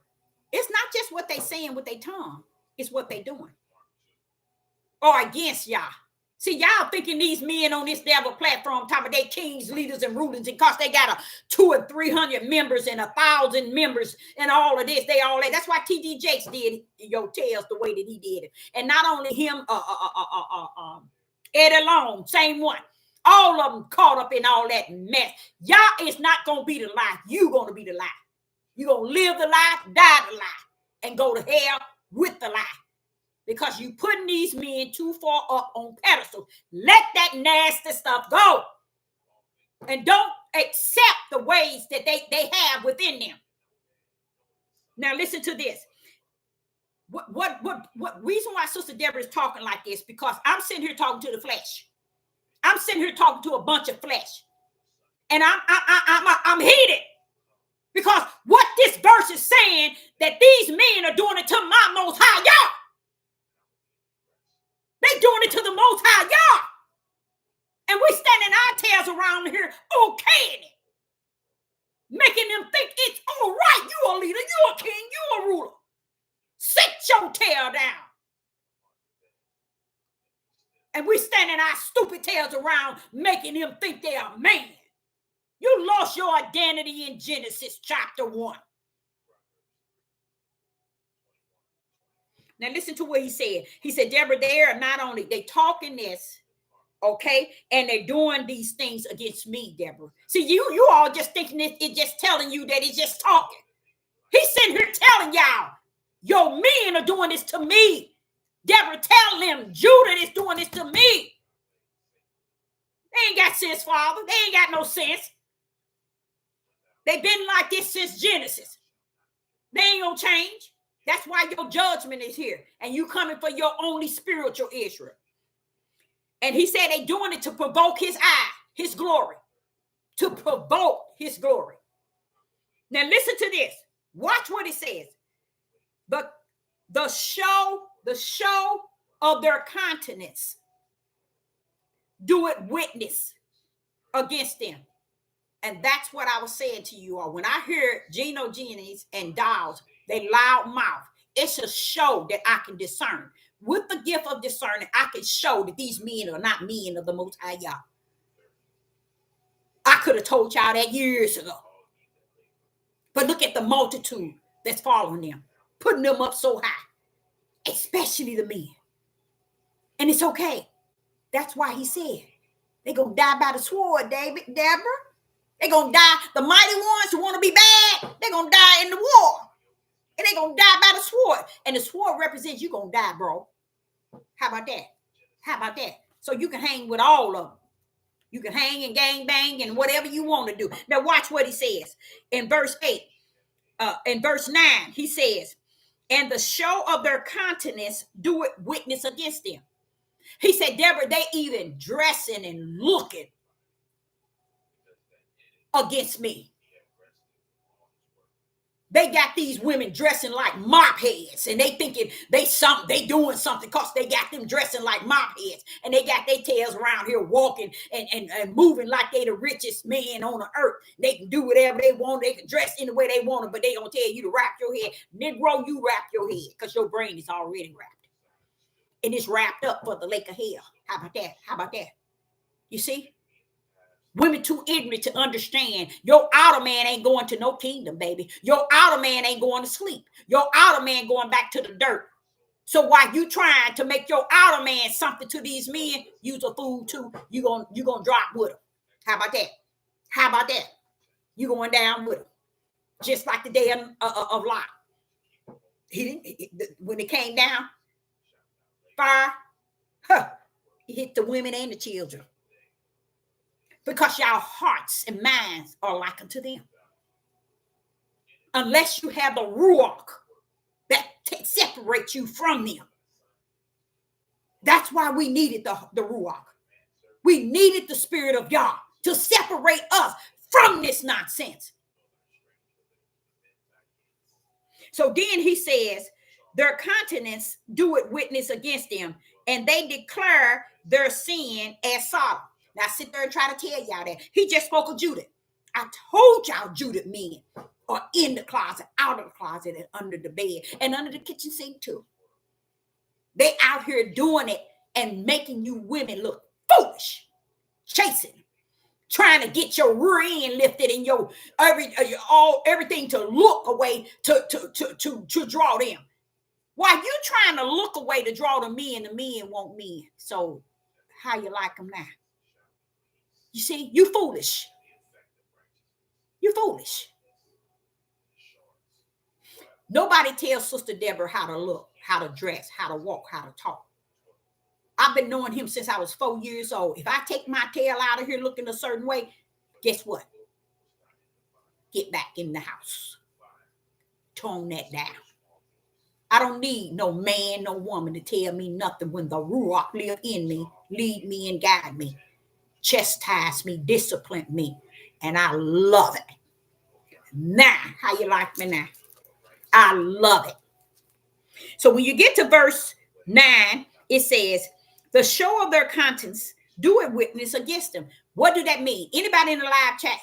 it's not just what they saying with their tongue, it's what they doing. Or against Yah. See, y'all thinking these men on this devil platform talking about they kings, leaders, and rulers, because they got 200 or 300 members and 1,000 members and all of this, that's why T.D. Jakes did your tails the way that he did it. And not only him, Eddie Long, same one. All of them caught up in all that mess. Yah is not going to be the lie. You going to be the lie. You're going to live the lie, die the lie, and go to hell with the lie. Because you putting these men too far up on pedestals. Let that nasty stuff go. And don't accept the ways that they have within them. Now listen to this. What reason why Sister Deborah is talking like this? Because I'm sitting here talking to the flesh. I'm sitting here talking to a bunch of flesh, and I'm heated because what this verse is saying that these men are doing it to my Most High Yah. They doing it to the Most High Yah, and we standing our tails around here okaying it, making them think it's all right. You a leader, you a king, you a ruler. Sit your tail down. And we standing our stupid tails around making them think they are man. You lost your identity in Genesis chapter 1. Now listen to what he said. He said, Deborah, they are not only, they talking this, okay, and they're doing these things against me, Deborah. See, you all just thinking it's just telling you that it's just talking. He's sitting here telling y'all, your men are doing this to me. Deborah, tell them Judah is doing this to me. They ain't got sense, Father. They ain't got no sense. They've been like this since Genesis. They ain't gonna change. That's why your judgment is here. And you coming for your only spiritual Israel. And he said they doing it to provoke his eye, his glory. To provoke his glory. Now listen to this. Watch what it says. But the show of their countenance do it witness against them. And that's what I was saying to you all. When I hear Geno Jennings and Dawes, they loud mouth. It's a show that I can discern. With the gift of discerning, I can show that these men are not men of the Most High Yah. I could have told y'all that years ago. But look at the multitude that's following them, putting them up so high, especially the men. And it's okay. That's why he said, they're going to die by the sword, Deborah. They're going to die. The mighty ones who want to be bad, they're going to die in the war. And they're going to die by the sword. And the sword represents you're going to die, bro. How about that? How about that? So you can hang with all of them. You can hang and gang bang and whatever you want to do. Now watch what he says. In verse 8, in verse 9, he says, and the show of their countenance do it witness against them. He said, Deborah, they even dressing and looking against me. They got these women dressing like mop heads, and they thinking they doing something because they got them dressing like mop heads, and they got their tails around here walking and moving like they the richest man on the earth. They can do whatever they want. They can dress any way they want, but they gonna tell you to wrap your head. Negro, you wrap your head because your brain is already wrapped, and it's wrapped up for the lake of hell. How about that? How about that? You see? Women too ignorant to understand your outer man ain't going to no kingdom, baby. Your outer man ain't going to sleep. Your outer man going back to the dirt. So while you trying to make your outer man something to these men, you's a fool too. You gonna drop with them. How about that? How about that? You going down with them. Just like the day of Lot. When it came down, fire, it hit the women and the children. Because y'all hearts and minds are like unto them. Unless you have the ruach that separates you from them. That's why we needed the ruach. We needed the spirit of Yah to separate us from this nonsense. So then he says, their countenance do it witness against them, and they declare their sin as Sodom. Now sit there and try to tell y'all that. He just spoke of Judah. I told y'all Judah men are in the closet, out of the closet, and under the bed, and under the kitchen sink too. They out here doing it and making you women look foolish, chasing, trying to get your rear end lifted and your everything to look away to draw them. Why you trying to look away to draw the men want men. So how you like them now? You see, you foolish. You foolish. Nobody tells Sister Deborah how to look, how to dress, how to walk, how to talk. I've been knowing him since I was 4 years old. If I take my tail out of here looking a certain way, guess what? Get back in the house. Tone that down. I don't need no man, no woman to tell me nothing when the Ruach live in me, lead me and guide me, chastise me, discipline me, and I love it. Now, how you like me now? I love it. So when you get to verse 9, it says, the show of their contents do it witness against them. What do that mean? Anybody in the live chat,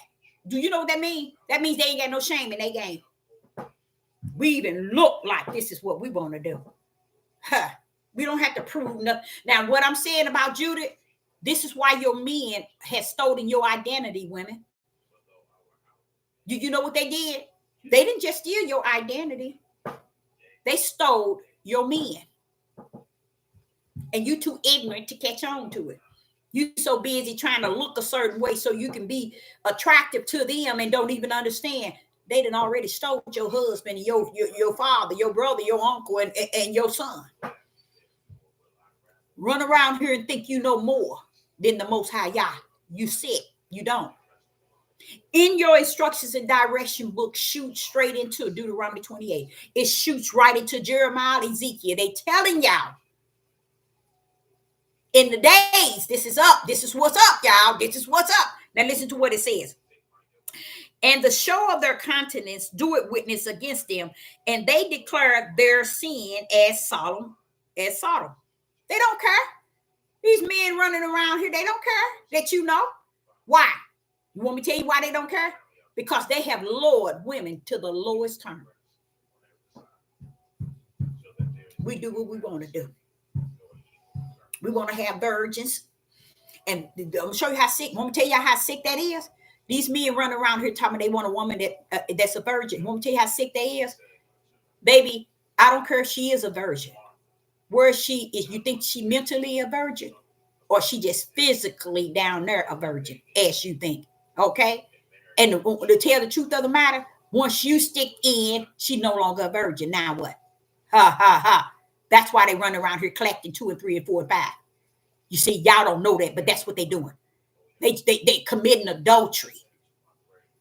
do you know what that means? That means they ain't got no shame in their game. We even look like this is what we want to do. Huh. We don't have to prove nothing. Now, what I'm saying about Judith, this is why your men has stolen your identity, women. You know what they did? They didn't just steal your identity. They stole your men. And you too ignorant to catch on to it. You so busy trying to look a certain way so you can be attractive to them and don't even understand. They done already stole your husband, your father, your brother, your uncle, and your son. Run around here and think you know more than the Most High Yah. You sick. You don't. In your instructions and direction book, shoot straight into Deuteronomy 28. It shoots right into Jeremiah and Ezekiel. They telling y'all, in the days, this is up. This is what's up, y'all. This is what's up. Now listen to what it says. And the show of their countenance do it witness against them, and they declare their sin as Sodom. They don't care. These men running around here, they don't care that you know. Why? You want me to tell you why they don't care? Because they have lowered women to the lowest term. We do what we want to do. We want to have virgins. And I'm going to show you how sick. Want me to tell you how sick that is? These men run around here talking they want a woman that's a virgin. Want me to tell you how sick that is? Baby, I don't care if she is a virgin. Where she is, you think she mentally a virgin? Or she just physically down there a virgin, as you think. Okay? And to tell the truth of the matter, once you stick in, she no longer a virgin. Now what? Ha, ha, ha. That's why they run around here collecting 2 and 3 and 4 and 5. You see, y'all don't know that, but that's what they're doing. They committing adultery.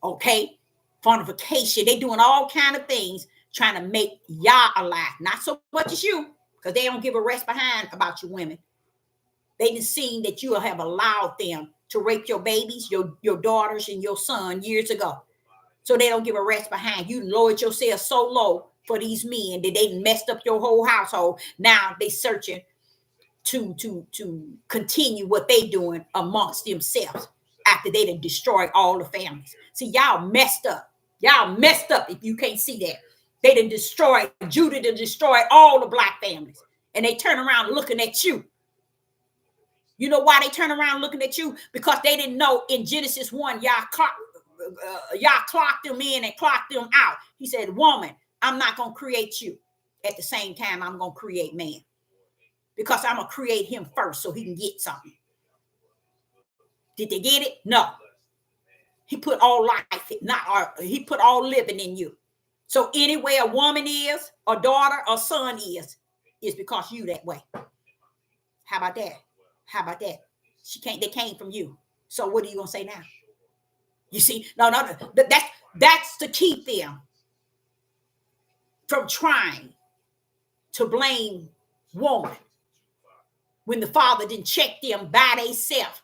Okay? Fornication. They doing all kind of things trying to make y'all alive. Not so much as you, because they don't give a rest behind about you women. They done seen that you have allowed them to rape your babies, your daughters, and your son years ago. So they don't give a rest behind. You lowered yourself so low for these men that they messed up your whole household. Now they searching to continue what they doing amongst themselves after they done destroyed all the families. See, y'all messed up. Y'all messed up if you can't see that. They done destroyed, Judah done destroyed all the black families. And they turn around looking at you. You know why they turn around looking at you? Because they didn't know in Genesis 1, y'all clocked them in and clocked them out. He said, woman, I'm not going to create you. At the same time, I'm going to create man. Because I'm going to create him first so he can get something. Did they get it? No. He put all life, he put all living in you. So anyway a woman is, a daughter, or son is because you that way. How about that? How about that? They came from you. So what are you going to say now? You see, no, that's to keep them from trying to blame woman when the Father didn't check them by themselves.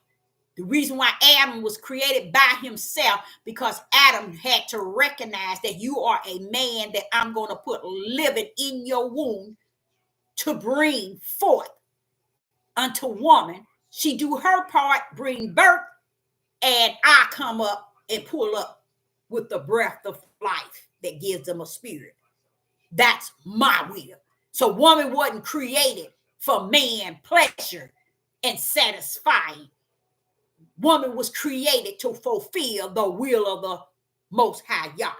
The reason why Adam was created by himself, because Adam had to recognize that you are a man that I'm going to put living in your womb to bring forth unto woman. She do her part, bring birth, and I come up and pull up with the breath of life that gives them a spirit. That's my will. So woman wasn't created for man pleasure and satisfying. Woman was created to fulfill the will of the Most High Yah.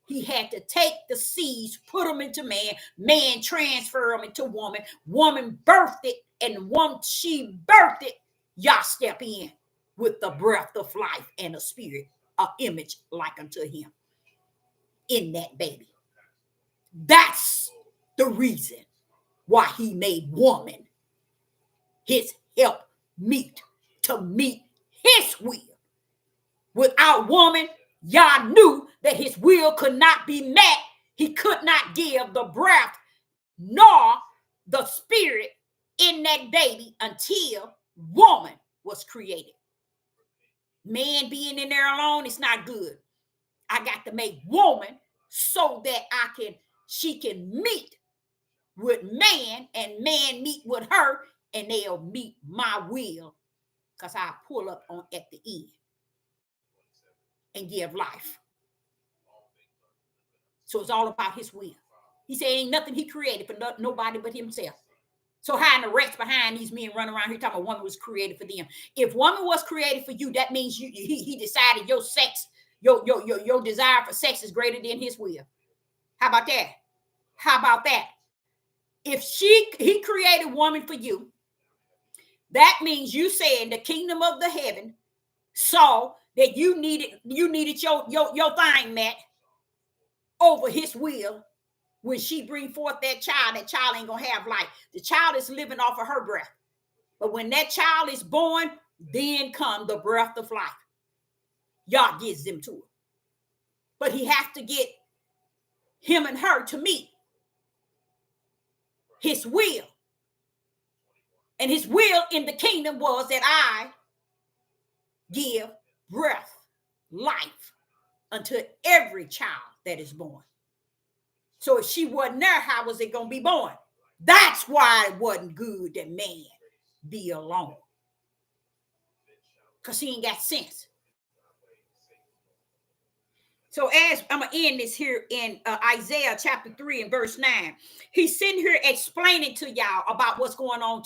He had to take the seeds, put them into man, man transfer them into woman, woman birthed it, and once she birthed it, Yah step in with the breath of life and a spirit, an image like unto him in that baby. That's the reason why he made woman his help meet to meet his will. Without woman, Yah knew that his will could not be met He could not give the breath nor the spirit in that baby until woman was created. Man being in there alone is not good. I got to make woman so that she can meet with man and man meet with her, and they'll meet my will, because I pull up on at the end and give life. So it's all about his will. He said ain't nothing he created for nobody but himself. So how in the rest behind these men running around here talking about woman was created for them? If woman was created for you, that means he decided your sex, your desire for sex is greater than his will. How about that? How about that? If he created woman for you, that means you saying the kingdom of the heaven saw that you needed your thing met over his will. When she bring forth that child ain't gonna have life. The child is living off of her breath. But when that child is born, then come the breath of life. Y'all gives them to her. But he has to get him and her to meet his will. And his will in the kingdom was that I give breath, life unto every child that is born. So if she wasn't there, how was it going to be born? That's why it wasn't good that man be alone. Because he ain't got sense. So as I'm going to end this here in Isaiah chapter 3 and verse 9. He's sitting here explaining to y'all about what's going on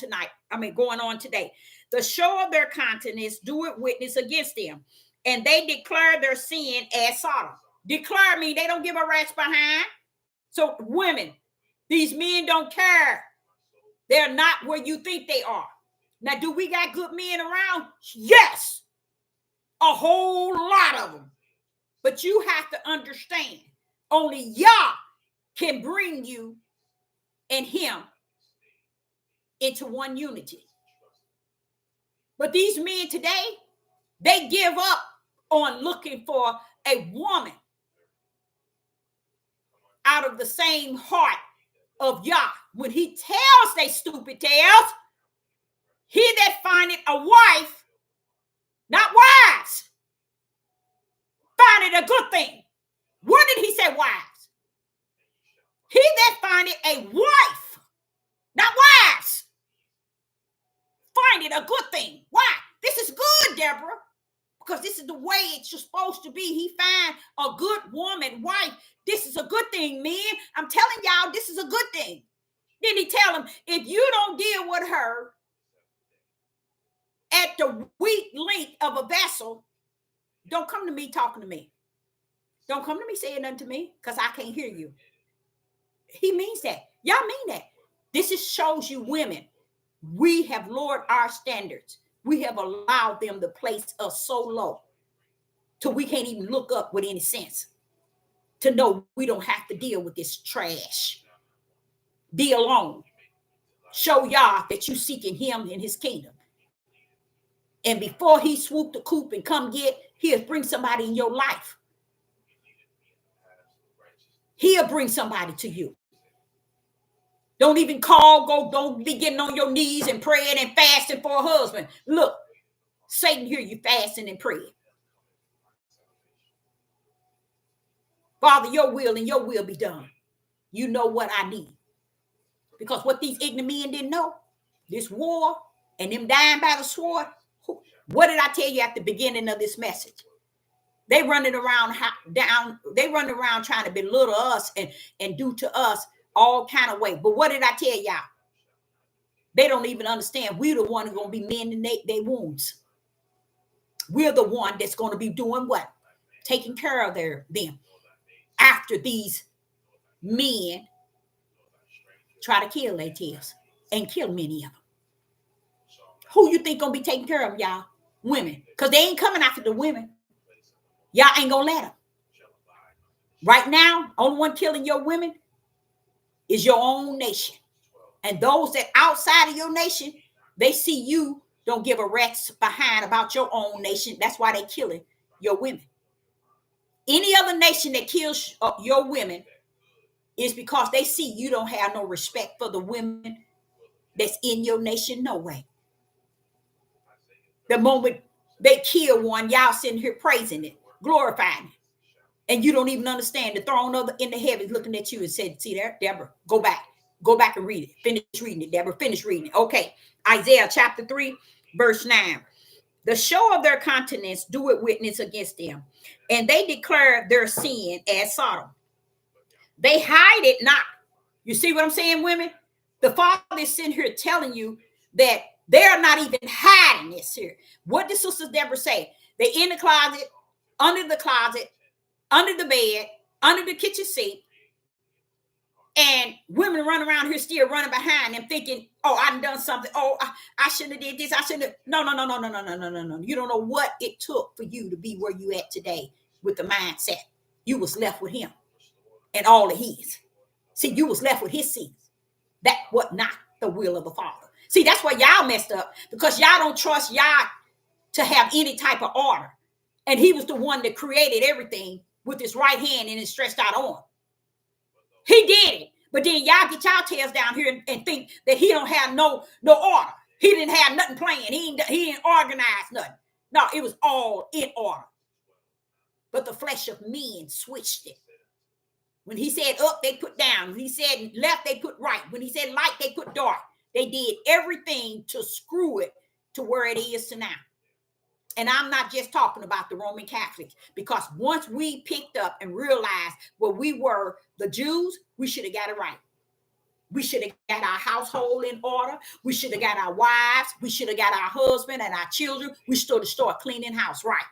going on today. The show of their countenance doeth witness against them, and they declare their sin as Sodom. Declare mean they don't give a rat's behind. So women, these men don't care. They're not where you think they are. Now, do we got good men around? Yes. A whole lot of them. But you have to understand, only Yah can bring you and him into one unity. But these men today, they give up on looking for a woman out of the same heart of Yah. When he tells they stupid tales, he that findeth a wife, not wives, findeth a good thing. What did he say, wives? He that findeth a wife, not wives, findeth a good thing. Why? This is good, Deborah, because this is the way it's supposed to be. He find a good woman, wife. This is a good thing, man. I'm telling y'all, this is a good thing. Then he tell him, if you don't deal with her at the weak link of a vessel, don't come to me talking to me. Don't come to me saying nothing to me, because I can't hear you. He means that. Y'all mean that. This is shows you women. We have lowered our standards. We have allowed them to place us so low till we can't even look up with any sense to know we don't have to deal with this trash. Be alone. Show Yah that you seeking him in his kingdom. And before he swoop the coop and come he'll bring somebody in your life. He'll bring somebody to you. Don't even don't be getting on your knees and praying and fasting for a husband. Look, Satan hear you fasting and praying. Father, your will and your will be done. You know what I need. Because what these ignorant men didn't know, this war and them dying by the sword, what did I tell you at the beginning of this message? They running around trying to belittle us and do to us all kind of way. But what did I tell y'all? They don't even understand we're the one who's going to be mending their wounds. We're the one that's going to be doing what? Taking care of them after these men try to kill their tears and kill many of them. Who you think going to be taking care of y'all? Women. Because they ain't coming after the women. Y'all ain't going to let them. Right now, only one killing your women is your own nation. And those that outside of your nation, they see you don't give a rat's behind about your own nation. That's why they killing your women. Any other nation that kills your women It's because they see you don't have no respect for the women that's in your nation. No way. The moment they kill one, y'all sitting here praising it, glorifying it. And you don't even understand. The throne of in the heavens looking at you and said, see there, Deborah, go back. Go back and read it. Finish reading it, Deborah. Finish reading it. Okay. Isaiah chapter 3, verse 9. The show of their countenance doeth witness against them, and they declare their sin as Sodom. They hide it not. You see what I'm saying, women? The Father is sitting here telling you that they're not even hiding this here. What did Sister Deborah say? They in the closet, under the bed, under the kitchen sink, and women run around here still running behind them thinking, oh, I've done something. Oh, I shouldn't have did this. I shouldn't have. No. You don't know what it took for you to be where you at today with the mindset. You was left with him and all of his. See, you was left with his sins. That was not the will of the Father. See, that's why y'all messed up, because y'all don't trust y'all to have any type of order. And he was the one that created everything with his right hand and his stretched out arm. He did it. But then y'all get y'all tails down here and think that he don't have no order. He didn't have nothing playing. He didn't organize nothing. No, it was all in order. But the flesh of men switched it. When he said up, they put down. When he said left, they put right. When he said light, they put dark. They did everything to screw it to where it is to now. And I'm not just talking about the Roman Catholics, because once we picked up and realized what we were, the Jews, we should have got it right. We should have got our household in order. We should have got our wives. We should have got our husband and our children. We should have started cleaning house right.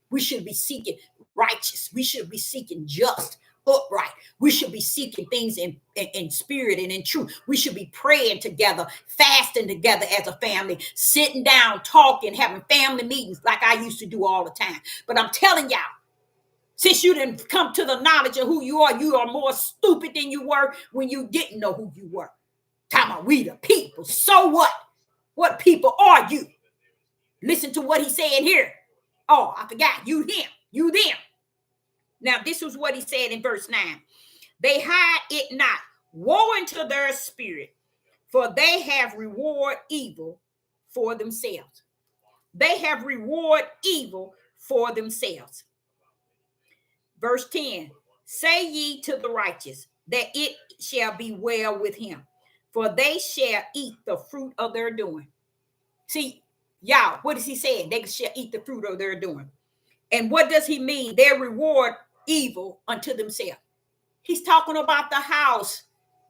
We should be seeking righteous. We should be seeking just, upright. We should be seeking things in spirit and in truth. We should be praying together, fasting together as a family, sitting down, talking, having family meetings like I used to do all the time. But I'm telling y'all, since you didn't come to the knowledge of who you are more stupid than you were when you didn't know who you were. Talking about we the people. So what? What people are you? Listen to what he's saying here. Oh, I forgot. You him. You them. Now, this was what he said in verse 9. They hide it not. Woe unto their spirit, for they have reward evil for themselves. They have reward evil for themselves. Verse 10. Say ye to the righteous, that it shall be well with him, for they shall eat the fruit of their doing. See, y'all, what is he saying? They shall eat the fruit of their doing. And what does he mean? They reward evil unto themselves. He's talking about the house,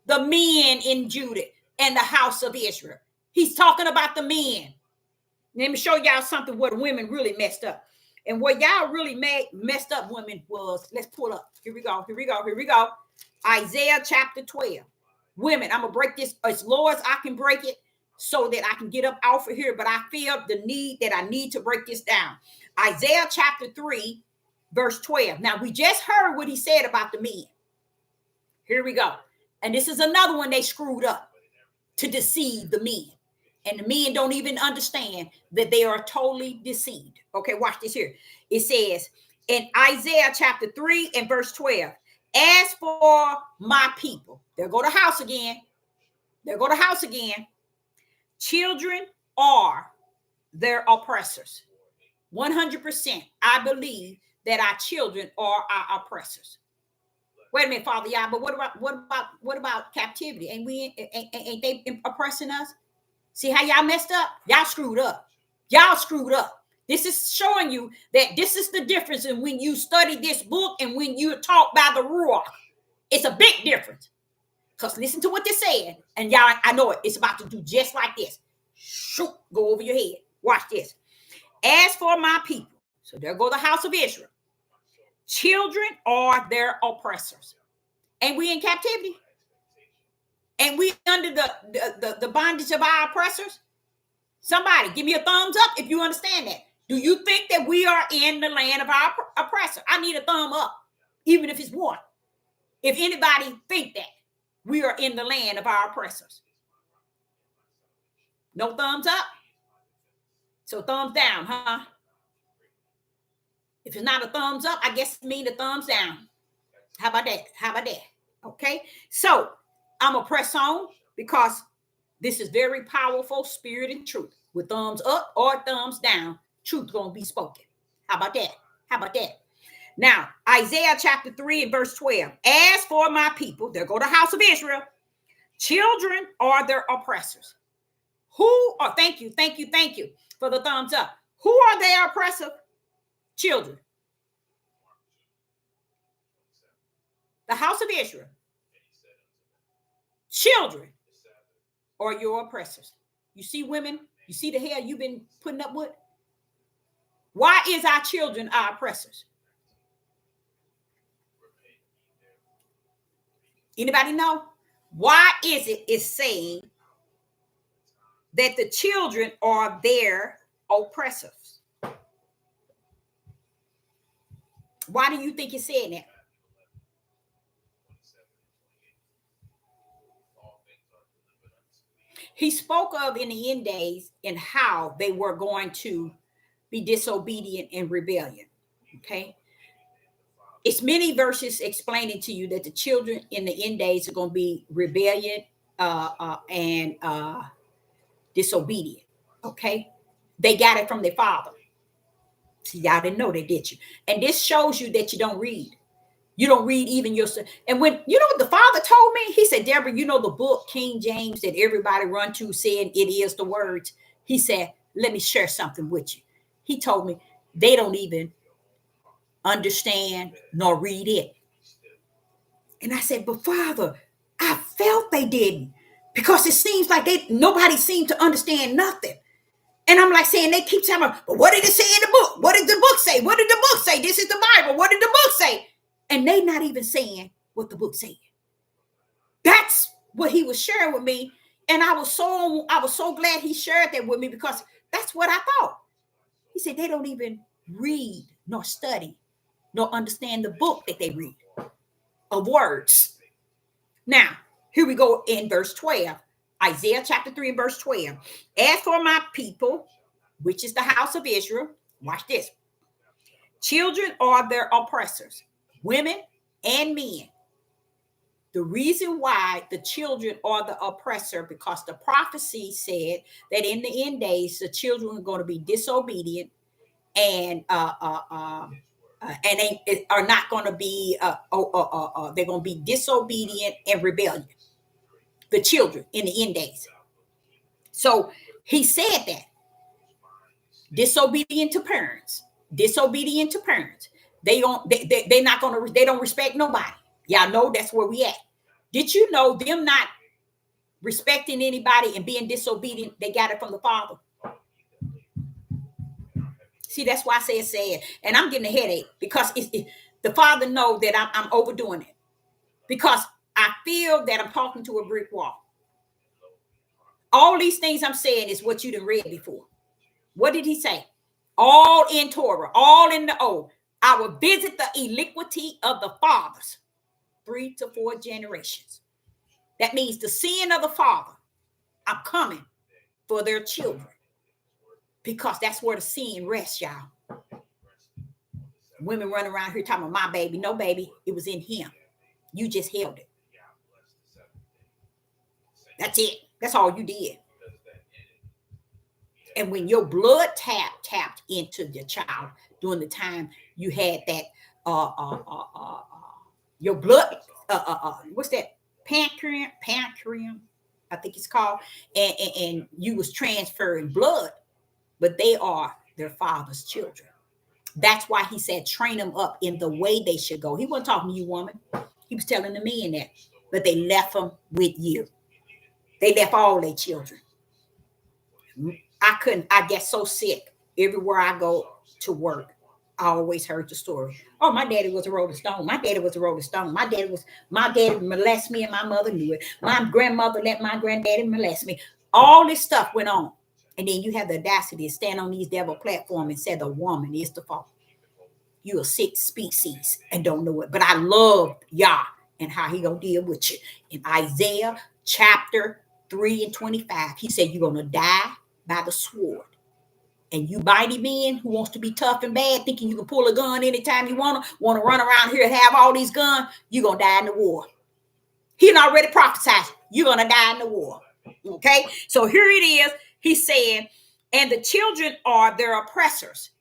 the men in Judah and the house of Israel. He's talking about the men. Let me show y'all something where the women really messed up. And what y'all really messed up, women, was, let's pull up. Here we go. Isaiah chapter 12. Women, I'm going to break this as low as I can break it so that I can get up off of here. But I feel the need that I need to break this down. Isaiah chapter 3, verse 12. Now, we just heard what he said about the men. Here we go. And this is another one they screwed up to deceive the men. And the men don't even understand that they are totally deceived. Okay, watch this here. It says in Isaiah chapter 3 and verse 12, as for my people, there go the house again. Children are their oppressors. 100%. I believe that our children are our oppressors. Wait a minute, Father, y'all. But what about captivity? Ain't they oppressing us? See how y'all messed up? Y'all screwed up. This is showing you that this is the difference in when you study this book and when you're taught by the Ruach. It's a big difference. Because listen to what they're saying. And y'all, I know it. It's about to do just like this. Shoot, go over your head. Watch this. As for my people, so there go the house of Israel. Children are their oppressors. And we in captivity? And we under the bondage of our oppressors? Somebody give me a thumbs up if you understand that. Do you think that we are in the land of our oppressor? I need a thumb up, even if it's one. If anybody think that we are in the land of our oppressors. No thumbs up? So thumbs down, huh? If it's not a thumbs up, I guess it means a thumbs down. How about that? Okay, so I'm gonna press on because this is very powerful, spirit and truth. With thumbs up or thumbs down, truth gonna be spoken. How about that? How about that? Now, Isaiah chapter 3 and verse 12. As for my people, there go the house of Israel. Children are their oppressors. Who are, thank you for the thumbs up. Who are their oppressors? Children. The house of Israel. Children are your oppressors. You see women, you see the hell you've been putting up with? Why is our children our oppressors? Anybody know? Why is it's saying that the children are their oppressors? Why do you think it's saying that? He spoke of in the end days and how they were going to be disobedient and rebellion. Okay. It's many verses explaining to you that the children in the end days are going to be rebellion and disobedient. Okay. They got it from their father. See, y'all didn't know they did you. And this shows you that you don't read. You don't read even yourself. And when you know what the father told me, he said, Deborah, you know the book King James that everybody run to saying it is the words. He said, let me share something with you. He told me they don't even understand nor read it. And I said, but Father, I felt they didn't because it seems like nobody seemed to understand nothing. And I'm like saying, they keep telling me, but what did it say in the book? What did the book say? What did the book say? This is the Bible. What did the book say? And they not even saying what the book said. That's what he was sharing with me. And I was so glad he shared that with me because that's what I thought. He said they don't even read nor study nor understand the book that they read of words. Now, here we go in verse 12. Isaiah chapter 3 and verse 12. As for my people, which is the house of Israel, watch this. Children are their oppressors, women and men. The reason why the children are the oppressor, because the prophecy said that in the end days, the children are going to be disobedient and they are not going to be, they're going to be disobedient and rebellion. The children in the end days. So he said that disobedient to parents, they're not going to, they don't respect nobody. Y'all know that's where we at. Did you know them not respecting anybody and being disobedient, they got it from the father? See, that's why I say it's sad. And I'm getting a headache because the father know that I'm overdoing it because I feel that I'm talking to a brick wall. All these things I'm saying is what you done read before. What did he say? All in Torah, all in the Old. I will visit the iniquity of the fathers, 3 to 4 generations. That means the sin of the father. I'm coming for their children because that's where the sin rests, y'all. Women running around here talking about my baby. No, baby, it was in him. You just held it. That's it. That's all you did. And when your blood tapped into the child during the time you had that, your blood, what's that? Pancreas, I think it's called, and you was transferring blood, but they are their father's children. That's why he said, train them up in the way they should go. He wasn't talking to you, woman. He was telling the men that, but they left them with you. They left all their children. I get so sick everywhere I go to work. I always heard the story. Oh, my daddy was a Rolling Stone. My daddy was a Rolling Stone. My daddy molested me and my mother knew it. My grandmother let my granddaddy molest me. All this stuff went on. And then you have the audacity to stand on these devil platforms and say the woman is the fault. You're a sick species and don't know it. But I love Yah and how he gonna deal with you. In Isaiah chapter 3 and 25, he said you're gonna die by the sword. And you mighty men who wants to be tough and bad, thinking you can pull a gun anytime you want to run around here and have all these guns, you're gonna die in the war. He already prophesied, you're going to die in the war. Okay, so here it is. He said, and the children are their oppressors.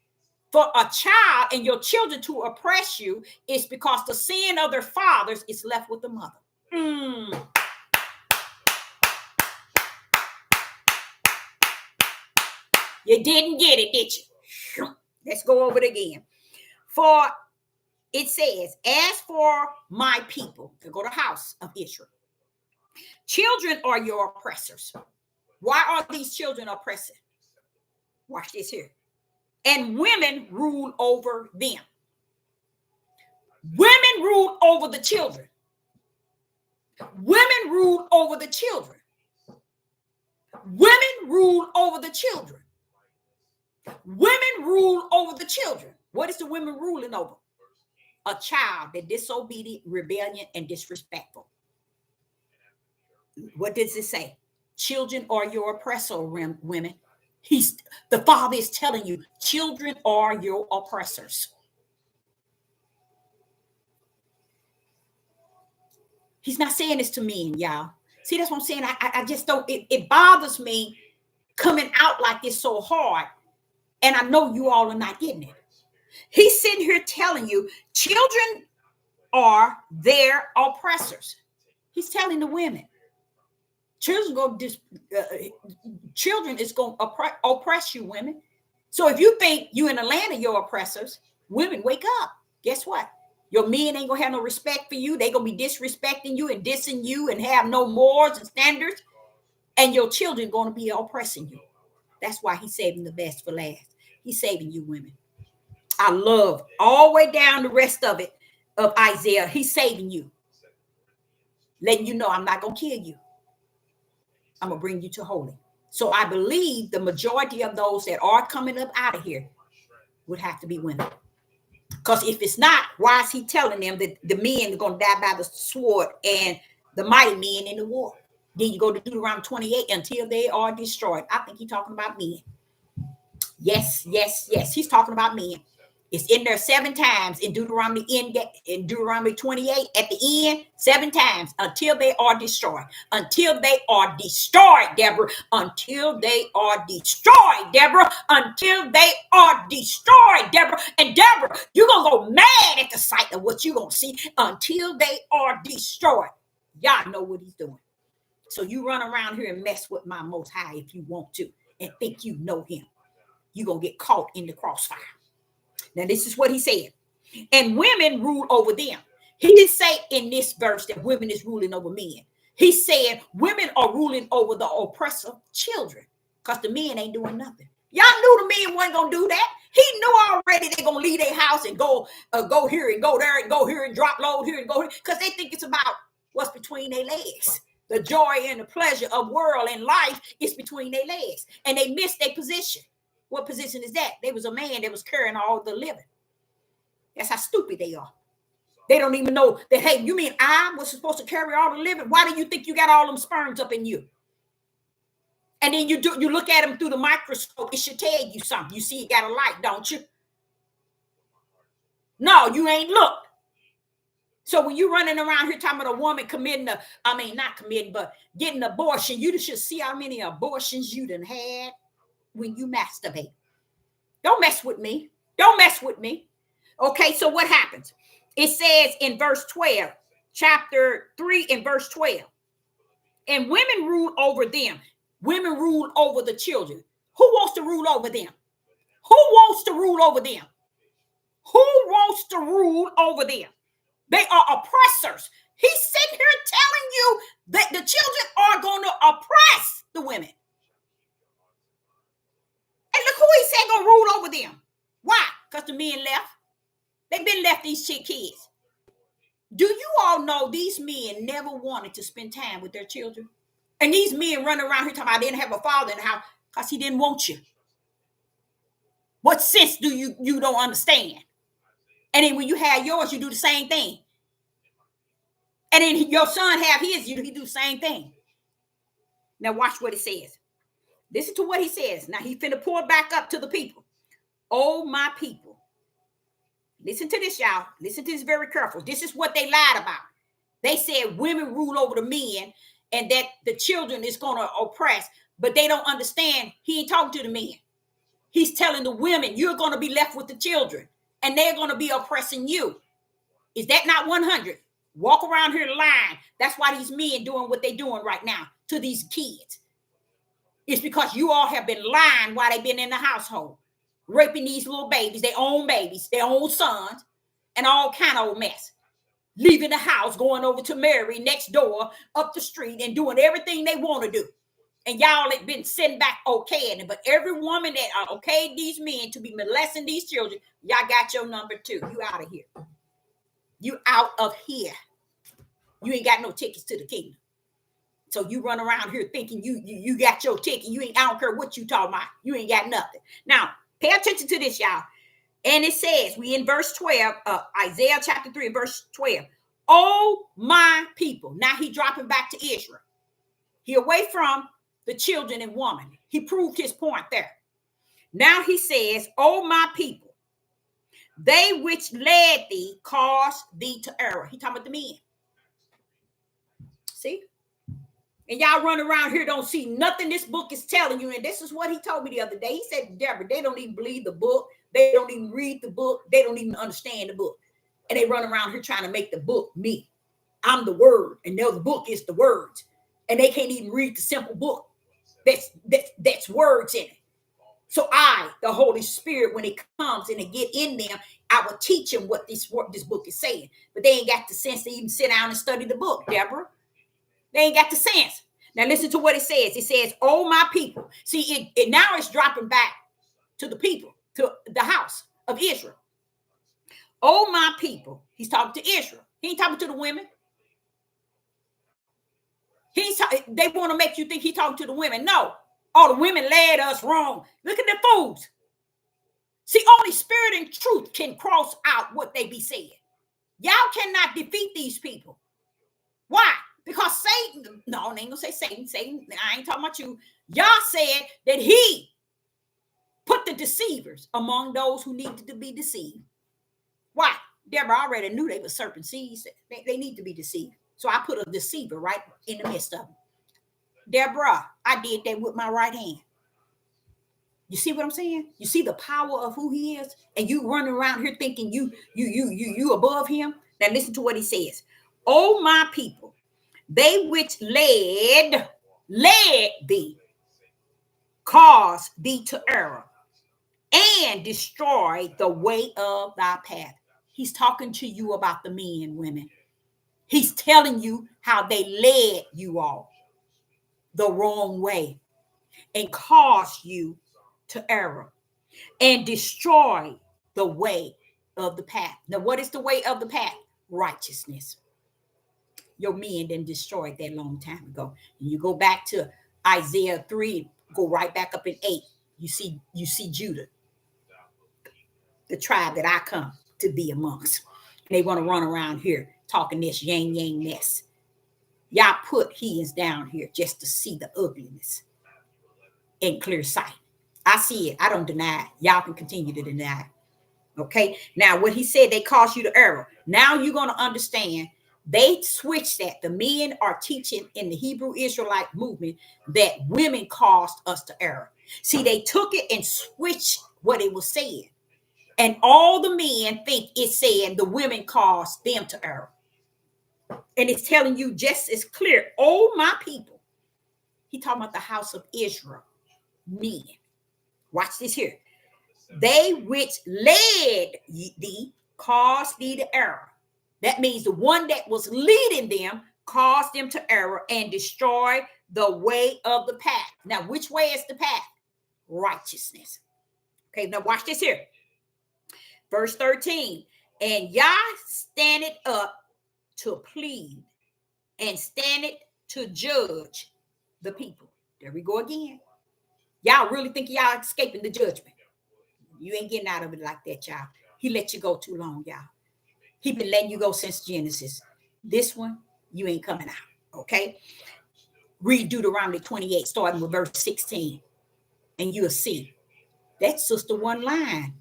For a child and your children to oppress you is because the sin of their fathers is left with the mother. You didn't get it, did you? Let's go over it again. For it says, as for my people, to go to the house of Israel, children are your oppressors. Why are these children oppressive? Watch this here. And women rule over them. Women rule over the children. Women rule over the children. Women rule over the children. Women rule over the children. What is the women ruling over? A child that disobedient, rebellion, and disrespectful. What does it say? Children are your oppressor, women. The Father is telling you, children are your oppressors. He's not saying this to men, y'all. See, that's what I'm saying. I just don't, it bothers me coming out like this so hard. And I know you all are not getting it. He's sitting here telling you, children are their oppressors. He's telling the women, children is going to oppress you, women. So if you think you in the land of your oppressors, women, wake up. Guess what? Your men ain't gonna have no respect for you. They gonna be disrespecting you and dissing you and have no morals and standards. And your children gonna be oppressing you. That's why he's saving the best for last. He's saving you, women. I love all the way down the rest of it, of Isaiah. He's saving you. Letting you know I'm not gonna kill you. I'm gonna bring you to holy. So I believe the majority of those that are coming up out of here would have to be women. Because if it's not, why is he telling them that the men are going to die by the sword and the mighty men in the war? Then you go to Deuteronomy 28, until they are destroyed. I think he's talking about men. Yes. He's talking about men. It's in there 7 times in Deuteronomy 28 at the end, 7 times, until they are destroyed. Until they are destroyed, Deborah. Until they are destroyed, Deborah. Until they are destroyed, Deborah. And Deborah, you're going to go mad at the sight of what you're going to see until they are destroyed. Y'all know what he's doing. So you run around here and mess with my Most High if you want to and think you know him. You're going to get caught in the crossfire. Now, this is what he said. And women rule over them. He didn't say in this verse that women is ruling over men. He said women are ruling over the oppressor children because the men ain't doing nothing. Y'all knew the men wasn't going to do that. He knew already they're going to leave their house and go here and go there and go here and drop load here and go here because they think it's about what's between their legs. The joy and the pleasure of world and life is between their legs. And they miss their position. What position is that? There was a man that was carrying all the living. That's how stupid they are. They don't even know that, hey, you mean I was supposed to carry all the living? Why do you think you got all them sperms up in you? And then you look at them through the microscope, it should tell you something. You see it got a light, don't you? No, you ain't looked. So when you're running around here talking about a woman getting an abortion, you should see how many abortions you done had when you masturbate. Don't mess with me. Don't mess with me. Okay, so what happens? It says in verse 12, chapter 3 and verse 12, and women rule over them. Women rule over the children. Who wants to rule over them? Who wants to rule over them? Who wants to rule over them? They are oppressors. He's sitting here telling you that the children are going to oppress the women. And look who he said going to rule over them. Why? Because the men left. They've been left these kids. Do you all know these men never wanted to spend time with their children? And these men running around here talking about I didn't have a father in the house because he didn't want you. What sense do you don't understand? And then when you have yours, you do the same thing. And then your son have his, he do the same thing. Now watch what it says. Listen to what he says. Now he finna pour back up to the people. Oh, my people. Listen to this, y'all. Listen to this very careful. This is what they lied about. They said women rule over the men and that the children is going to oppress, but they don't understand. He ain't talking to the men. He's telling the women, you're going to be left with the children and they're going to be oppressing you. Is that not 100? Walk around here lying. That's why these men doing what they're doing right now to these kids. It's because you all have been lying while they've been in the household, raping these little babies, their own sons, and all kind of mess. Leaving the house, going over to Mary next door, up the street, and doing everything they want to do. And y'all have been sitting back okaying it. But every woman that okayed these men to be molesting these children, y'all got your number too. You out of here. You out of here. You ain't got no tickets to the kingdom. So you run around here thinking you got your ticket. You ain't, I don't care what you talking about. You ain't got nothing. Now, pay attention to this, y'all. And it says, we in verse 12, Isaiah chapter 3, verse 12. Oh, my people. Now he dropping back to Israel. He away from the children and woman. He proved his point there. Now he says, oh, my people, they which led thee caused thee to error. He talking about the men. See? And y'all run around here, don't see nothing this book is telling you. And this is what he told me the other day. He said, Deborah, they don't even believe the book. They don't even read the book. They don't even understand the book. And they run around here trying to make the book me. I'm the word. And now the book is the words. And they can't even read the simple book. That's words in it. So I, the Holy Spirit, when it comes and it get in them, I will teach them what this book is saying. But they ain't got the sense to even sit down and study the book, Deborah. They ain't got the sense. Now listen to what it says. It says, oh, my people. See, it now it's dropping back to the people, to the house of Israel. Oh, my people. He's talking to Israel. He ain't talking to the women. They want to make you think he's talking to the women. No. Oh, the women led us wrong. Look at the fools. See, only spirit and truth can cross out what they be saying. Y'all cannot defeat these people. Why? Because Satan, no, I ain't gonna say Satan. Satan, I ain't talking about you. Y'all said that he put the deceivers among those who needed to be deceived. Why? Deborah already knew they were serpent seeds. They need to be deceived. So I put a deceiver right in the midst of them. Deborah, I did that with my right hand. You see what I'm saying? You see the power of who he is? And you running around here thinking you above him? Now listen to what he says. Oh, my people, they which led thee, caused thee to error, and destroy the way of thy path. He's talking to you about the men, women. He's telling you how they led you all the wrong way and caused you to error and destroy the way of the path. Now, what is the way of the path? Righteousness. Your men didn't destroy it that long time ago. And you go back to Isaiah 3, go right back up in 8. You see Judah, the tribe that I come to be amongst. And they want to run around here talking this yang mess. Y'all put heathens down here just to see the ugliness in clear sight. I see it. I don't deny it. Y'all can continue to deny it. Okay. Now, what he said, they caused you to error. Now you're going to understand. They switched that. The men are teaching in the Hebrew Israelite movement that women caused us to error. See, they took it and switched what it was saying. And all the men think it's saying the women caused them to error. And it's telling you just as clear, oh, my people. He talking about the house of Israel. Men. Watch this here. They which led thee caused thee to error. That means the one that was leading them caused them to error and destroy the way of the path. Now, which way is the path? Righteousness. Okay, now watch this here. Verse 13. And Yah standeth up to plead and standeth to judge the people. There we go again. Y'all really think y'all escaping the judgment. You ain't getting out of it like that, y'all. He let you go too long, y'all. He been letting you go since Genesis. This one, you ain't coming out, okay? Read Deuteronomy 28, starting with verse 16, and you'll see. That sister one line.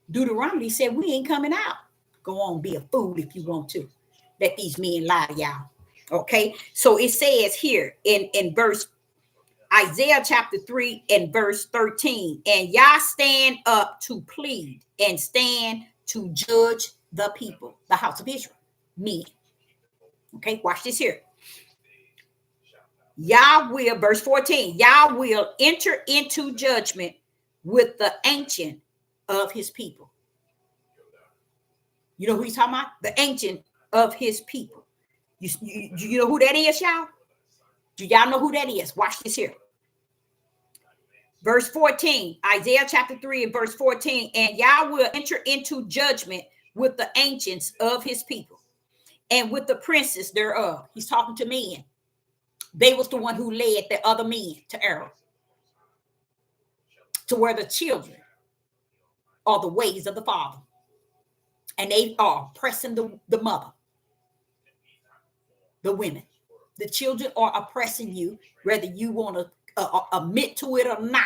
Deuteronomy said, we ain't coming out. Go on, be a fool if you want to. Let these men lie to y'all. Okay, so it says here in verse Isaiah chapter 3 and verse 13, and Yah stand up to plead and stand to judge the people, the house of Israel, men. Okay, watch this here. Yah will, verse 14, Yah will enter into judgment with the ancient of his people. You know who he's talking about? The ancient of his people. You know who that is, y'all? Do y'all know who that is? Watch this here. Verse 14, Isaiah chapter 3 and verse 14, and Yah will enter into judgment with the ancients of his people and with the princes thereof. He's talking to men. They was the one who led the other men to error, to where the children are the ways of the father. And they are oppressing the mother, the women. The children are oppressing you, whether you want to admit to it or not.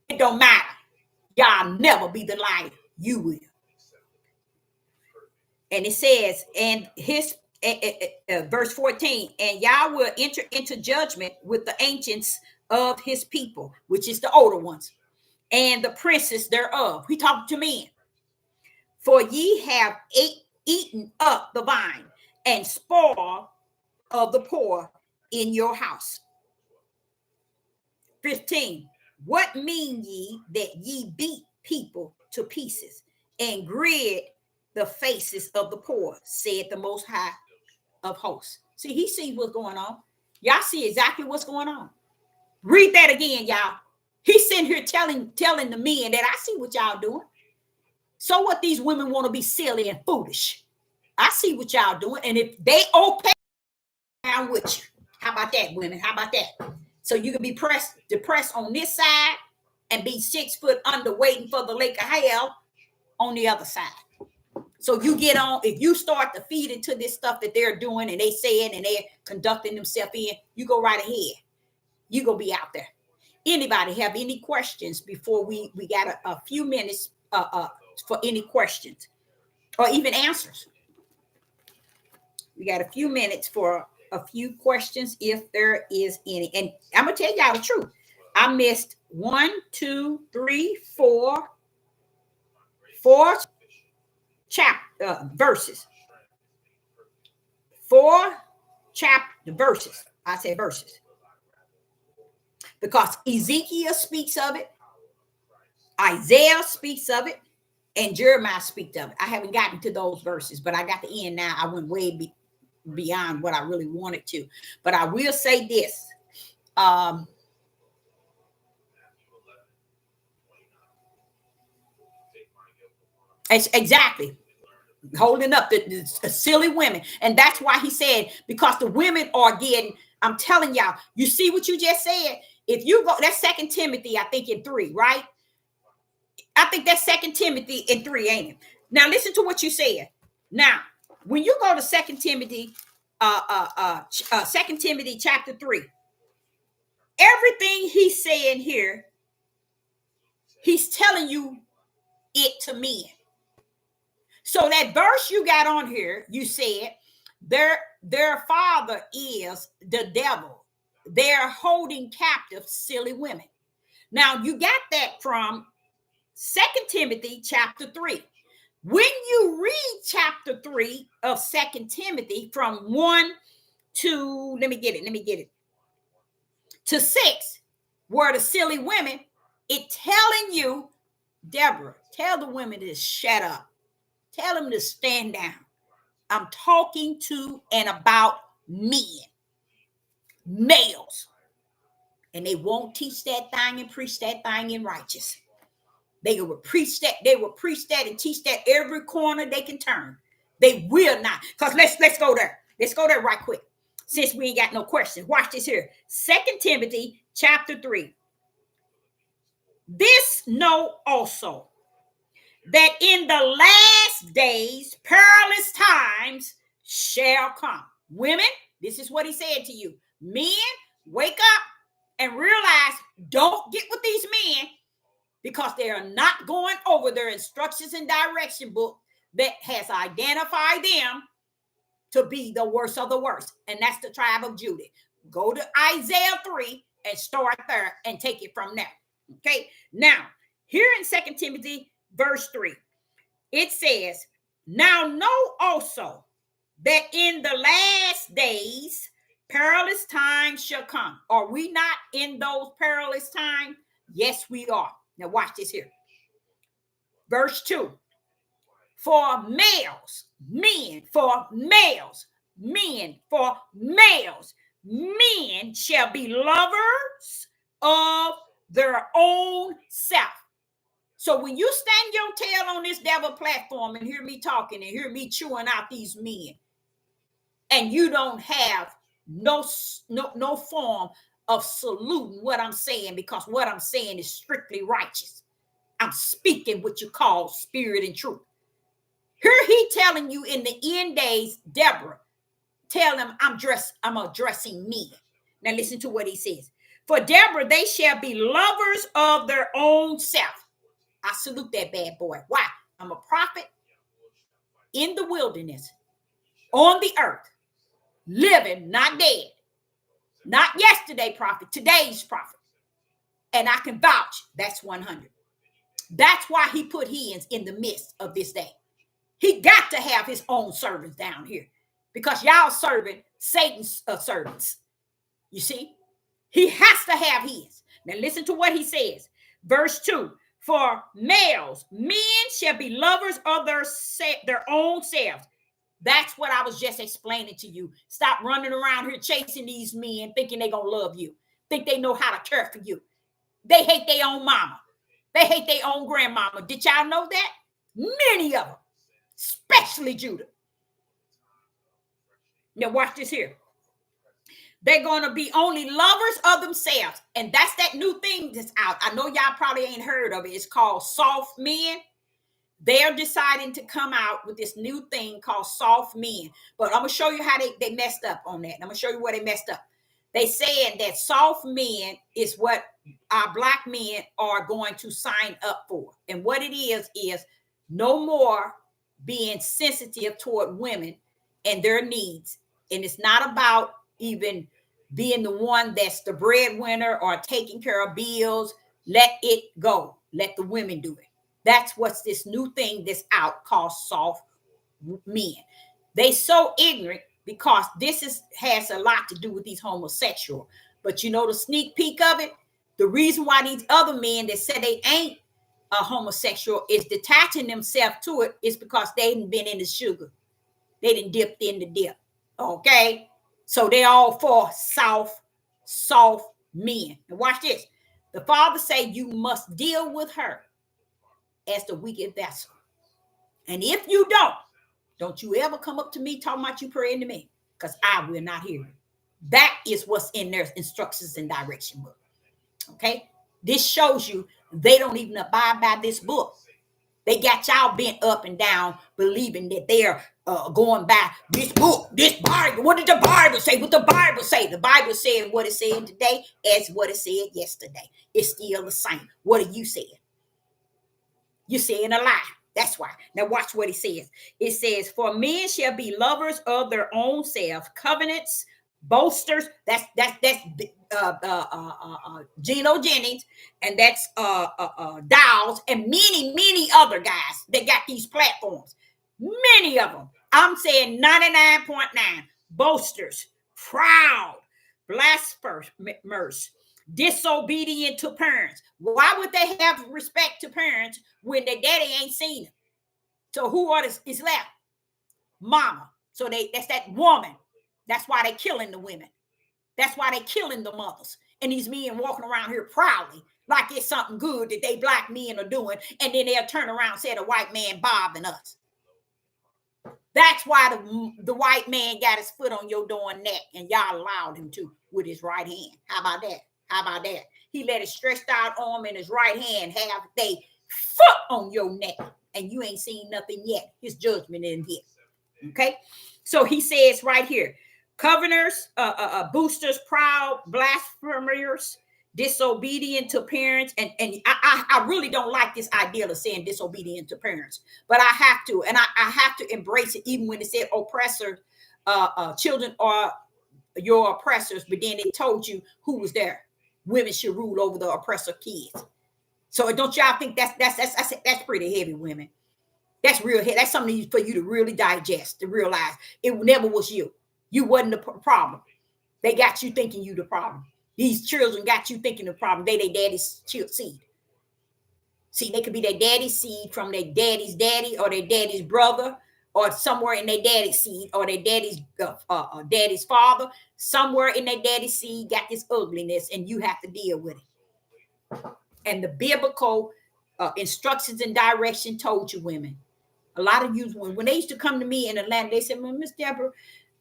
It don't matter. Y'all never be the liar. You will. And it says, and his verse 14, and Yah will enter into judgment with the ancients of his people, which is the older ones, and the princes thereof. He talked to men. For ye have eaten up the vine and spoil of the poor in your house. 15. What mean ye that ye beat people to pieces and grid the faces of the poor, said the Most High of hosts. See, he sees what's going on. Y'all see exactly what's going on. Read that again, y'all. He's sitting here telling the men that I see what y'all doing. So what, these women want to be silly and foolish. I see what y'all doing. And if they okay, I'm with you. How about that, women? How about that? So you can be depressed on this side and be 6 foot under waiting for the lake of hell on the other side. So you get on, if you start to feed into this stuff that they're doing and they saying and they're conducting themselves in, you go right ahead. You gonna be out there. Anybody have any questions before we got a few minutes for any questions or even answers? We got a few minutes for a few questions if there is any. And I'm gonna tell y'all the truth. I missed 1, 2, 3, 4 verses. 4 chapter verses. I say verses. Because Ezekiel speaks of it, Isaiah speaks of it, and Jeremiah speaks of it. I haven't gotten to those verses, but I got the end now. I went way beyond what I really wanted to. But I will say this. Exactly. Holding up the silly women. And that's why he said, because the women are getting, I'm telling y'all, you see what you just said? If you go, that's 2 Timothy, I think in 3, right? I think that's 2 Timothy in 3, ain't it? Now listen to what you said. Now, when you go to 2 Timothy, 2 Timothy chapter 3, everything he's saying here, he's telling you it to men. So that verse you got on here, you said their father is the devil. They're holding captive silly women. Now you got that from 2 Timothy chapter 3. When you read chapter 3 of 2 Timothy from 1 to, let me get it, to 6, where the silly women, it telling you, Deborah, tell the women to shut up. Tell them to stand down. I'm talking to and about men, males. And they won't teach that thing and preach that thing in righteous. They will preach that. They will preach that and teach that every corner they can turn. They will not. Because let's go there. Let's go there right quick. Since we ain't got no questions. Watch this here. 2 Timothy chapter 3. This know also, that in the last days perilous times shall come. Women, this is what he said to you. Men, wake up and realize, don't get with these men, because they are not going over their instructions and direction book that has identified them to be the worst of the worst. And that's the tribe of Judah. Go to Isaiah 3 and start there and take it from there. Okay. Now, here in 2 Timothy verse 3, it says, now know also that in the last days perilous times shall come. Are we not in those perilous times? Yes, we are. Now watch this here. Verse 2. For males, men, for males, men, for males, men shall be lovers of their own self. So when you stand your tail on this devil platform and hear me talking and hear me chewing out these men, and you don't have no form of saluting what I'm saying, because what I'm saying is strictly righteous. I'm speaking what you call spirit and truth. Here he telling you in the end days, Deborah, tell them I'm addressing me. Now listen to what he says. For Deborah, they shall be lovers of their own self. I salute that bad boy. Why? I'm a prophet in the wilderness, on the earth, living, not dead. Not yesterday prophet, today's prophet. And I can vouch that's 100. That's why he put hens in the midst of this day. He got to have his own servants down here, because y'all serving Satan's servants. You see, he has to have his. Now listen to what he says. Verse 2. For males, men shall be lovers of their own selves. That's what I was just explaining to you. Stop running around here chasing these men thinking they're going to love you. Think they know how to care for you. They hate their own mama. They hate their own grandmama. Did y'all know that? Many of them, especially Judah. Now watch this here. They're going to be only lovers of themselves. And that's that new thing that's out. I know y'all probably ain't heard of it. It's called soft men. They're deciding to come out with this new thing called soft men. But I'm going to show you how they messed up on that. I'm going to show you where they messed up. They said that soft men is what our black men are going to sign up for. And what it is no more being sensitive toward women and their needs. And it's not about even being the one that's the breadwinner or taking care of bills. Let it go. Let the women do it. That's what's this new thing that's out called soft men. They so ignorant, because this has a lot to do with these homosexual. But you know the sneak peek of it? The reason why these other men that said they ain't a homosexual is detaching themselves to it is because they didn't been in the sugar. They didn't dipped in the dip. Okay? So they all for soft men. And watch this. The father say you must deal with her as the wicked vessel. And if you don't you ever come up to me talking about you praying to me, because I will not hear you. That is what's in their instructions and direction book. Okay? This shows you they don't even abide by this book. They got y'all bent up and down, believing that they're going by this book, this Bible. What did the Bible say? What the Bible say? The Bible said what it said today as what it said yesterday. It's still the same. What are you saying? You're saying a lie. That's why. Now watch what it says. It says, for men shall be lovers of their own self, covenants, boasters. That's Geno Jennings, and that's Dowles, and many other guys that got these platforms. Many of them. I'm saying 99.9 boasters, proud, blasphemers, disobedient to parents. Why would they have respect to parents when their daddy ain't seen them? So who is left? Mama. So that's that woman. That's why they killing the women. That's why they killing the mothers. And these men walking around here proudly like it's something good that they black men are doing, and then they'll turn around and say the white man bothering us. That's why the white man got his foot on your door and neck, and y'all allowed him to with his right hand. How about that? How about that? He let his stretched out arm in his right hand have they foot on your neck, and you ain't seen nothing yet. His judgment in here. Okay? So he says right here, covenanters, boosters, proud, blasphemers, disobedient to parents. And I really don't like this idea of saying disobedient to parents, but I have to. And I have to embrace it even when it said oppressors, children are your oppressors, but then it told you who was there. Women should rule over the oppressor kids. So don't y'all think that's pretty heavy, women? That's real heavy. That's something for you to really digest, to realize it never was you. You wasn't the problem. They got you thinking you the problem. These children got you thinking the problem. They daddy's seed. See, they could be their daddy's seed from their daddy's daddy or their daddy's brother or somewhere in their daddy's seed or their daddy's father. Somewhere in their daddy's seed got this ugliness and you have to deal with it. And the biblical instructions and direction told you women. A lot of you, when they used to come to me in Atlanta, they said, well, Miss Deborah,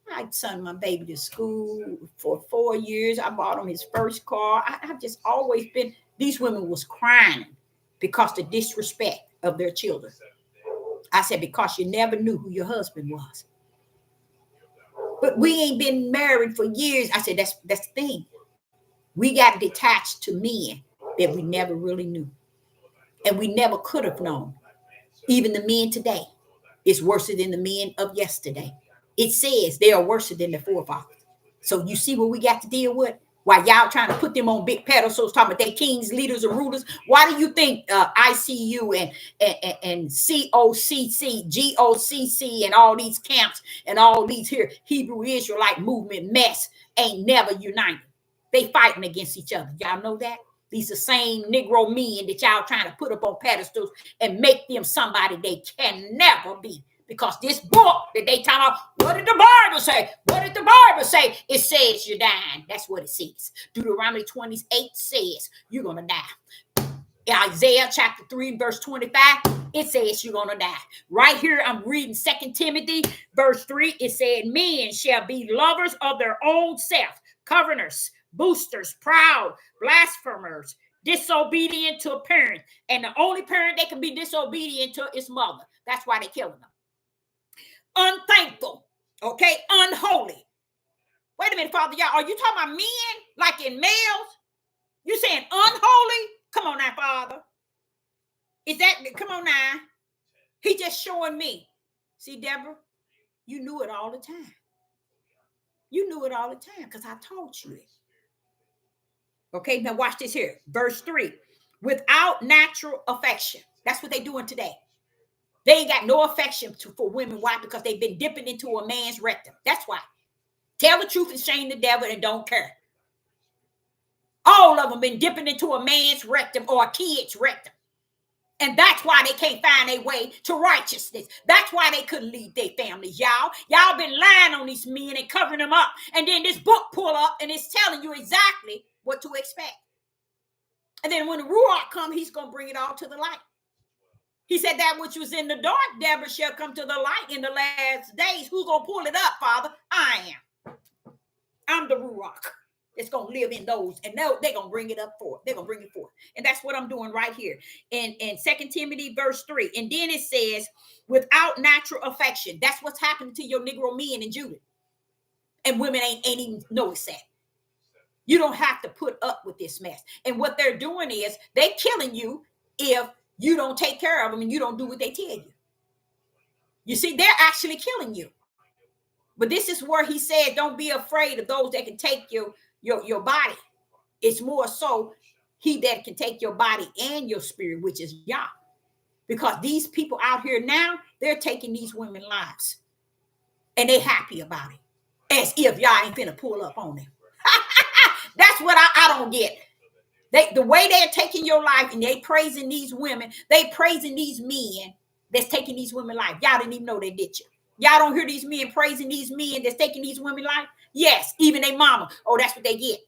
I sent my baby to school for 4 years. I bought him his first car. I've just always been, these women was crying because the disrespect of their children. I said, because you never knew who your husband was. But we ain't been married for years. I said, that's the thing. We got detached to men that we never really knew. And we never could have known. Even the men today is worse than the men of yesterday. It says they are worse than the forefathers. So you see what we got to deal with? While y'all trying to put them on big pedestals, talking about they kings, leaders, and rulers. Why do you think ICU and COCC, GOCC, and all these camps and all these here Hebrew Israelite movement mess ain't never united? They fighting against each other. Y'all know that? These are same Negro men that y'all trying to put up on pedestals and make them somebody they can never be. Because this book that they talking about, what did the Bible say? What did the Bible say? It says you're dying. That's what it says. Deuteronomy 28 says you're going to die. Isaiah chapter 3, verse 25, it says you're going to die. Right here, I'm reading 2 Timothy, verse 3. It said, men shall be lovers of their own self, covetous, boosters, proud, blasphemers, disobedient to a parent. And the only parent they can be disobedient to is mother. That's why they're killing them. Unthankful, okay, unholy. Wait a minute, Father, y'all, are you talking about men like in males? You saying unholy? Come on now, Father. Is that, come on now. He just showing me. See, Deborah, you knew it all the time. You knew it all the time because I taught you it. Okay, now watch this here. Verse 3. Without natural affection. That's what they're doing today. They ain't got no affection for women. Why? Because they've been dipping into a man's rectum. That's why. Tell the truth and shame the devil and don't care. All of them been dipping into a man's rectum or a kid's rectum. And that's why they can't find their way to righteousness. That's why they couldn't lead their families, y'all. Y'all been lying on these men and covering them up. And then this book pull up and it's telling you exactly what to expect. And then when the Ruach come, he's going to bring it all to the light. He said that which was in the dark, Deborah, shall come to the light in the last days. Who's going to pull it up, Father? I am. I'm the Ruach. It's going to live in those. And they're going to bring it up forth. They're going to bring it forth. And that's what I'm doing right here. In 2 Timothy verse 3. And then it says, without natural affection. That's what's happening to your Negro men in Judah. And women ain't even noticed that. You don't have to put up with this mess. And what they're doing is they're killing you if you don't take care of them and you don't do what they tell you. You see, they're actually killing you. But this is where he said, don't be afraid of those that can take your body. It's more so he that can take your body and your spirit, which is Yah. Because these people out here now, they're taking these women's lives. And they're happy about it. As if Yah ain't finna pull up on them. That's what I don't get. The way they're taking your life and they praising these women, they praising these men that's taking these women's life. Y'all didn't even know they did you. Y'all don't hear these men praising these men that's taking these women's life? Yes, even their mama. Oh, that's what they get.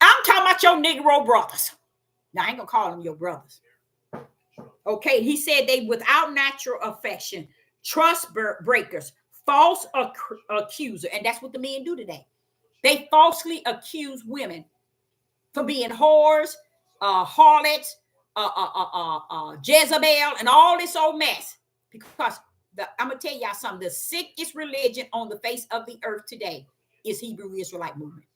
I'm talking about your Negro brothers. Now, I ain't going to call them your brothers. Okay, he said they without natural affection, trust breakers, false accuser. And that's what the men do today. They falsely accuse women for being whores, harlots, Jezebel, and all this old mess. Because I'm going to tell y'all something. The sickest religion on the face of the earth today is Hebrew Israelite movement.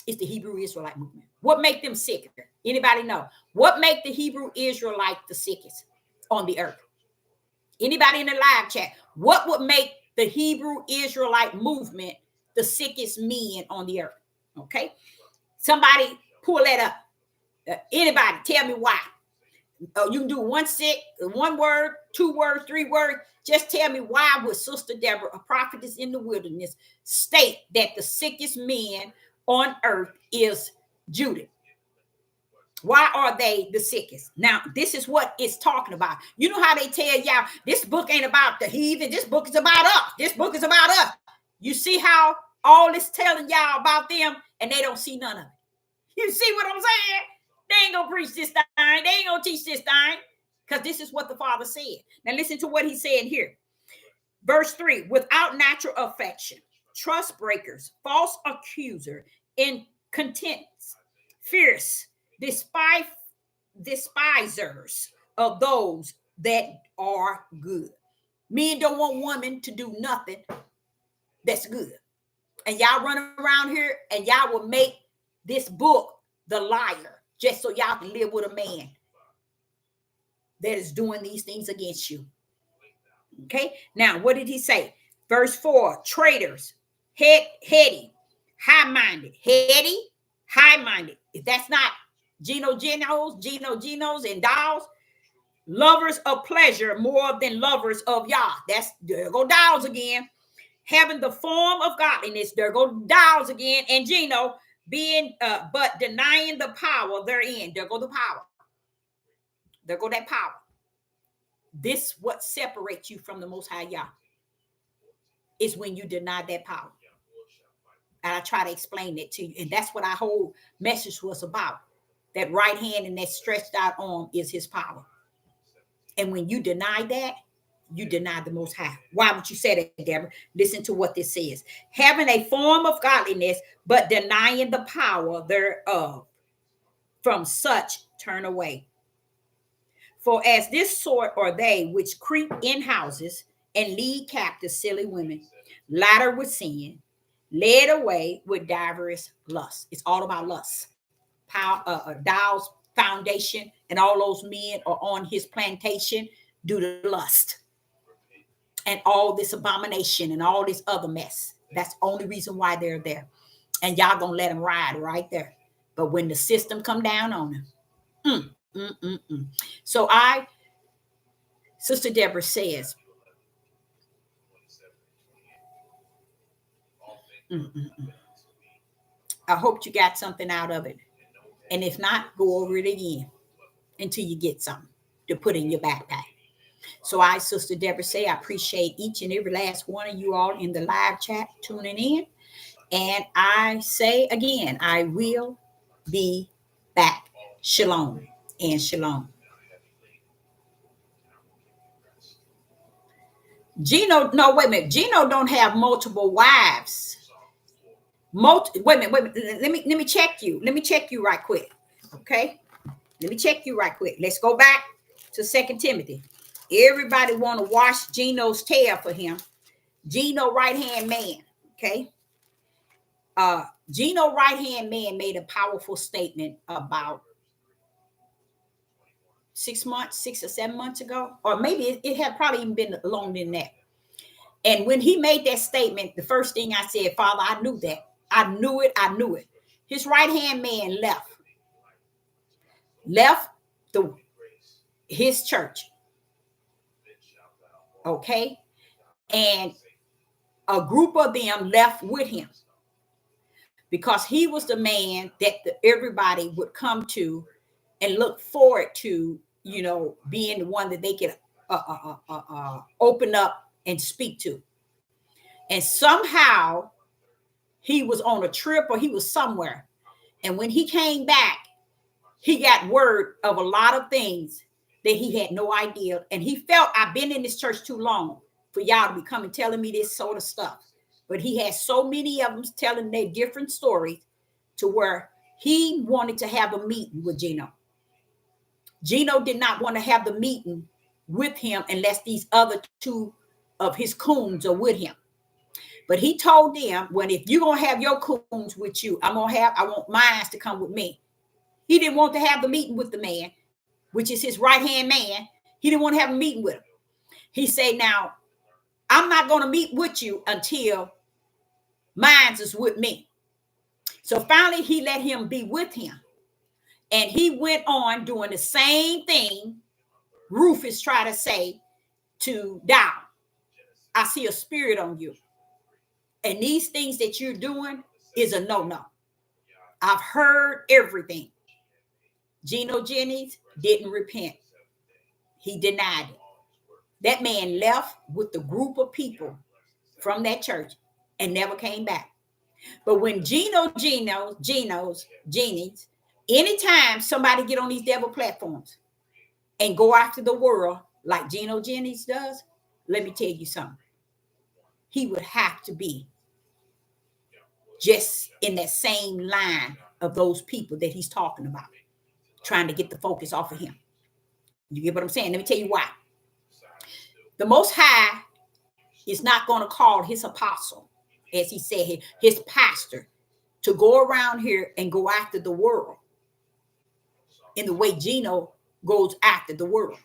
It's the Hebrew Israelite movement. What make them sicker? Anybody know? What make the Hebrew Israelite the sickest on the earth? Anybody in the live chat? What would make the Hebrew Israelite movement, the sickest men on the earth. Okay, somebody pull that up. Anybody tell me why? You can do one word, 2 words, 3 words. Just tell me why would Sister Deborah, a prophetess in the wilderness, state that the sickest men on earth is Judah? Why are they the sickest? Now, this is what it's talking about. You know how they tell y'all, this book ain't about the heathen. This book is about us. This book is about us. You see how all this telling y'all about them and they don't see none of it. You see what I'm saying? They ain't gonna preach this thing. They ain't gonna teach this thing because this is what the Father said. Now listen to what he said here. Verse 3, without natural affection, trust breakers, false accuser, incontents, fierce, despisers of those that are good. Men don't want women to do nothing that's good. And y'all run around here and y'all will make this book the liar just so y'all can live with a man that is doing these things against you. Okay, now what did he say? Verse 4, traitors, heady, high-minded, heady, high-minded. If that's not Genos, and dolls, lovers of pleasure more than lovers of Yah. That's, there go dolls again. Having the form of godliness, there go dolls again. And Geno, being, but denying the power therein. There go the power. There go that power. This what separates you from the Most High Yah is when you deny that power. And I try to explain that to you. And that's what our whole message was about. That right hand and that stretched out arm is his power. And when you deny that, you deny the Most High. Why would you say that, Deborah? Listen to what this says. Having a form of godliness, but denying the power thereof. From such turn away. For as this sort are they which creep in houses and lead captive silly women, ladder with sin, led away with diverse lusts. It's all about lust. Dow's foundation and all those men are on his plantation due to lust. And all this abomination and all this other mess. That's the only reason why they're there. And y'all gonna let them ride right there. But when the system come down on them, So Sister Deborah says, I hope you got something out of it. And if not, go over it again until you get something to put in your backpack. So Sister Deborah, say I appreciate each and every last one of you all in the live chat tuning in. And I say again, I will be back. Shalom and shalom. Geno, no, wait a minute. Geno don't have multiple wives. Wait a minute. Let me check you. Let me check you right quick. Okay. Let me check you right quick. Let's go back to 2 Timothy. Everybody want to wash Geno's tail for him. Geno right-hand man. Okay. Geno right-hand man made a powerful statement about 6 or 7 months ago, or maybe it had probably even been longer than that. And when he made that statement, the first thing I said, Father, I knew that. I knew it. His right-hand man left his church. Okay. And a group of them left with him because he was the man that everybody would come to and look forward to, being the one that they could open up and speak to. And somehow he was on a trip or he was somewhere. And when he came back, he got word of a lot of things that he had no idea. And he felt, I've been in this church too long for y'all to be coming telling me this sort of stuff. But he had so many of them telling their different stories to where he wanted to have a meeting with Geno. Geno did not want to have the meeting with him unless these other two of his coons are with him. But he told them, well, if you're going to have your coons with you, I want mine to come with me. He didn't want to have the meeting with the man, which is his right-hand man. He didn't want to have a meeting with him. He said, now, I'm not going to meet with you until mine is with me. So finally, he let him be with him. And he went on doing the same thing Rufus tried to say to Dow. I see a spirit on you. And these things that you're doing is a no-no. I've heard everything. Geno Jennings didn't repent. He denied it. That man left with the group of people from that church and never came back. But when Jennings, anytime somebody get on these devil platforms and go after the world like Geno Jennings does, let me tell you something. He would have to be just in that same line of those people that he's talking about, trying to get the focus off of him. You get what I'm saying? Let me tell you why. The Most High is not going to call his apostle, as he said, his pastor, to go around here and go after the world in the way Geno goes after the world.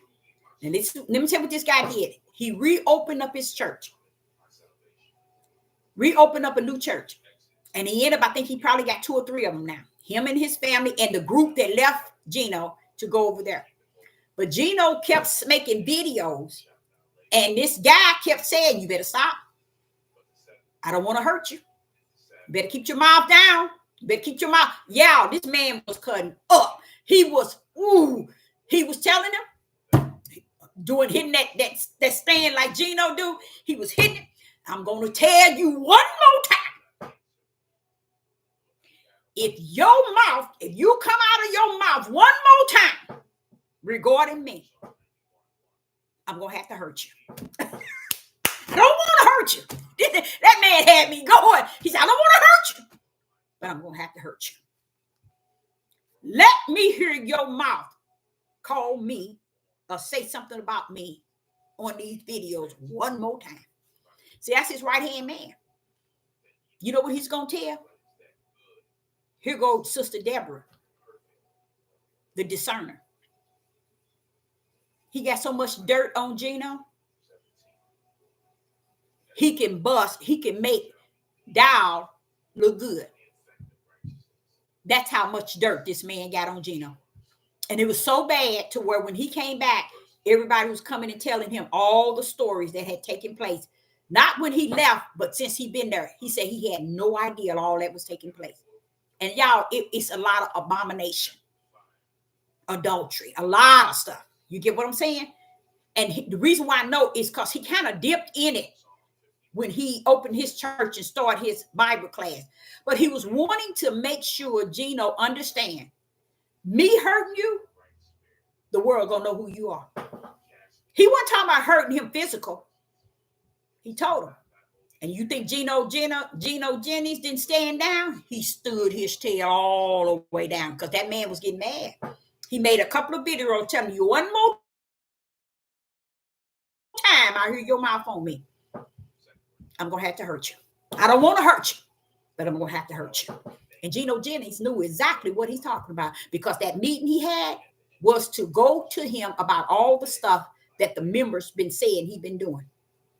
And let me tell you what this guy did. He reopened up his church, reopened up a new church. And he ended up, I think he probably got 2 or 3 of them now. Him and his family and the group that left Geno to go over there. But Geno kept making videos. And this guy kept saying, you better stop. I don't want to hurt you. You better keep your mouth down. You better keep your mouth. Yeah, this man was cutting up. He was telling him, hitting that stand like Geno do. He was hitting it. I'm going to tell you one more time. If you come out of your mouth one more time regarding me, I'm going to have to hurt you. I don't want to hurt you. That man had me going. He said, I don't want to hurt you, but I'm going to have to hurt you. Let me hear your mouth call me or say something about me on these videos one more time. See, that's his right-hand man. You know what he's going to tell? Here goes Sister Deborah, the discerner. He got so much dirt on Geno. He can make Dow look good. That's how much dirt this man got on Geno. And it was so bad to where when he came back, everybody was coming and telling him all the stories that had taken place. Not when he left, but since he'd been there. He said he had no idea all that was taking place. And y'all, it's a lot of abomination, adultery, a lot of stuff. You get what I'm saying? And the reason why I know is because he kind of dipped in it when he opened his church and started his Bible class. But he was wanting to make sure Geno understand, me hurting you, the world gonna know who you are. He wasn't talking about hurting him physical. He told him. And you think Geno Jennings didn't stand down? He stood his tail all the way down because that man was getting mad. He made a couple of videos telling you one more time I hear your mouth on me, I'm going to have to hurt you. I don't want to hurt you, but I'm going to have to hurt you. And Geno Jennings knew exactly what he's talking about because that meeting he had was to go to him about all the stuff that the members been saying he'd been doing.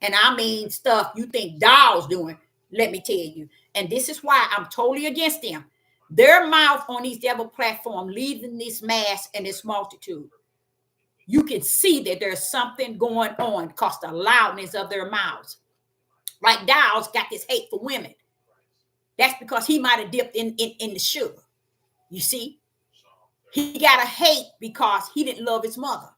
And I mean stuff you think Dow's doing, let me tell you. And this is why I'm totally against them. Their mouth on these devil platform leading this mass and this multitude. You can see that there's something going on because the loudness of their mouths. Like Dow's got this hate for women. That's because he might have dipped in the sugar. You see? He got a hate because he didn't love his mother.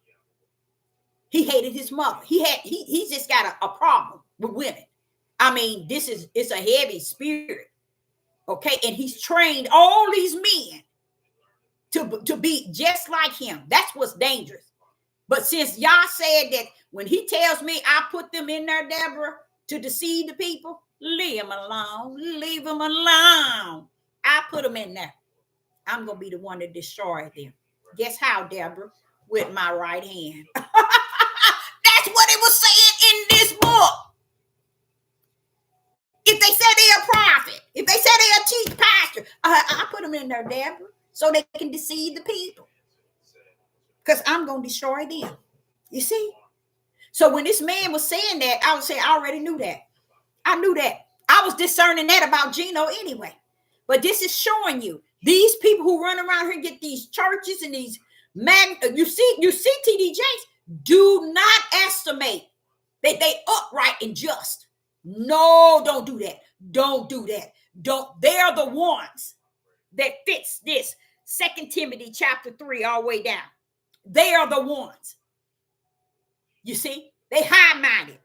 He hated his mother. He just got a problem with women. I mean, it's a heavy spirit. Okay. And he's trained all these men to be just like him. That's what's dangerous. But since y'all said that when he tells me I put them in there, Deborah, to deceive the people, leave them alone. Leave them alone. I put them in there. I'm going to be the one to destroy them. Guess how, Deborah? With my right hand. That's what it was saying in this book. If they said they're a prophet, if they said they're a chief pastor, I put them in there, Deborah, so they can deceive the people. Because I'm going to destroy them. You see? So when this man was saying that, I would say, I already knew that. I knew that. I was discerning that about Gino anyway. But this is showing you these people who run around here and get these churches and these you see TD Jakes, do not estimate that they upright and just. No, don't do that. Don't do that. Don't. They're the ones that fits this 2 Timothy chapter 3 all the way down. They are the ones. You see, they high-minded.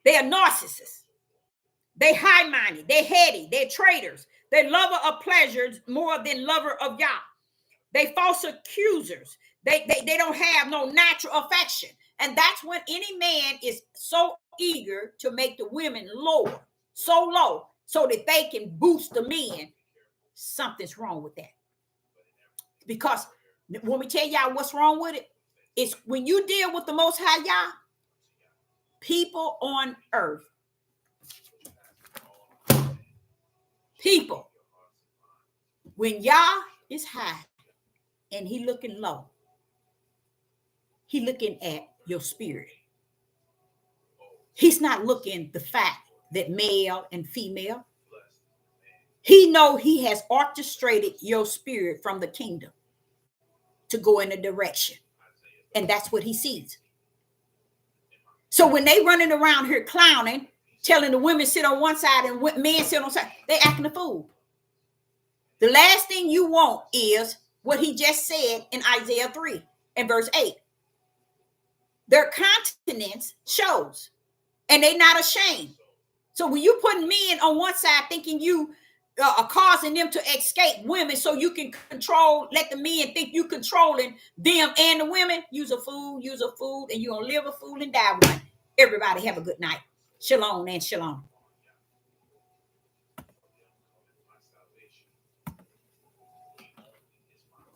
They are narcissists. They high-minded. They're heady. They're traitors. They're lover of pleasures more than lover of Yah. They false accusers. They don't have no natural affection. And that's when any man is so eager to make the women lower, so low, so that they can boost the men. Something's wrong with that. Because when we tell y'all what's wrong with it, it's when you deal with the Most High Yah, people on earth, people, when Yah is high and he looking low, he looking at your spirit. He's not looking the fact that male and female. He know he has orchestrated your spirit from the kingdom to go in a direction. And that's what he sees. So when they running around here clowning, telling the women sit on one side and men sit on the side, they acting a fool. The last thing you want is what he just said in Isaiah 3 and verse 8. Their countenance shows, and they're not ashamed. So when you put men on one side thinking you are causing them to escape women so you can control, let the men think you controlling them and the women, use a fool, and you're going to live a fool and die one. Everybody have a good night. Shalom and shalom.